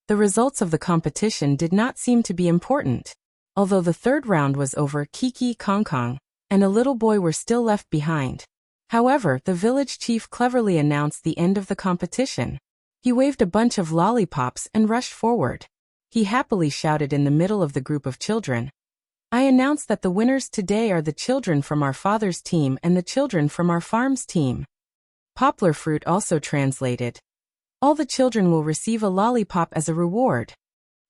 the results of the competition did not seem to be important. Although the third round was over, Kiki, Kong Kong, and a little boy were still left behind. However, the village chief cleverly announced the end of the competition. He waved a bunch of lollipops and rushed forward. He happily shouted in the middle of the group of children, "I announce that the winners today are the children from our father's team and the children from our farm's team." Poplar Fruit also translated, "All the children will receive a lollipop as a reward."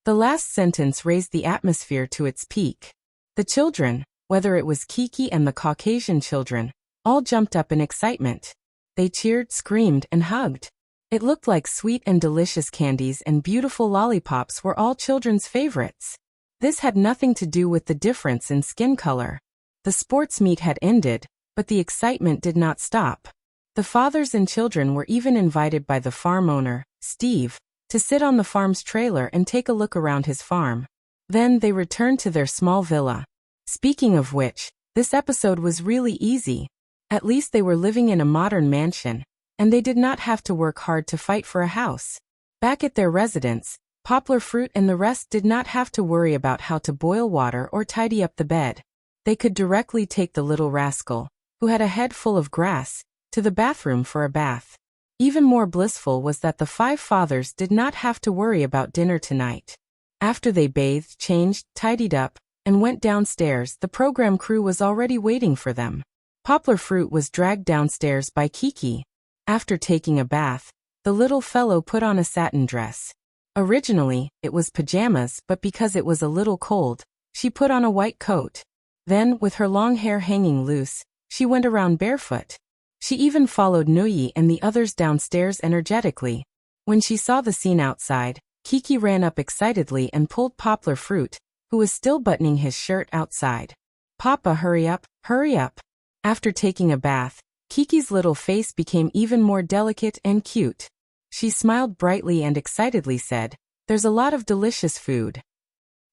The last sentence raised the atmosphere to its peak. The children, whether it was Kiki and the Caucasian children, all jumped up in excitement. They cheered, screamed, and hugged. It looked like sweet and delicious candies and beautiful lollipops were all children's favorites. This had nothing to do with the difference in skin color. The sports meet had ended, but the excitement did not stop. The fathers and children were even invited by the farm owner, Steve, to sit on the farm's trailer and take a look around his farm. Then they returned to their small villa. Speaking of which, this episode was really easy. At least they were living in a modern mansion, and they did not have to work hard to fight for a house. Back at their residence, Poplar Fruit and the rest did not have to worry about how to boil water or tidy up the bed. They could directly take the little rascal, who had a head full of grass, to the bathroom for a bath. Even more blissful was that the 5 fathers did not have to worry about dinner tonight. After they bathed, changed, tidied up, and went downstairs, the program crew was already waiting for them. Poplar Fruit was dragged downstairs by Kiki. After taking a bath, the little fellow put on a satin dress. Originally, it was pajamas, but because it was a little cold, she put on a white coat. Then, with her long hair hanging loose, she went around barefoot. She even followed Nuyi and the others downstairs energetically. When she saw the scene outside, Kiki ran up excitedly and pulled Poplar Fruit, who was still buttoning his shirt, outside. "Papa, hurry up, hurry up." After taking a bath, Kiki's little face became even more delicate and cute. She smiled brightly and excitedly said, "There's a lot of delicious food.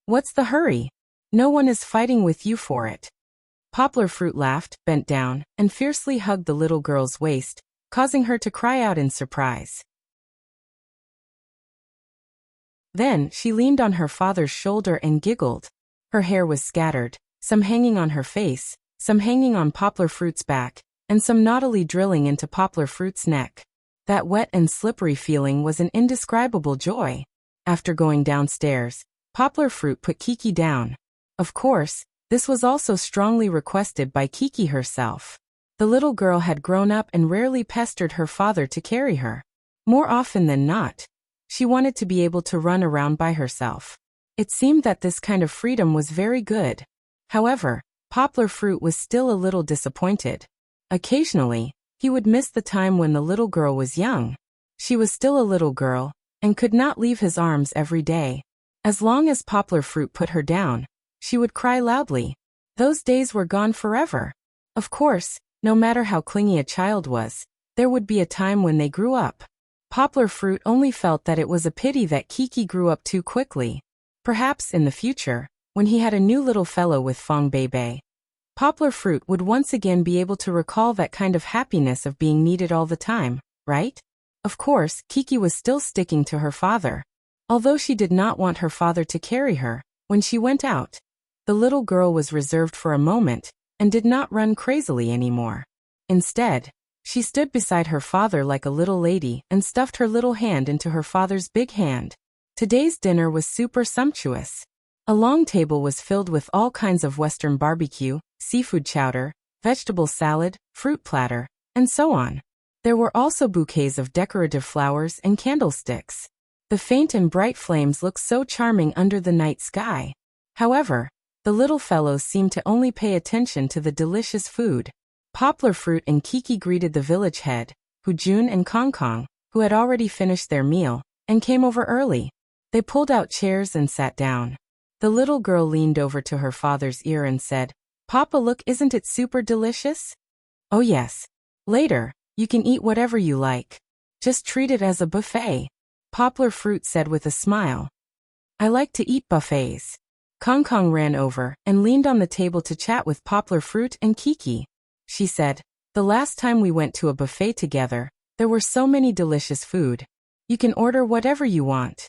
What's the hurry? No one is fighting with you for it." Poplar Fruit laughed, bent down, and fiercely hugged the little girl's waist, causing her to cry out in surprise. Then she leaned on her father's shoulder and giggled. Her hair was scattered, some hanging on her face, some hanging on Poplar Fruit's back, and some naughtily drilling into Poplar Fruit's neck. That wet and slippery feeling was an indescribable joy. After going downstairs, Poplar Fruit put Kiki down. Of course, this was also strongly requested by Kiki herself. The little girl had grown up and rarely pestered her father to carry her. More often than not, she wanted to be able to run around by herself. It seemed that this kind of freedom was very good. However, Poplar Fruit was still a little disappointed. Occasionally, he would miss the time when the little girl was young. She was still a little girl, and could not leave his arms every day. As long as Poplar Fruit put her down, she would cry loudly. Those days were gone forever. Of course, no matter how clingy a child was, there would be a time when they grew up. Poplar Fruit only felt that it was a pity that Kiki grew up too quickly. Perhaps in the future, when he had a new little fellow with Fong Bei. Poplar fruit would once again be able to recall that kind of happiness of being needed all the time, right? Of course, Kiki was still sticking to her father. Although she did not want her father to carry her, when she went out, the little girl was reserved for a moment, and did not run crazily anymore. Instead, she stood beside her father like a little lady and stuffed her little hand into her father's big hand. Today's dinner was super sumptuous. A long table was filled with all kinds of Western barbecue, seafood chowder, vegetable salad, fruit platter, and so on. There were also bouquets of decorative flowers and candlesticks. The faint and bright flames looked so charming under the night sky. However, the little fellows seemed to only pay attention to the delicious food. Poplar fruit and Kiki greeted the village head, Jun and Kong, who had already finished their meal, and came over early. They pulled out chairs and sat down. The little girl leaned over to her father's ear and said, "Papa, look, isn't it super delicious?" "Oh yes. Later, you can eat whatever you like. Just treat it as a buffet," Poplar fruit said with a smile. "I like to eat buffets." Kong ran over and leaned on the table to chat with Poplar fruit and Kiki. She said, "The last time we went to a buffet together, there were so many delicious food. You can order whatever you want.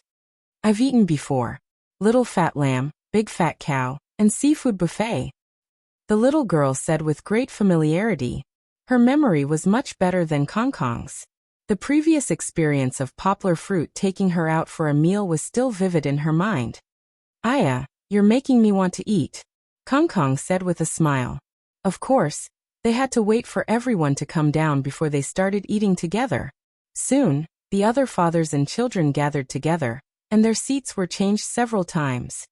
I've eaten before. Little fat lamb, big fat cow, and seafood buffet," the little girl said with great familiarity. Her memory was much better than Kong's. The previous experience of Poplar fruit taking her out for a meal was still vivid in her mind. "Aya, you're making me want to eat," Kong said with a smile. Of course, they had to wait for everyone to come down before they started eating together. Soon, the other fathers and children gathered together, and their seats were changed several times.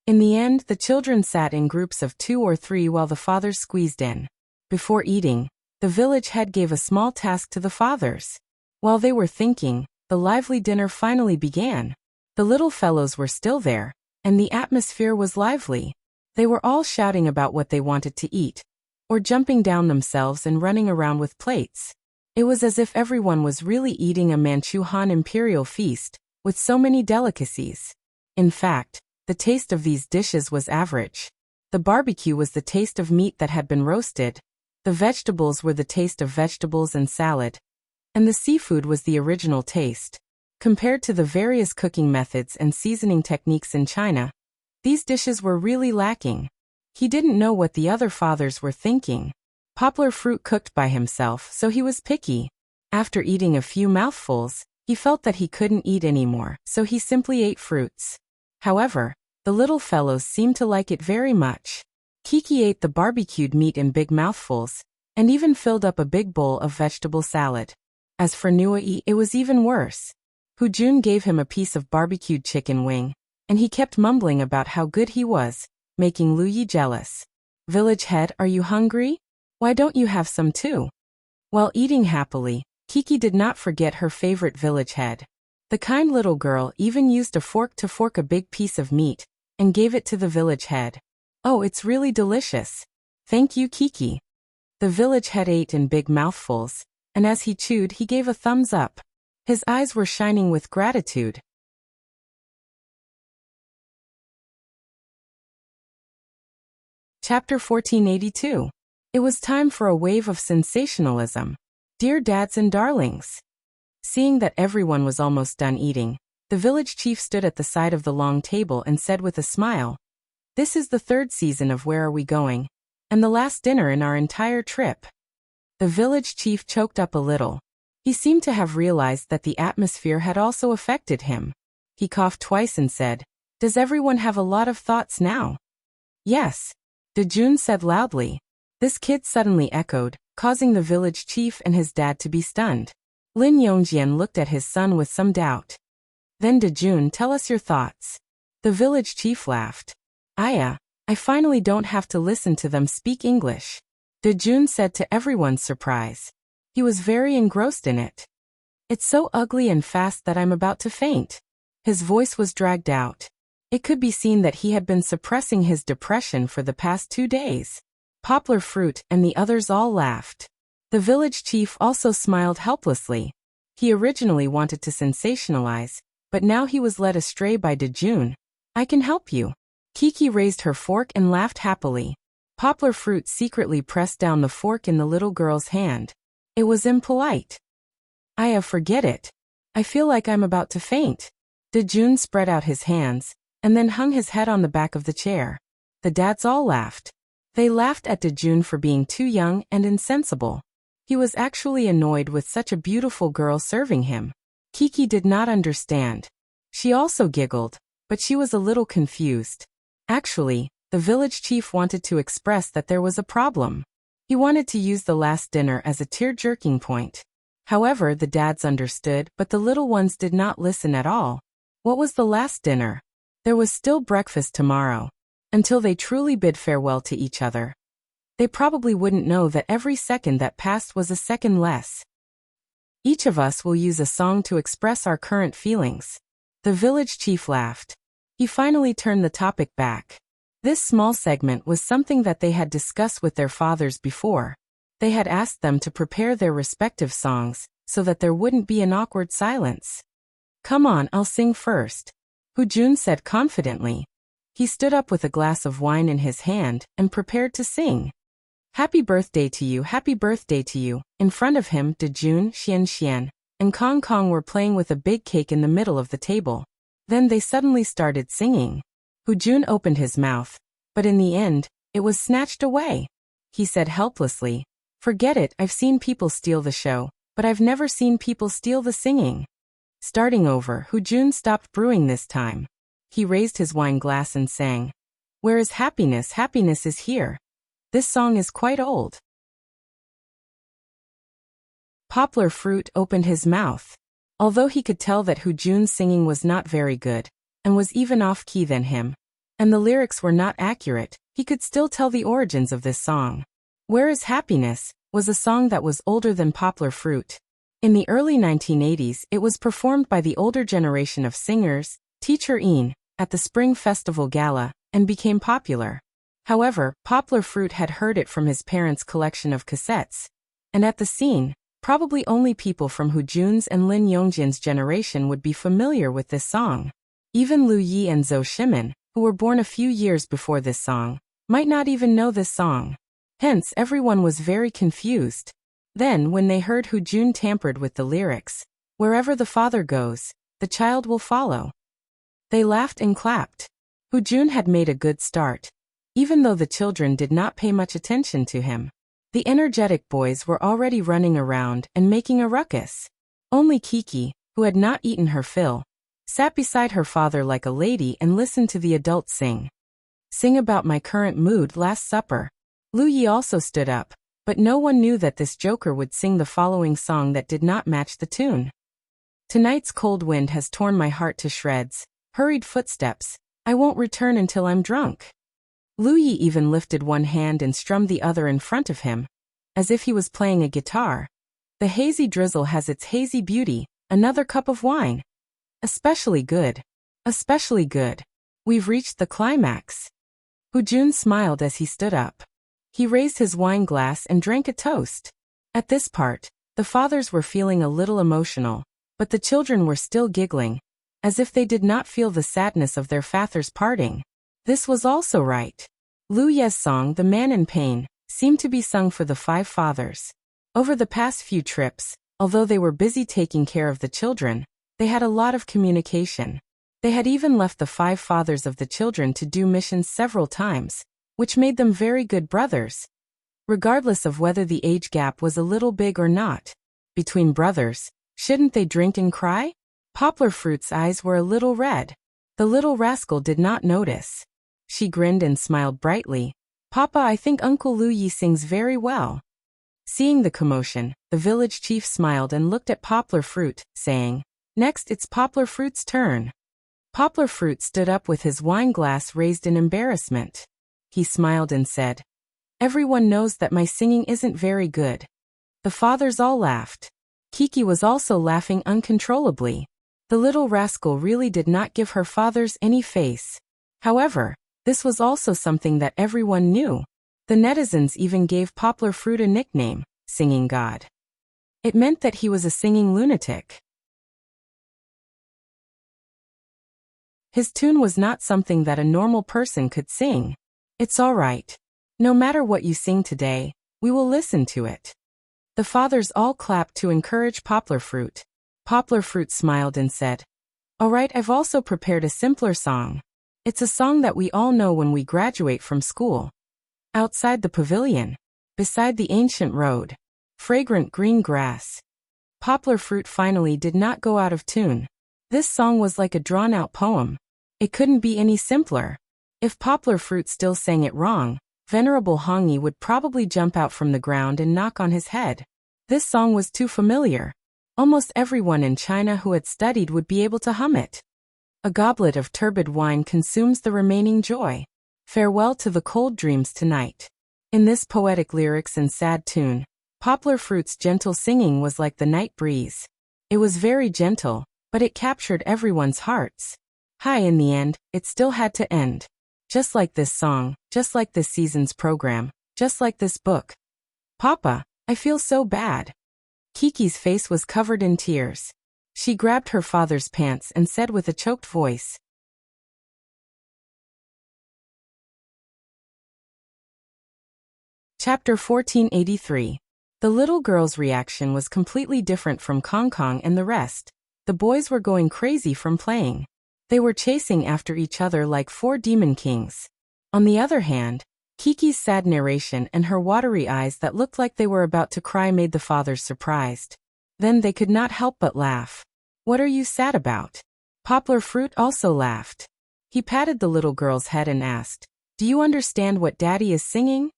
In the end, the children sat in groups of 2 or 3 while the fathers squeezed in. Before eating, the village head gave a small task to the fathers. While they were thinking, the lively dinner finally began. The little fellows were still there, and the atmosphere was lively. They were all shouting about what they wanted to eat, or jumping down themselves and running around with plates. It was as if everyone was really eating a Manchu Han imperial feast, with so many delicacies. In fact, the taste of these dishes was average. The barbecue was the taste of meat that had been roasted, the vegetables were the taste of vegetables and salad, and the seafood was the original taste. Compared to the various cooking methods and seasoning techniques in China, these dishes were really lacking. He didn't know what the other fathers were thinking. Poplar fruit cooked by himself, so he was picky. After eating a few mouthfuls, he felt that he couldn't eat anymore, so he simply ate fruits. However, the little fellows seemed to like it very much. Kiki ate the barbecued meat in big mouthfuls, and even filled up a big bowl of vegetable salad. As for Nuai, it was even worse. Jun gave him a piece of barbecued chicken wing, and he kept mumbling about how good he was, making Lu Yi jealous. "Village head, are you hungry? Why don't you have some too?" While eating happily, Kiki did not forget her favorite village head. The kind little girl even used a fork to fork a big piece of meat, and gave it to the village head. "Oh, it's really delicious. Thank you, Kiki." The village head ate in big mouthfuls, and as he chewed he gave a thumbs up. His eyes were shining with gratitude. Chapter 1482. It was time for a wave of sensationalism. Dear dads and darlings. Seeing that everyone was almost done eating, the village chief stood at the side of the long table and said with a smile, "This is the 3rd season of Where Are We Going? And the last dinner in our entire trip." The village chief choked up a little. He seemed to have realized that the atmosphere had also affected him. He coughed twice and said, "Does everyone have a lot of thoughts now?" "Yes," Jun said loudly. This kid suddenly echoed, causing the village chief and his dad to be stunned. Lin Yongjian looked at his son with some doubt. "Then Jun, tell us your thoughts." The village chief laughed. "Aya, I finally don't have to listen to them speak English," Jun said to everyone's surprise. He was very engrossed in it. "It's so ugly and fast that I'm about to faint." His voice was dragged out. It could be seen that he had been suppressing his depression for the past 2 days. Poplar fruit and the others all laughed. The village chief also smiled helplessly. He originally wanted to sensationalize, but now he was led astray by Dejun. I can help you. Kiki raised her fork and laughed happily. Poplar Fruit secretly pressed down the fork in the little girl's hand. It was impolite. Forget it. I feel like I'm about to faint. Dejun spread out his hands, and then hung his head on the back of the chair. The dads all laughed. They laughed at Dejun for being too young and insensible. He was actually annoyed with such a beautiful girl serving him. Kiki did not understand. She also giggled, but she was a little confused. Actually, the village chief wanted to express that there was a problem. He wanted to use the last dinner as a tear-jerking point. However, the dads understood, but the little ones did not listen at all. What was the last dinner? There was still breakfast tomorrow. Until they truly bid farewell to each other. They probably wouldn't know that every second that passed was a second less. Each of us will use a song to express our current feelings. The village chief laughed. He finally turned the topic back. This small segment was something that they had discussed with their fathers before. They had asked them to prepare their respective songs, so that there wouldn't be an awkward silence. Come on, I'll sing first. Hujun said confidently. He stood up with a glass of wine in his hand and prepared to sing. Happy birthday to you, happy birthday to you. In front of him, Dejun, Xian, and Kong Kong were playing with a big cake in the middle of the table. Then they suddenly started singing. Hujun opened his mouth, but in the end, it was snatched away. He said helplessly, forget it, I've seen people steal the show, but I've never seen people steal the singing. Starting over, Hujun stopped brewing this time. He raised his wine glass and sang, Where is happiness? Happiness is here. This song is quite old. Poplar Fruit opened his mouth. Although he could tell that Hujun's singing was not very good, and was even off-key than him, and the lyrics were not accurate, he could still tell the origins of this song. Where is Happiness was a song that was older than Poplar Fruit. In the early 1980s, it was performed by the older generation of singers, Teacher Ian, at the Spring Festival Gala, and became popular. However, Poplar Fruit had heard it from his parents' collection of cassettes. And at the scene, probably only people from Hujun's and Lin Yongjin's generation would be familiar with this song. Even Lu Yi and Zhou Shimin, who were born a few years before this song, might not even know this song. Hence, everyone was very confused. Then, when they heard Hujun tampered with the lyrics, wherever the father goes, the child will follow. They laughed and clapped. Hujun had made a good start. Even though the children did not pay much attention to him. The energetic boys were already running around and making a ruckus. Only Kiki, who had not eaten her fill, sat beside her father like a lady and listened to the adults sing. Sing about my current mood last supper. Lu Yi also stood up, but no one knew that this joker would sing the following song that did not match the tune. Tonight's cold wind has torn my heart to shreds. Hurried footsteps. I won't return until I'm drunk. Lu Yi even lifted one hand and strummed the other in front of him, as if he was playing a guitar. The hazy drizzle has its hazy beauty, another cup of wine. Especially good. Especially good. We've reached the climax. Hujun smiled as he stood up. He raised his wine glass and drank a toast. At this part, the fathers were feeling a little emotional, but the children were still giggling, as if they did not feel the sadness of their father's parting. This was also right. Lu Ye's song, The Man in Pain, seemed to be sung for the five fathers. Over the past few trips, although they were busy taking care of the children, they had a lot of communication. They had even left the five fathers of the children to do missions several times, which made them very good brothers. Regardless of whether the age gap was a little big or not. Between brothers, shouldn't they drink and cry? Poplar Fruit's eyes were a little red. The little rascal did not notice. She grinned and smiled brightly. Papa, I think Uncle Lu Yi sings very well. Seeing the commotion, the village chief smiled and looked at Poplar Fruit, saying, Next it's Poplar Fruit's turn. Poplar Fruit stood up with his wine glass raised in embarrassment. He smiled and said, Everyone knows that my singing isn't very good. The fathers all laughed. Kiki was also laughing uncontrollably. The little rascal really did not give her fathers any face. However, this was also something that everyone knew. The netizens even gave Poplar Fruit a nickname, Singing God. It meant that he was a singing lunatic. His tune was not something that a normal person could sing. It's all right. No matter what you sing today, we will listen to it. The fathers all clapped to encourage Poplar Fruit. Poplar Fruit smiled and said, "All right, I've also prepared a simpler song. It's a song that we all know when we graduate from school." Outside the pavilion, beside the ancient road, fragrant green grass. Poplar Fruit finally did not go out of tune. This song was like a drawn-out poem. It couldn't be any simpler. If Poplar Fruit still sang it wrong, Venerable Hongyi would probably jump out from the ground and knock on his head. This song was too familiar. Almost everyone in China who had studied would be able to hum it. A goblet of turbid wine consumes the remaining joy. Farewell to the cold dreams tonight. In this poetic lyrics and sad tune, Poplar Fruit's gentle singing was like the night breeze. It was very gentle, but it captured everyone's hearts. In the end, it still had to end. Just like this song, just like this season's program, just like this book. Papa, I feel so bad. Kiki's face was covered in tears. She grabbed her father's pants and said with a choked voice. Chapter 1483. The little girl's reaction was completely different from Kong Kong and the rest. The boys were going crazy from playing. They were chasing after each other like four demon kings. On the other hand, Kiki's sad narration and her watery eyes that looked like they were about to cry made the fathers surprised. Then they could not help but laugh. "What are you sad about?" Poplar Fruit also laughed. He patted the little girl's head and asked, "Do you understand what Daddy is singing?"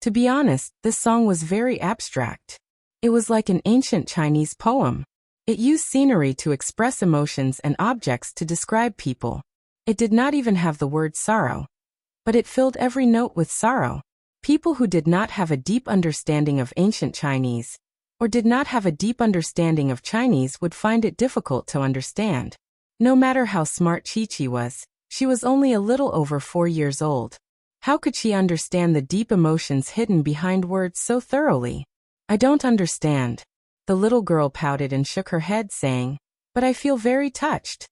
To be honest, this song was very abstract. It was like an ancient Chinese poem. It used scenery to express emotions and objects to describe people. It did not even have the word sorrow. But it filled every note with sorrow. People who did not have a deep understanding of ancient Chinese, or did not have a deep understanding of Chinese, would find it difficult to understand. No matter how smart Chi-Chi was, she was only a little over 4 years old. How could she understand the deep emotions hidden behind words so thoroughly? "I don't understand." The little girl pouted and shook her head, saying, "But I feel very touched."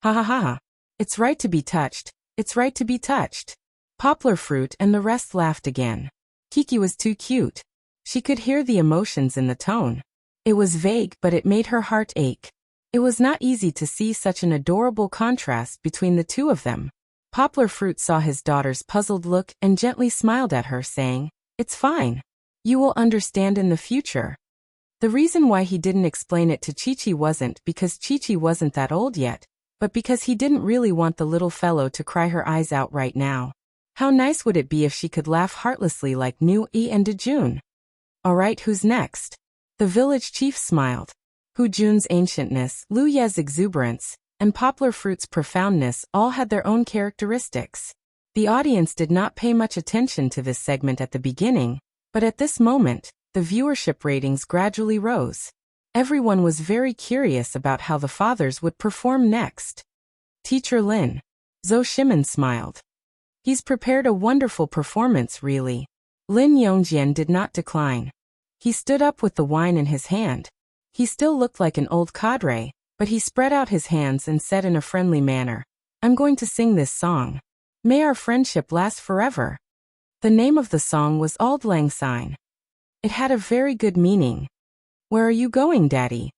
"Ha ha ha ha. It's right to be touched. It's right to be touched." Poplar Fruit and the rest laughed again. Kiki was too cute. She could hear the emotions in the tone. It was vague, but it made her heart ache. It was not easy to see such an adorable contrast between the two of them. Poplar Fruit saw his daughter's puzzled look and gently smiled at her, saying, "It's fine. You will understand in the future." The reason why he didn't explain it to Chi-Chi wasn't because Chi-Chi wasn't that old yet, but because he didn't really want the little fellow to cry her eyes out right now. How nice would it be if she could laugh heartlessly like Nu Yi and Dejun? "All right, who's next?" The village chief smiled. Hu Jun's ancientness, Lu Ye's exuberance, and Poplar Fruit's profoundness all had their own characteristics. The audience did not pay much attention to this segment at the beginning, but at this moment, the viewership ratings gradually rose. Everyone was very curious about how the fathers would perform next. Teacher Lin. Zhou Shimin smiled. "He's prepared a wonderful performance, really." Lin Yongjian did not decline. He stood up with the wine in his hand. He still looked like an old cadre, but he spread out his hands and said in a friendly manner, "I'm going to sing this song. May our friendship last forever." The name of the song was Auld Lang Syne. It had a very good meaning. "Where are you going, Daddy?"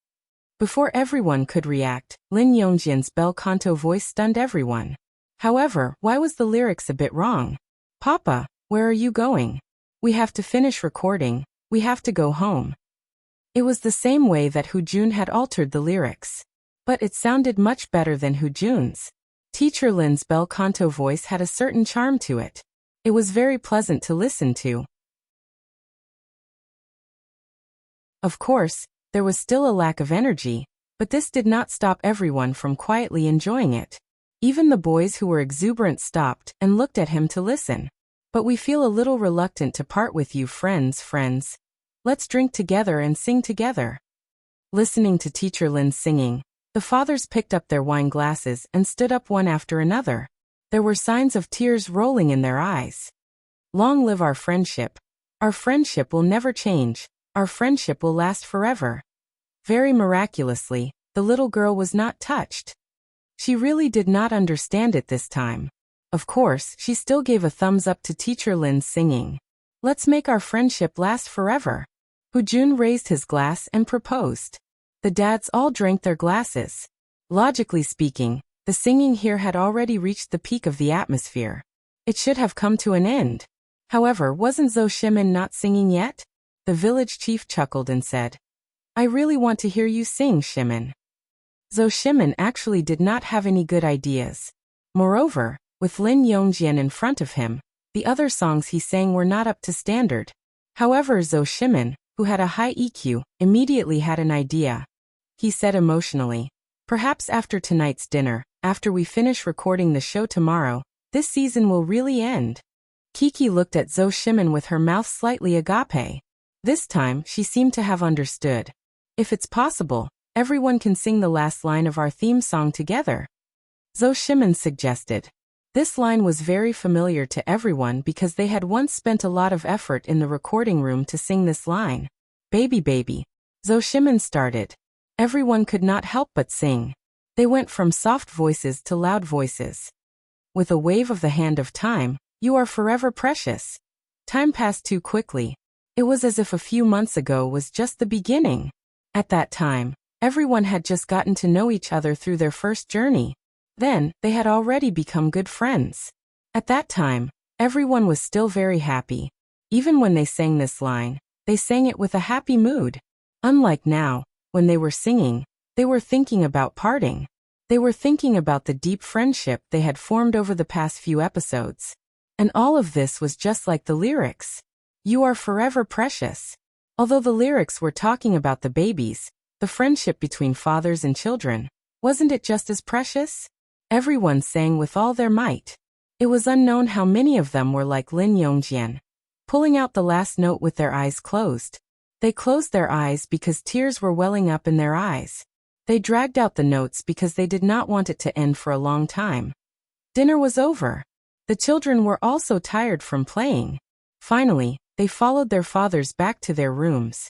Before everyone could react, Lin Yongjian's bel canto voice stunned everyone. However, why was the lyrics a bit wrong? "Papa, where are you going? We have to finish recording, we have to go home." It was the same way that Hu Jun had altered the lyrics. But it sounded much better than Hu Jun's. Teacher Lin's bel canto voice had a certain charm to it. It was very pleasant to listen to. Of course, there was still a lack of energy, but this did not stop everyone from quietly enjoying it. Even the boys who were exuberant stopped and looked at him to listen. "But we feel a little reluctant to part with you, friends. Let's drink together and sing together." Listening to Teacher Lin's singing, the fathers picked up their wine glasses and stood up one after another. There were signs of tears rolling in their eyes. "Long live our friendship. Our friendship will never change. Our friendship will last forever." Very miraculously, the little girl was not touched. She really did not understand it this time. Of course, she still gave a thumbs up to Teacher Lin's singing. Let's make our friendship last forever. Jun raised his glass and proposed. The dads all drank their glasses. Logically speaking, the singing here had already reached the peak of the atmosphere. It should have come to an end. However, wasn't Zhou Shimin not singing yet? The village chief chuckled and said, I really want to hear you sing, Shimin. Zhou Shimin actually did not have any good ideas. Moreover, with Lin Yongjian in front of him, the other songs he sang were not up to standard. However, Zhou Shimin, who had a high EQ, immediately had an idea. He said emotionally, perhaps after tonight's dinner, after we finish recording the show tomorrow, this season will really end. Kiki looked at Zhou Shimin with her mouth slightly agape. This time, she seemed to have understood. If it's possible, everyone can sing the last line of our theme song together. Zhou Shimin suggested. This line was very familiar to everyone because they had once spent a lot of effort in the recording room to sing this line. Baby baby. Zhou Shimin started. Everyone could not help but sing. They went from soft voices to loud voices. With a wave of the hand of time, you are forever precious. Time passed too quickly. It was as if a few months ago was just the beginning. At that time, everyone had just gotten to know each other through their first journey. Then, they had already become good friends. At that time, everyone was still very happy. Even when they sang this line, they sang it with a happy mood. Unlike now, when they were singing, they were thinking about parting. They were thinking about the deep friendship they had formed over the past few episodes. And all of this was just like the lyrics. You are forever precious. Although the lyrics were talking about the babies, the friendship between fathers and children, wasn't it just as precious? Everyone sang with all their might. It was unknown how many of them were like Lin Yongjian, pulling out the last note with their eyes closed. They closed their eyes because tears were welling up in their eyes. They dragged out the notes because they did not want it to end for a long time. Dinner was over. The children were also tired from playing. Finally, they followed their fathers back to their rooms.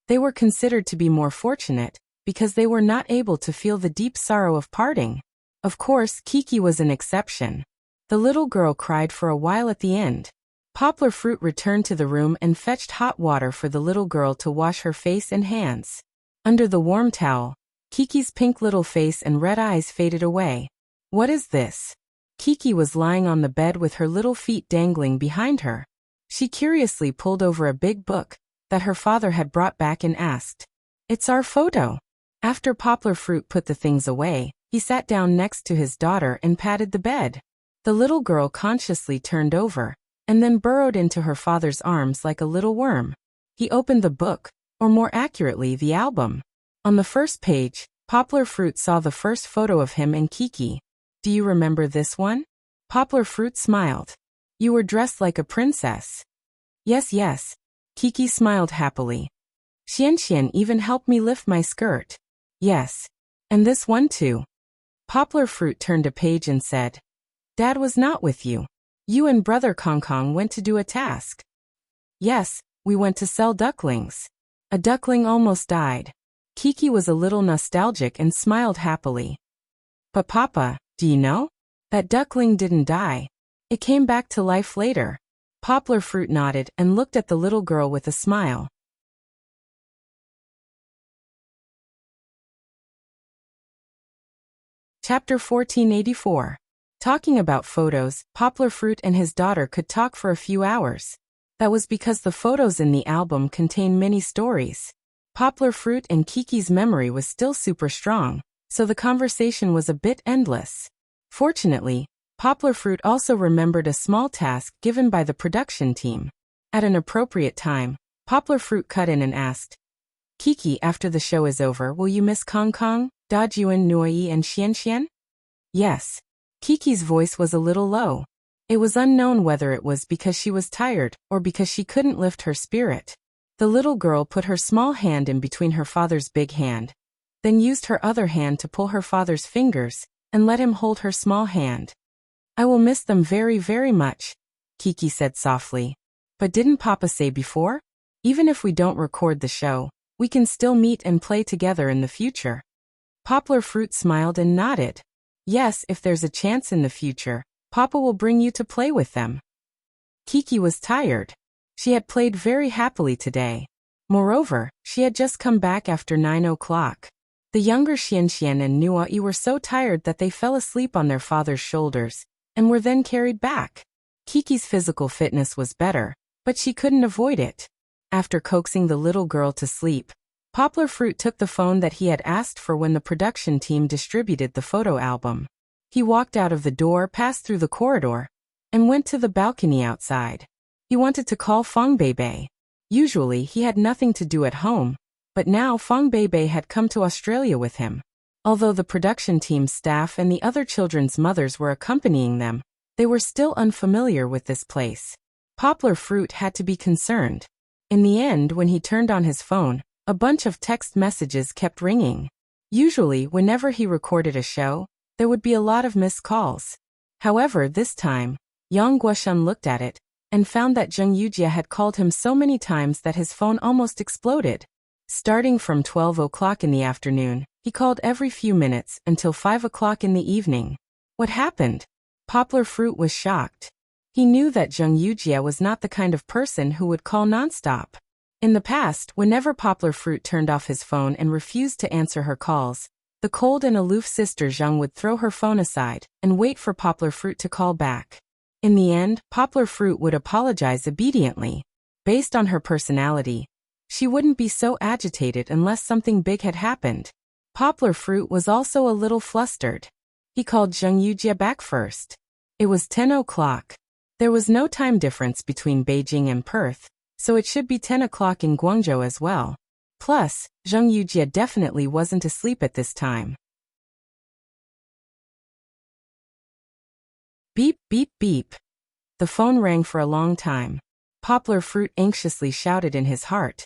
They were considered to be more fortunate, because they were not able to feel the deep sorrow of parting. Of course, Kiki was an exception. The little girl cried for a while at the end. Poplar Fruit returned to the room and fetched hot water for the little girl to wash her face and hands. Under the warm towel, Kiki's pink little face and red eyes faded away. What is this? Kiki was lying on the bed with her little feet dangling behind her. She curiously pulled over a big book that her father had brought back and asked, It's our photo. After Poplar Fruit put the things away, he sat down next to his daughter and patted the bed. The little girl consciously turned over, and then burrowed into her father's arms like a little worm. He opened the book, or more accurately the album. On the first page, Poplar Fruit saw the first photo of him and Kiki. Do you remember this one? Poplar Fruit smiled. You were dressed like a princess. Yes, yes. Kiki smiled happily. Xianxian even helped me lift my skirt. Yes. And this one too. Poplar Fruit turned a page and said, Dad was not with you. You and Brother Kong Kong went to do a task. Yes, we went to sell ducklings. A duckling almost died. Kiki was a little nostalgic and smiled happily. But Papa, do you know? That duckling didn't die. It came back to life later. Poplar Fruit nodded and looked at the little girl with a smile. Chapter 1484. Talking about photos, Poplar Fruit and his daughter could talk for a few hours. That was because the photos in the album contain many stories. Poplar Fruit and Kiki's memory was still super strong, so the conversation was a bit endless. Fortunately, Poplar Fruit also remembered a small task given by the production team. At an appropriate time, Poplar Fruit cut in and asked, Kiki, after the show is over, will you miss Kong Kong, Dajuan, Nuoi, and Xianxian? Yes. Kiki's voice was a little low. It was unknown whether it was because she was tired or because she couldn't lift her spirit. The little girl put her small hand in between her father's big hand, then used her other hand to pull her father's fingers and let him hold her small hand. I will miss them very, very much, Kiki said softly. But didn't Papa say before? Even if we don't record the show, We can still meet and play together in the future. Poplar Fruit smiled and nodded. Yes, if there's a chance in the future, Papa will bring you to play with them. Kiki was tired. She had played very happily today. Moreover, she had just come back after 9 o'clock. The younger Xianxian and Nuai were so tired that they fell asleep on their father's shoulders, and were then carried back. Kiki's physical fitness was better, but she couldn't avoid it. After coaxing the little girl to sleep, Poplar Fruit took the phone that he had asked for when the production team distributed the photo album. He walked out of the door, passed through the corridor, and went to the balcony outside. He wanted to call Fong Beibei. Usually he had nothing to do at home, but now Fong Beibei had come to Australia with him. Although the production team's staff and the other children's mothers were accompanying them, they were still unfamiliar with this place. Poplar Fruit had to be concerned. In the end, when he turned on his phone, a bunch of text messages kept ringing. Usually, whenever he recorded a show, there would be a lot of missed calls. However, this time, Yang Guoshun looked at it and found that Zheng Yujie had called him so many times that his phone almost exploded. Starting from 12 o'clock in the afternoon, he called every few minutes until 5 o'clock in the evening. What happened? Poplar Fruit was shocked. He knew that Zheng Yujie was not the kind of person who would call nonstop. In the past, whenever Poplar Fruit turned off his phone and refused to answer her calls, the cold and aloof sister Zheng would throw her phone aside and wait for Poplar Fruit to call back. In the end, Poplar Fruit would apologize obediently. Based on her personality, she wouldn't be so agitated unless something big had happened. Poplar Fruit was also a little flustered. He called Zheng Yujie back first. It was 10 o'clock. There was no time difference between Beijing and Perth, so it should be 10 o'clock in Guangzhou as well. Plus, Zheng Yujie definitely wasn't asleep at this time. Beep, beep, beep. The phone rang for a long time. Poplar Fruit anxiously shouted in his heart.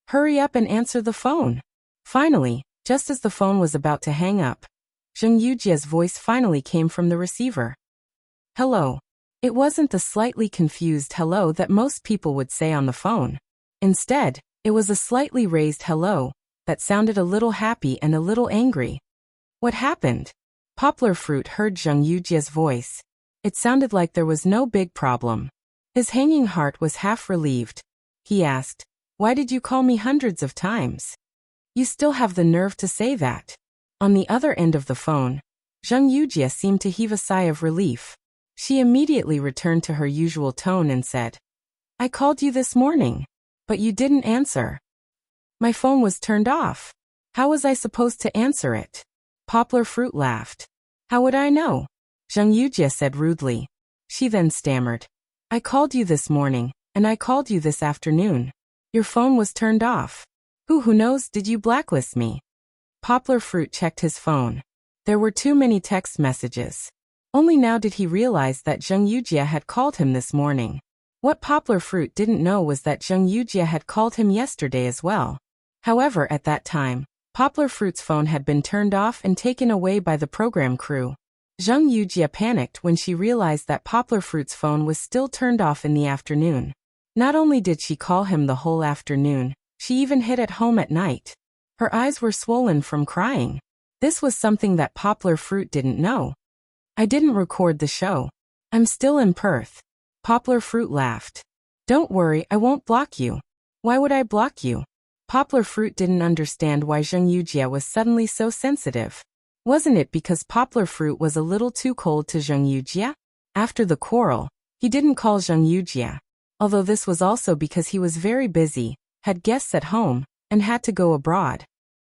Hurry up and answer the phone. Finally, just as the phone was about to hang up, Zheng Yujie's voice finally came from the receiver. Hello. It wasn't the slightly confused hello that most people would say on the phone. Instead, it was a slightly raised hello that sounded a little happy and a little angry. What happened? Poplar Fruit heard Zheng Yujie's voice. It sounded like there was no big problem. His hanging heart was half relieved. He asked, Why did you call me hundreds of times? You still have the nerve to say that. On the other end of the phone, Zheng Yujie seemed to heave a sigh of relief. She immediately returned to her usual tone and said, I called you this morning, but you didn't answer. My phone was turned off. How was I supposed to answer it? Poplar Fruit laughed. How would I know? Zheng Yujie said rudely. She then stammered. I called you this morning, and I called you this afternoon. Your phone was turned off. Who knows, did you blacklist me? Poplar Fruit checked his phone. There were too many text messages. Only now did he realize that Zheng Yujie had called him this morning. What Poplar Fruit didn't know was that Zheng Yujie had called him yesterday as well. However, at that time, Poplar Fruit's phone had been turned off and taken away by the program crew. Zheng Yujie panicked when she realized that Poplar Fruit's phone was still turned off in the afternoon. Not only did she call him the whole afternoon, she even hid at home at night. Her eyes were swollen from crying. This was something that Poplar Fruit didn't know. I didn't record the show. I'm still in Perth. Poplar Fruit laughed. Don't worry, I won't block you. Why would I block you? Poplar Fruit didn't understand why Zheng Yujie was suddenly so sensitive. Wasn't it because Poplar Fruit was a little too cold to Zheng Yujie? After the quarrel, he didn't call Zheng Yujie. Although this was also because he was very busy, had guests at home, and had to go abroad.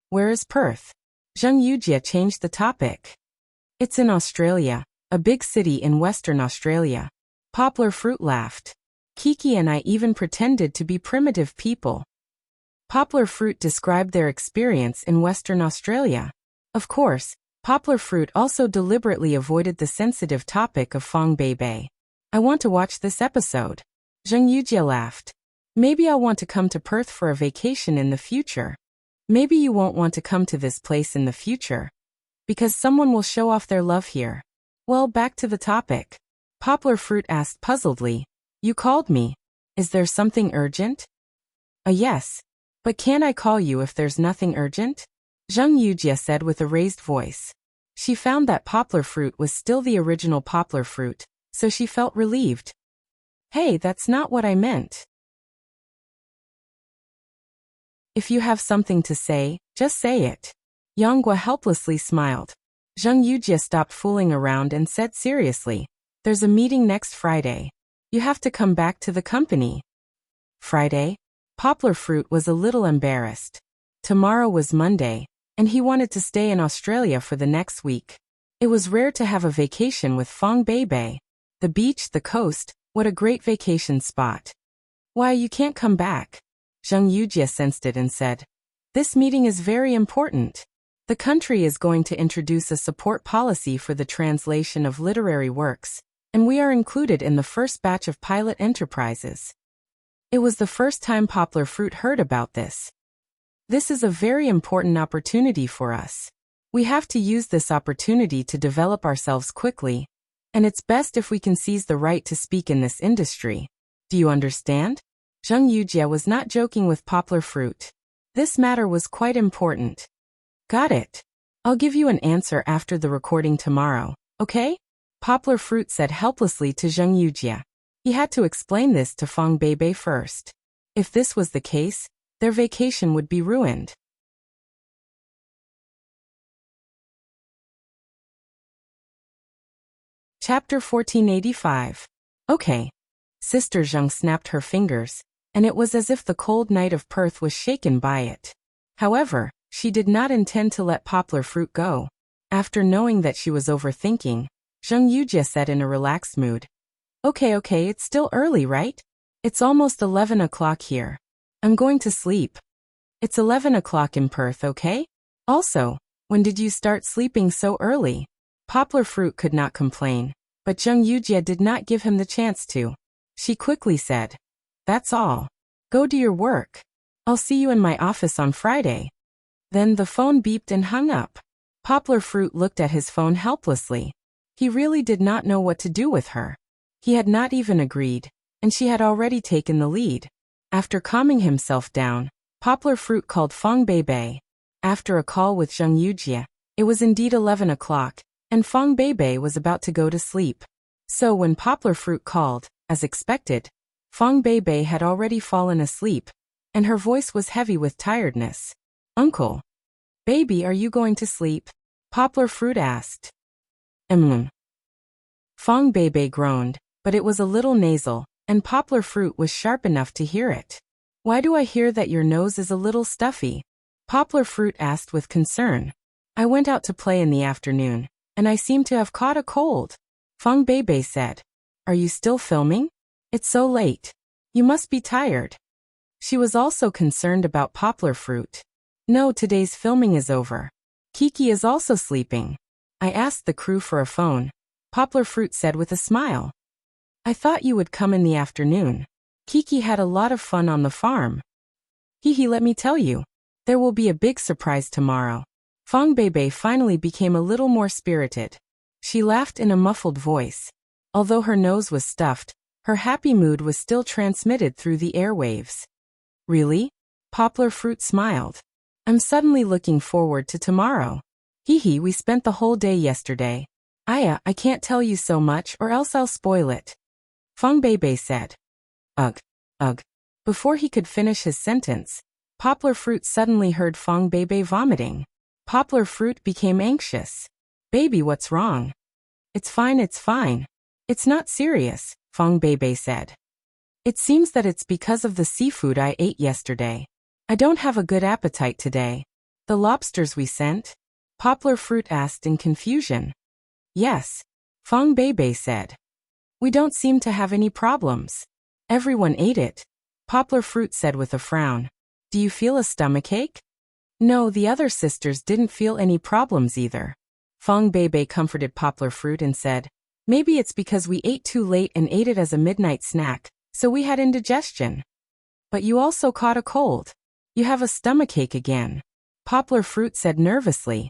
Where is Perth? Zheng Yujie changed the topic. It's in Australia, a big city in Western Australia. Poplar Fruit laughed. Kiki and I even pretended to be primitive people. Poplar Fruit described their experience in Western Australia. Of course, Poplar Fruit also deliberately avoided the sensitive topic of Fong Beibei. I want to watch this episode. Zheng Yujie laughed. Maybe I'll want to come to Perth for a vacation in the future. Maybe you won't want to come to this place in the future. Because someone will show off their love here. Well, back to the topic. Poplar Fruit asked puzzledly. You called me. Is there something urgent? Yes. But can't I call you if there's nothing urgent? Zheng Yujie said with a raised voice. She found that poplar fruit was still the original poplar fruit, so she felt relieved. Hey, that's not what I meant. If you have something to say, just say it. Yanghua helplessly smiled. Zheng Yujie stopped fooling around and said seriously, there's a meeting next Friday. You have to come back to the company. Friday? Poplar fruit was a little embarrassed. Tomorrow was Monday, and he wanted to stay in Australia for the next week. It was rare to have a vacation with Fong Beibei. The beach, the coast, what a great vacation spot. Why, you can't come back. Zheng Yujie sensed it and said, this meeting is very important. The country is going to introduce a support policy for the translation of literary works, and we are included in the first batch of pilot enterprises. It was the first time Poplar Fruit heard about this. This is a very important opportunity for us. We have to use this opportunity to develop ourselves quickly, and it's best if we can seize the right to speak in this industry. Do you understand? Zheng Yujie was not joking with Poplar Fruit. This matter was quite important. Got it. I'll give you an answer after the recording tomorrow, okay? Poplar Fruit said helplessly to Zheng Yujie. He had to explain this to Fong Beibei first. If this was the case, their vacation would be ruined. Chapter 1485. Okay. Sister Zheng snapped her fingers, and it was as if the cold night of Perth was shaken by it. However, she did not intend to let Poplar Fruit go. After knowing that she was overthinking, Zheng Yujie said in a relaxed mood, Okay, it's still early, right? It's almost 11 o'clock here. I'm going to sleep. It's 11 o'clock in Perth, okay? Also, when did you start sleeping so early? Poplar Fruit could not complain, but Zheng Yujie did not give him the chance to. She quickly said, That's all. Go do your work. I'll see you in my office on Friday. Then the phone beeped and hung up. Poplar Fruit looked at his phone helplessly. He really did not know what to do with her. He had not even agreed, and she had already taken the lead. After calming himself down, Poplar Fruit called Fong Beibei. After a call with Zheng Yujie, it was indeed 11 o'clock, and Fong Beibei was about to go to sleep. So when Poplar Fruit called, as expected, Fong Beibei had already fallen asleep, and her voice was heavy with tiredness. Uncle. Baby, are you going to sleep? Poplar Fruit asked. Fong Beibei groaned, but it was a little nasal, and Poplar Fruit was sharp enough to hear it. Why do I hear that your nose is a little stuffy? Poplar Fruit asked with concern. I went out to play in the afternoon, and I seem to have caught a cold. Fong Beibei said. Are you still filming? It's so late. You must be tired. She was also concerned about Poplar Fruit. No, today's filming is over. Kiki is also sleeping. I asked the crew for a phone. Poplar Fruit said with a smile. I thought you would come in the afternoon. Kiki had a lot of fun on the farm. Let me tell you. There will be a big surprise tomorrow. Fong Beibei finally became a little more spirited. She laughed in a muffled voice. Although her nose was stuffed, her happy mood was still transmitted through the airwaves. Really? Poplar Fruit smiled. I'm suddenly looking forward to tomorrow. We spent the whole day yesterday. I can't tell you so much or else I'll spoil it. Fong Beibei said. Ugh. Before he could finish his sentence, Poplar Fruit suddenly heard Fong Beibei vomiting. Poplar Fruit became anxious. Baby, what's wrong? It's fine. It's not serious, Fong Beibei said. It seems that it's because of the seafood I ate yesterday. I don't have a good appetite today. The lobsters we sent? Poplar Fruit asked in confusion. Yes, Fong Beibei said. We don't seem to have any problems. Everyone ate it, Poplar Fruit said with a frown. Do you feel a stomachache? No, the other sisters didn't feel any problems either. Fong Beibei comforted Poplar Fruit and said, maybe it's because we ate too late and ate it as a midnight snack, so we had indigestion. But you also caught a cold. You have a stomachache again. Poplar Fruit said nervously.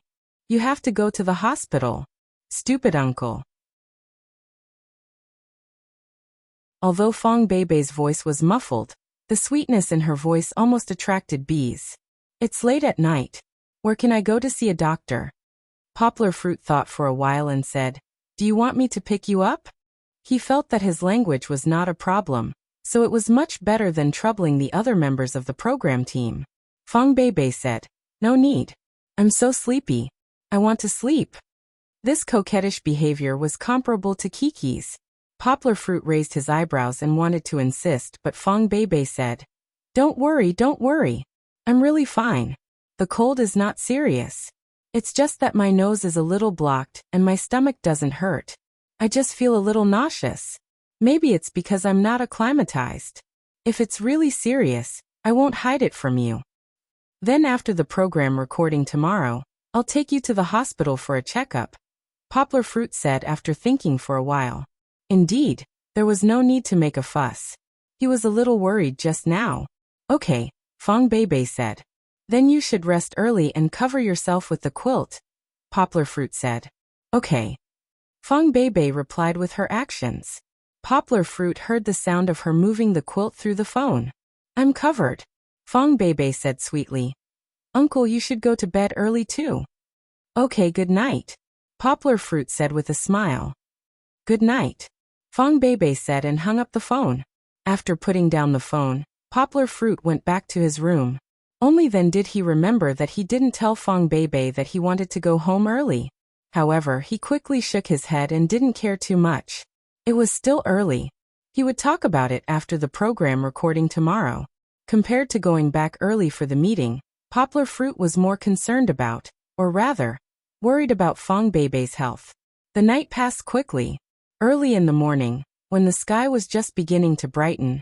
You have to go to the hospital. Stupid uncle. Although Fong Beibei's voice was muffled, The sweetness in her voice almost attracted bees. It's late at night. Where can I go to see a doctor? Poplar Fruit thought for a while and said, Do you want me to pick you up? He felt that his language was not a problem, so it was much better than troubling the other members of the program team. Fong Beibei said, No need. I'm so sleepy. I want to sleep. This coquettish behavior was comparable to Kiki's. Poplar Fruit raised his eyebrows and wanted to insist, but Fong Beibei said, Don't worry. I'm really fine. The cold is not serious. It's just that my nose is a little blocked and my stomach doesn't hurt. I just feel a little nauseous. Maybe it's because I'm not acclimatized. If it's really serious, I won't hide it from you. Then after the program recording tomorrow, I'll take you to the hospital for a checkup, Poplar Fruit said after thinking for a while. Indeed, there was no need to make a fuss. He was a little worried just now. Okay, Fong Beibei said. Then you should rest early and cover yourself with the quilt, Poplar Fruit said. Okay. Fong Beibei replied with her actions. Poplar Fruit heard the sound of her moving the quilt through the phone. I'm covered, Fong Beibei said sweetly. Uncle, you should go to bed early too. Okay, good night, Poplar Fruit said with a smile. Good night, Fong Beibei said and hung up the phone. After putting down the phone, Poplar Fruit went back to his room. Only then did he remember that he didn't tell Fong Beibei that he wanted to go home early. However, he quickly shook his head and didn't care too much. It was still early. He would talk about it after the program recording tomorrow. Compared to going back early for the meeting, Poplar Fruit was more concerned about, or rather, worried about Fong Beibei's health. The night passed quickly. Early in the morning, when the sky was just beginning to brighten,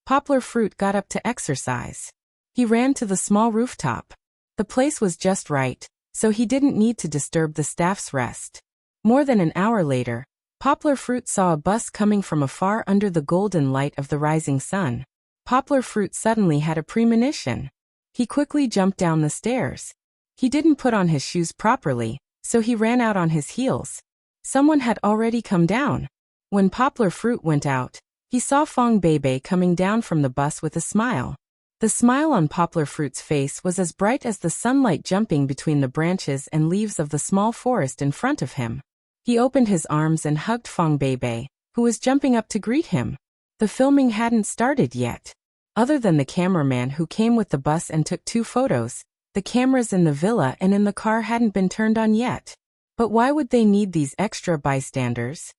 Poplar Fruit got up to exercise. He ran to the small rooftop. The place was just right, so he didn't need to disturb the staff's rest. More than an hour later, Poplar Fruit saw a bus coming from afar under the golden light of the rising sun. Poplar Fruit suddenly had a premonition. He quickly jumped down the stairs. He didn't put on his shoes properly, so he ran out on his heels. Someone had already come down. When Poplar Fruit went out, he saw Fong Beibei coming down from the bus with a smile. The smile on Poplar Fruit's face was as bright as the sunlight jumping between the branches and leaves of the small forest in front of him. He opened his arms and hugged Fong Beibei, who was jumping up to greet him. The filming hadn't started yet. Other than the cameraman who came with the bus and took 2 photos, the cameras in the villa and in the car hadn't been turned on yet. But why would they need these extra bystanders?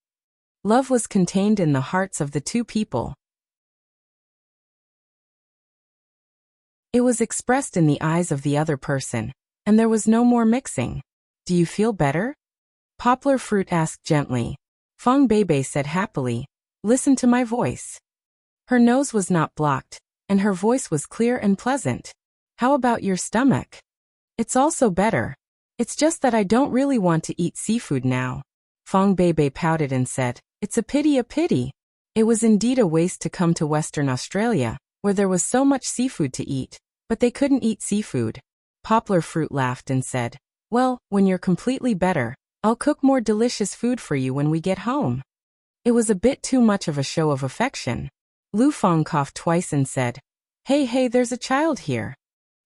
Love was contained in the hearts of the 2 people. It was expressed in the eyes of the other person, and there was no more mixing. Do you feel better? Poplar Fruit asked gently. Fong Beibei said happily, Listen to my voice. Her nose was not blocked, and her voice was clear and pleasant. How about your stomach? It's also better. It's just that I don't really want to eat seafood now. Fong Beibei pouted and said, It's a pity. It was indeed a waste to come to Western Australia, where there was so much seafood to eat, but they couldn't eat seafood. Poplar Fruit laughed and said, Well, when you're completely better, I'll cook more delicious food for you when we get home. It was a bit too much of a show of affection. Lu Fong coughed twice and said, Hey, there's a child here.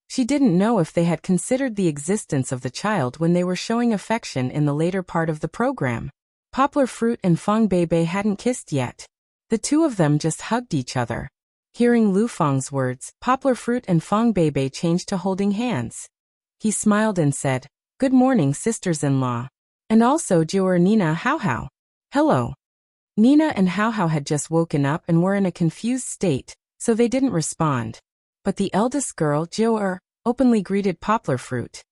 She didn't know if they had considered the existence of the child when they were showing affection in the later part of the program. Poplar Fruit and Fong Beibei hadn't kissed yet. The 2 of them just hugged each other. Hearing Lu Fong's words, Poplar Fruit and Fong Beibei changed to holding hands. He smiled and said, Good morning, sisters-in-law. And also Jiu Nina Hao. Hello. Nina and Hao had just woken up and were in a confused state, so they didn't respond. But the eldest girl, Jiu openly greeted Poplar Fruit.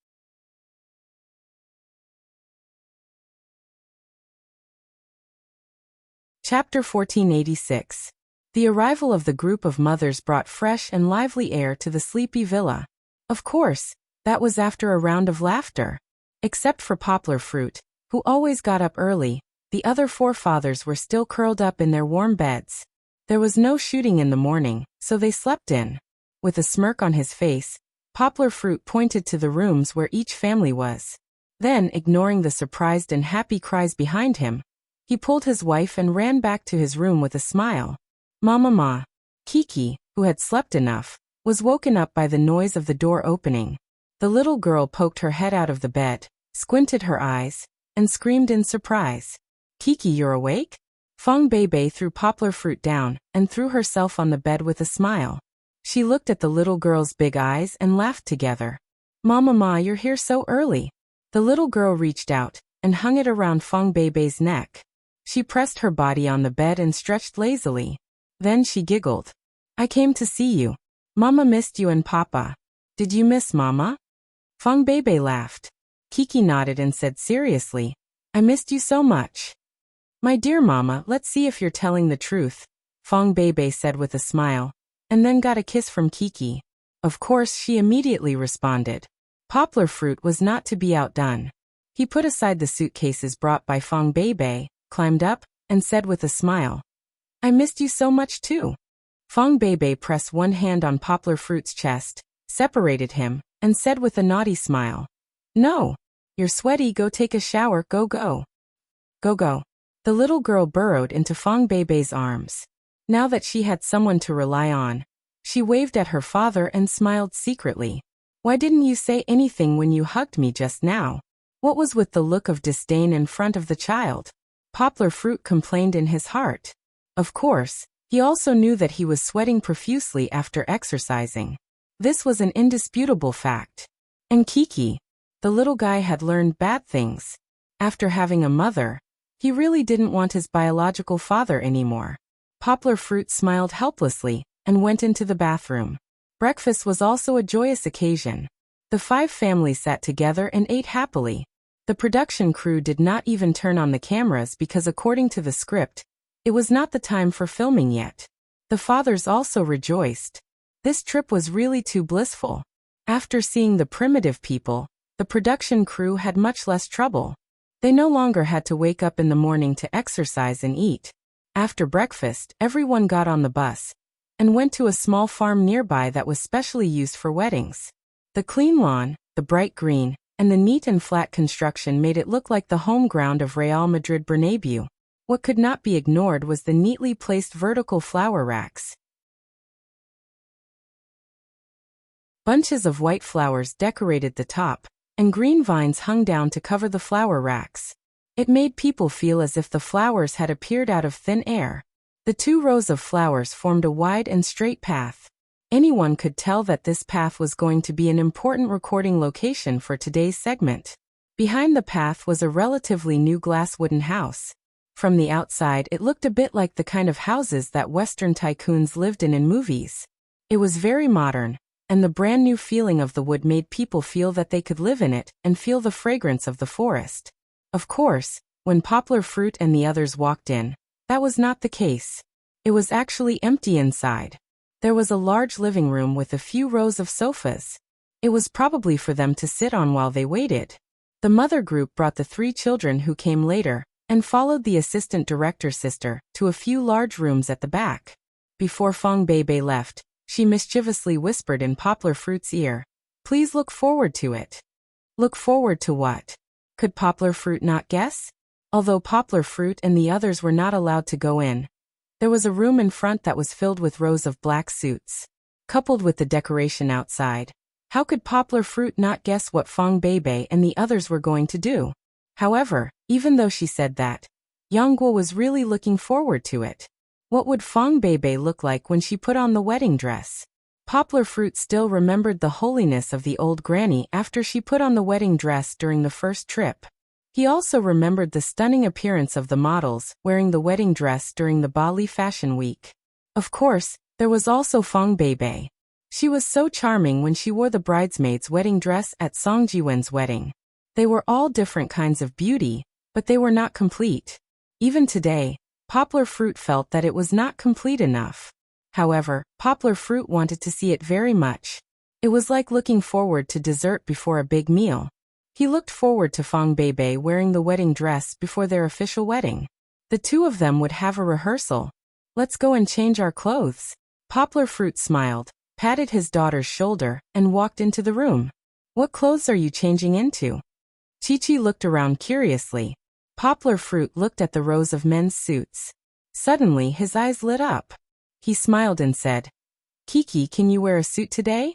Chapter 1486. The arrival of the group of mothers brought fresh and lively air to the sleepy villa. Of course, that was after a round of laughter. Except for Poplar Fruit, who always got up early, the other 4 fathers were still curled up in their warm beds. There was no shooting in the morning, so they slept in. With a smirk on his face, Poplar Fruit pointed to the rooms where each family was. Then, ignoring the surprised and happy cries behind him, he pulled his wife and ran back to his room with a smile. Ma, Kiki, who had slept enough, was woken up by the noise of the door opening. The little girl poked her head out of the bed, squinted her eyes, and screamed in surprise. "Kiki, you're awake?" Fong Beibei threw poplar fruit down and threw herself on the bed with a smile. She looked at the little girl's big eyes and laughed together. "Ma, you're here so early." The little girl reached out and hung it around Fong Beibei's neck. She pressed her body on the bed and stretched lazily. Then she giggled. "I came to see you. Mama missed you and Papa. Did you miss Mama?" Fong Beibei laughed. Kiki nodded and said seriously, "I missed you so much." "My dear Mama, let's see if you're telling the truth," Fong Beibei said with a smile, and then got a kiss from Kiki. Of course, she immediately responded. Poplar Fruit was not to be outdone. He put aside the suitcases brought by Fong Beibei, climbed up, and said with a smile, "I missed you so much too." Fong Beibei pressed one hand on Poplar Fruit's chest, separated him, and said with a naughty smile, "No. You're sweaty, go take a shower, go. Go. The little girl burrowed into Fong Beibei's arms. Now that she had someone to rely on, she waved at her father and smiled secretly. "Why didn't you say anything when you hugged me just now?" What was with the look of disdain in front of the child? Poplar Fruit complained in his heart. Of course, he also knew that he was sweating profusely after exercising. This was an indisputable fact. And Kiki, the little guy, had learned bad things. After having a mother, he really didn't want his biological father anymore. Poplar Fruit smiled helplessly and went into the bathroom. Breakfast was also a joyous occasion. The 5 families sat together and ate happily. The production crew did not even turn on the cameras because, according to the script, it was not the time for filming yet. The fathers also rejoiced. This trip was really too blissful. After seeing the primitive people, the production crew had much less trouble. They no longer had to wake up in the morning to exercise and eat. After breakfast, everyone got on the bus and went to a small farm nearby that was specially used for weddings. The clean lawn, the bright green, and the neat and flat construction made it look like the home ground of Real Madrid Bernabeu. What could not be ignored was the neatly placed vertical flower racks. Bunches of white flowers decorated the top, and green vines hung down to cover the flower racks. It made people feel as if the flowers had appeared out of thin air. The 2 rows of flowers formed a wide and straight path. Anyone could tell that this path was going to be an important recording location for today's segment. Behind the path was a relatively new glass wooden house. From the outside, it looked a bit like the kind of houses that Western tycoons lived in movies. It was very modern, and the brand new feeling of the wood made people feel that they could live in it and feel the fragrance of the forest. Of course, when Poplar Fruit and the others walked in, that was not the case. It was actually empty inside. There was a large living room with a few rows of sofas. It was probably for them to sit on while they waited. The mother group brought the 3 children who came later and followed the assistant director's sister to a few large rooms at the back. Before Fong Beibei left, she mischievously whispered in Poplar Fruit's ear, "Please look forward to it." Look forward to what? Could Poplar Fruit not guess? Although Poplar Fruit and the others were not allowed to go in, there was a room in front that was filled with rows of black suits. Coupled with the decoration outside, how could Poplar Fruit not guess what Fong Beibei and the others were going to do? However, even though she said that, Yangguo was really looking forward to it. What would Fong Beibei look like when she put on the wedding dress? Poplar Fruit still remembered the holiness of the old granny after she put on the wedding dress during the first trip. He also remembered the stunning appearance of the models wearing the wedding dress during the Bali Fashion Week. Of course, there was also Fong Beibei. She was so charming when she wore the bridesmaid's wedding dress at Song Jiwen's wedding. They were all different kinds of beauty, but they were not complete. Even today, Poplar Fruit felt that it was not complete enough. However, Poplar Fruit wanted to see it very much. It was like looking forward to dessert before a big meal. He looked forward to Fong Beibei wearing the wedding dress before their official wedding. The 2 of them would have a rehearsal. "Let's go and change our clothes." Poplar Fruit smiled, patted his daughter's shoulder, and walked into the room. "What clothes are you changing into?" Chi-Chi looked around curiously. Poplar Fruit looked at the rows of men's suits. Suddenly his eyes lit up. He smiled and said, Kiki, can you wear a suit today?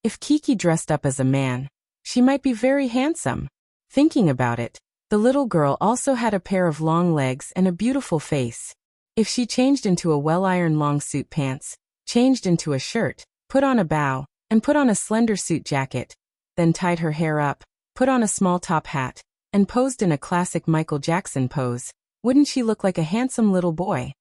If Kiki dressed up as a man, she might be very handsome. Thinking about it, the little girl also had a pair of long legs and a beautiful face. If she changed into a well-ironed long suit pants, changed into a shirt, put on a bow, and put on a slender suit jacket, then tied her hair up, put on a small top hat, and posed in a classic Michael Jackson pose, wouldn't she look like a handsome little boy?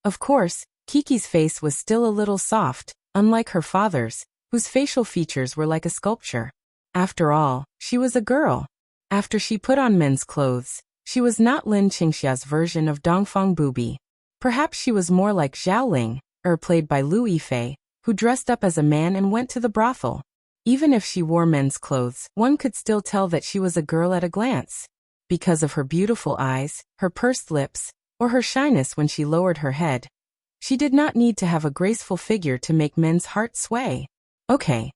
Of course, Kiki's face was still a little soft, unlike her father's, whose facial features were like a sculpture. After all, she was a girl. After she put on men's clothes, she was not Lin Qingxia's version of Dongfang Bubi. Perhaps she was more like Zhao Ling, played by Lu Yifei, who dressed up as a man and went to the brothel. Even if she wore men's clothes, one could still tell that she was a girl at a glance. Because of her beautiful eyes, her pursed lips, or her shyness when she lowered her head. She did not need to have a graceful figure to make men's hearts sway. Okay.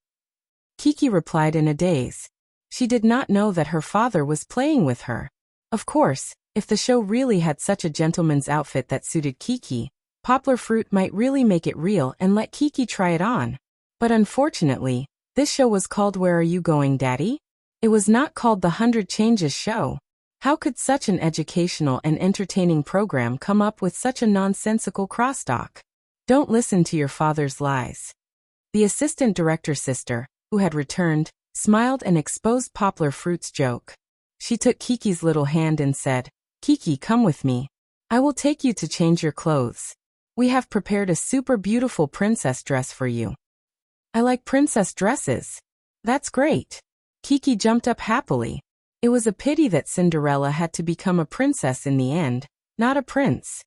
Kiki replied in a daze. She did not know that her father was playing with her. Of course, if the show really had such a gentleman's outfit that suited Kiki, Poplar Fruit might really make it real and let Kiki try it on. But unfortunately, this show was called Where Are You Going, Daddy? It was not called The 100 Changes Show. How could such an educational and entertaining program come up with such a nonsensical crosstalk? Don't listen to your father's lies. The assistant director's sister, who had returned, smiled and exposed Poplar Fruit's joke. She took Kiki's little hand and said, "Kiki, come with me. I will take you to change your clothes. We have prepared a super beautiful princess dress for you." "I like princess dresses." "That's great." Kiki jumped up happily. It was a pity that Cinderella had to become a princess in the end, not a prince.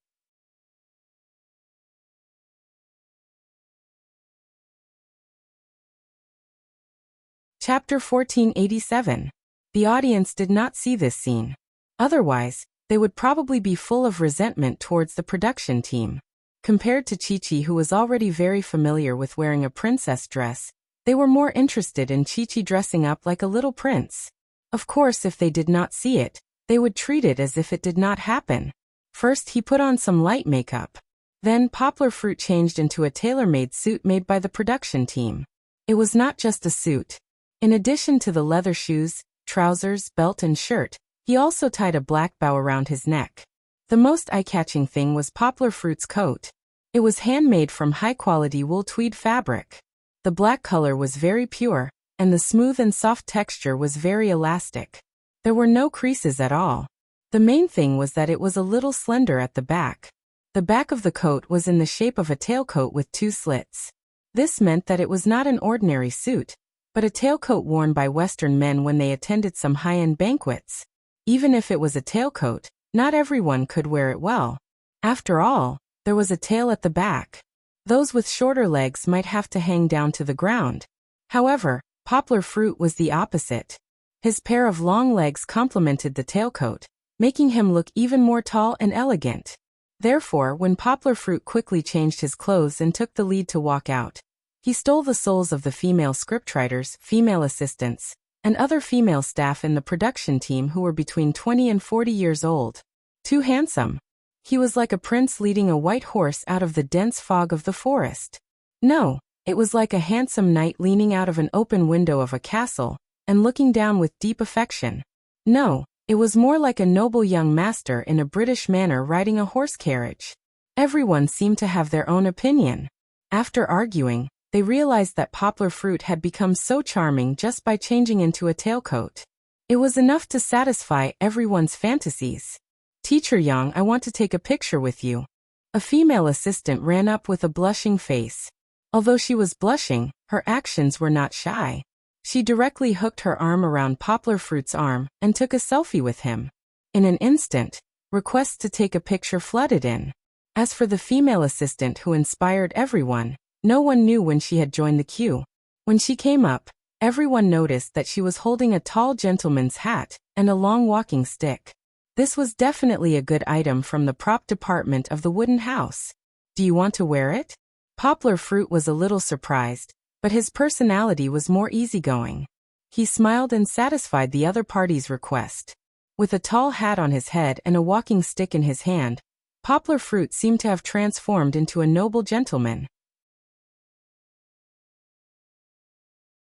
Chapter 1487. The audience did not see this scene. Otherwise, they would probably be full of resentment towards the production team. Compared to Chi-Chi, who was already very familiar with wearing a princess dress, they were more interested in Chi-Chi dressing up like a little prince. Of course, if they did not see it, they would treat it as if it did not happen. First, he put on some light makeup. Then, Poplar Fruit changed into a tailor-made suit made by the production team. It was not just a suit. In addition to the leather shoes, trousers, belt and shirt, he also tied a black bow around his neck. The most eye-catching thing was Poplar Fruit's coat. It was handmade from high-quality wool tweed fabric. The black color was very pure, and the smooth and soft texture was very elastic. There were no creases at all. The main thing was that it was a little slender at the back. The back of the coat was in the shape of a tailcoat with 2 slits. This meant that it was not an ordinary suit, but a tailcoat worn by Western men when they attended some high-end banquets. Even if it was a tailcoat, not everyone could wear it well. After all, there was a tail at the back. Those with shorter legs might have to hang down to the ground. However, Poplar Fruit was the opposite. His pair of long legs complemented the tailcoat, making him look even more tall and elegant. Therefore, when Poplar Fruit quickly changed his clothes and took the lead to walk out, he stole the souls of the female scriptwriters, female assistants, and other female staff in the production team who were between 20 and 40 years old. Too handsome. He was like a prince leading a white horse out of the dense fog of the forest. No, it was like a handsome knight leaning out of an open window of a castle and looking down with deep affection. No, it was more like a noble young master in a British manor riding a horse carriage. Everyone seemed to have their own opinion. After arguing, they realized that Poplar Fruit had become so charming just by changing into a tailcoat. It was enough to satisfy everyone's fantasies. "Teacher Yang, I want to take a picture with you." A female assistant ran up with a blushing face. Although she was blushing, her actions were not shy. She directly hooked her arm around Poplar Fruit's arm and took a selfie with him. In an instant, requests to take a picture flooded in. As for the female assistant who inspired everyone, no one knew when she had joined the queue. When she came up, everyone noticed that she was holding a tall gentleman's hat and a long walking stick. This was definitely a good item from the prop department of the wooden house. "Do you want to wear it?" Poplar Fruit was a little surprised, but his personality was more easygoing. He smiled and satisfied the other party's request. With a tall hat on his head and a walking stick in his hand, Poplar Fruit seemed to have transformed into a noble gentleman.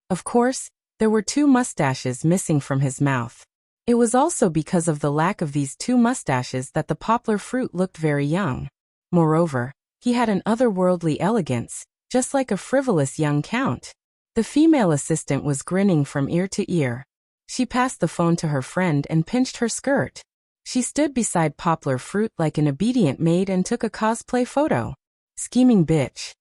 Of course, there were 2 mustaches missing from his mouth. It was also because of the lack of these 2 mustaches that the Poplar Fruit looked very young. Moreover, he had an otherworldly elegance, just like a frivolous young count. The female assistant was grinning from ear to ear. She passed the phone to her friend and pinched her skirt. She stood beside Poplar Fruit like an obedient maid and took a cosplay photo. Scheming bitch.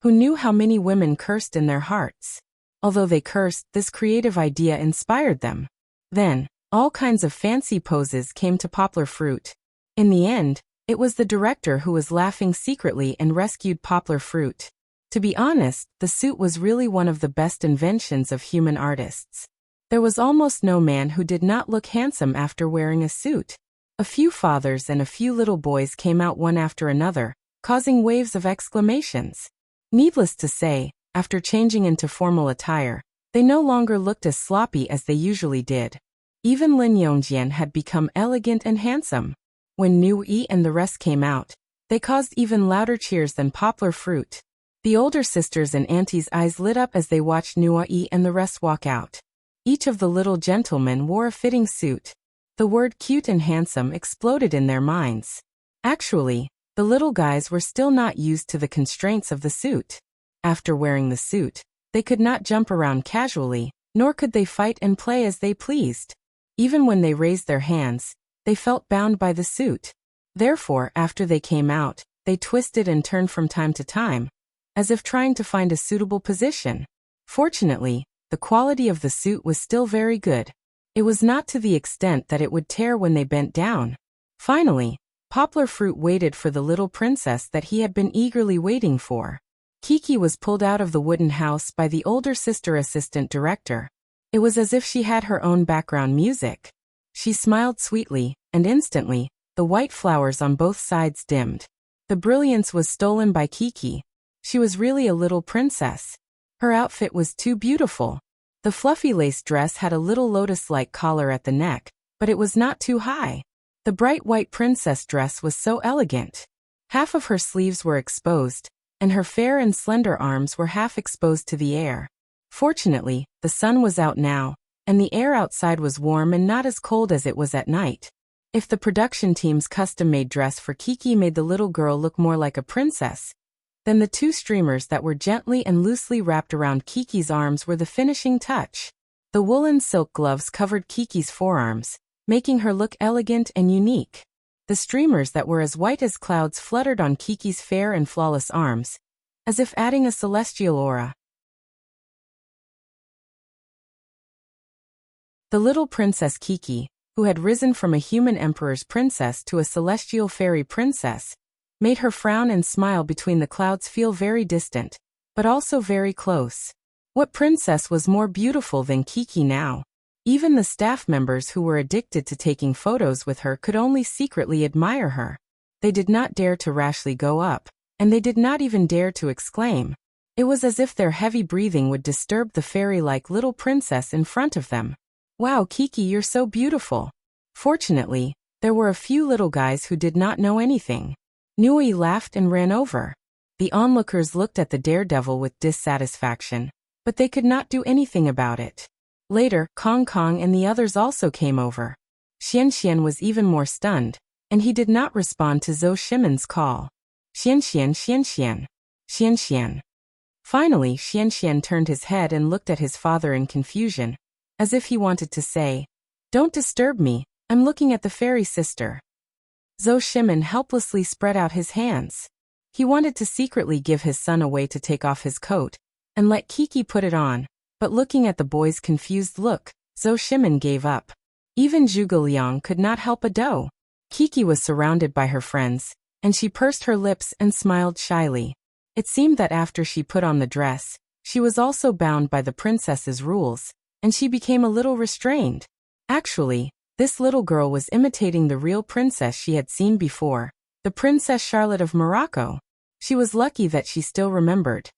Who knew how many women cursed in their hearts? Although they cursed, this creative idea inspired them. Then, all kinds of fancy poses came to Poplar Fruit. In the end, it was the director who was laughing secretly and rescued Poplar Fruit. To be honest, the suit was really one of the best inventions of human artists. There was almost no man who did not look handsome after wearing a suit. A few fathers and a few little boys came out one after another, causing waves of exclamations. Needless to say, after changing into formal attire, they no longer looked as sloppy as they usually did. Even Lin Yongjian had become elegant and handsome. When Nu Yi and the rest came out, they caused even louder cheers than Poplar Fruit. The older sisters and aunties' eyes lit up as they watched Nu Yi and the rest walk out. Each of the little gentlemen wore a fitting suit. The word cute and handsome exploded in their minds. Actually, the little guys were still not used to the constraints of the suit. After wearing the suit, they could not jump around casually, nor could they fight and play as they pleased. Even when they raised their hands, they felt bound by the suit. Therefore, after they came out, they twisted and turned from time to time, as if trying to find a suitable position. Fortunately, the quality of the suit was still very good. It was not to the extent that it would tear when they bent down. Finally, Poplar Fruit waited for the little princess that he had been eagerly waiting for. Kiki was pulled out of the wooden house by the older sister assistant director. It was as if she had her own background music. She smiled sweetly, and instantly, the white flowers on both sides dimmed. The brilliance was stolen by Kiki. She was really a little princess. Her outfit was too beautiful. The fluffy lace dress had a little lotus-like collar at the neck, but it was not too high. The bright white princess dress was so elegant. Half of her sleeves were exposed, and her fair and slender arms were half exposed to the air. Fortunately, the sun was out now, and the air outside was warm and not as cold as it was at night. If the production team's custom-made dress for Kiki made the little girl look more like a princess, then the 2 streamers that were gently and loosely wrapped around Kiki's arms were the finishing touch. The woolen silk gloves covered Kiki's forearms, making her look elegant and unique. The streamers that were as white as clouds fluttered on Kiki's fair and flawless arms, as if adding a celestial aura. The little Princess Kiki, who had risen from a human emperor's princess to a celestial fairy princess, made her frown and smile between the clouds feel very distant, but also very close. What princess was more beautiful than Kiki now? Even the staff members who were addicted to taking photos with her could only secretly admire her. They did not dare to rashly go up, and they did not even dare to exclaim. It was as if their heavy breathing would disturb the fairy-like little princess in front of them. Wow, Kiki, you're so beautiful. Fortunately, there were a few little guys who did not know anything. Nui laughed and ran over. The onlookers looked at the daredevil with dissatisfaction, but they could not do anything about it. Later, Kong Kong and the others also came over. Xian Xian was even more stunned, and he did not respond to Zhou Shimen's call. Xian Xian, Xian Xian. Xian Xian. Finally, Xian Xian turned his head and looked at his father in confusion, as if he wanted to say, "Don't disturb me, I'm looking at the fairy sister." Zhou Shimen helplessly spread out his hands. He wanted to secretly give his son away to take off his coat, and let Kiki put it on, but looking at the boy's confused look, Zhou Shimen gave up. Even Zhuge Liang could not help a doe. Kiki was surrounded by her friends, and she pursed her lips and smiled shyly. It seemed that after she put on the dress, she was also bound by the princess's rules, and she became a little restrained. Actually, this little girl was imitating the real princess she had seen before, the Princess Charlotte of Morocco. She was lucky that she still remembered.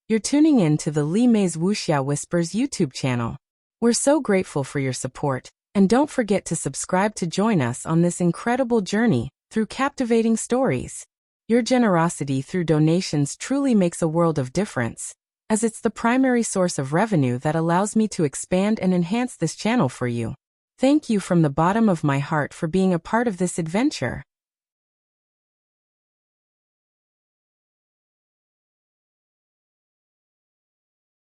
You're tuning in to the Li Mei's Wuxia Whispers YouTube channel. We're so grateful for your support, and don't forget to subscribe to join us on this incredible journey through captivating stories. Your generosity through donations truly makes a world of difference, as it's the primary source of revenue that allows me to expand and enhance this channel for you. Thank you from the bottom of my heart for being a part of this adventure.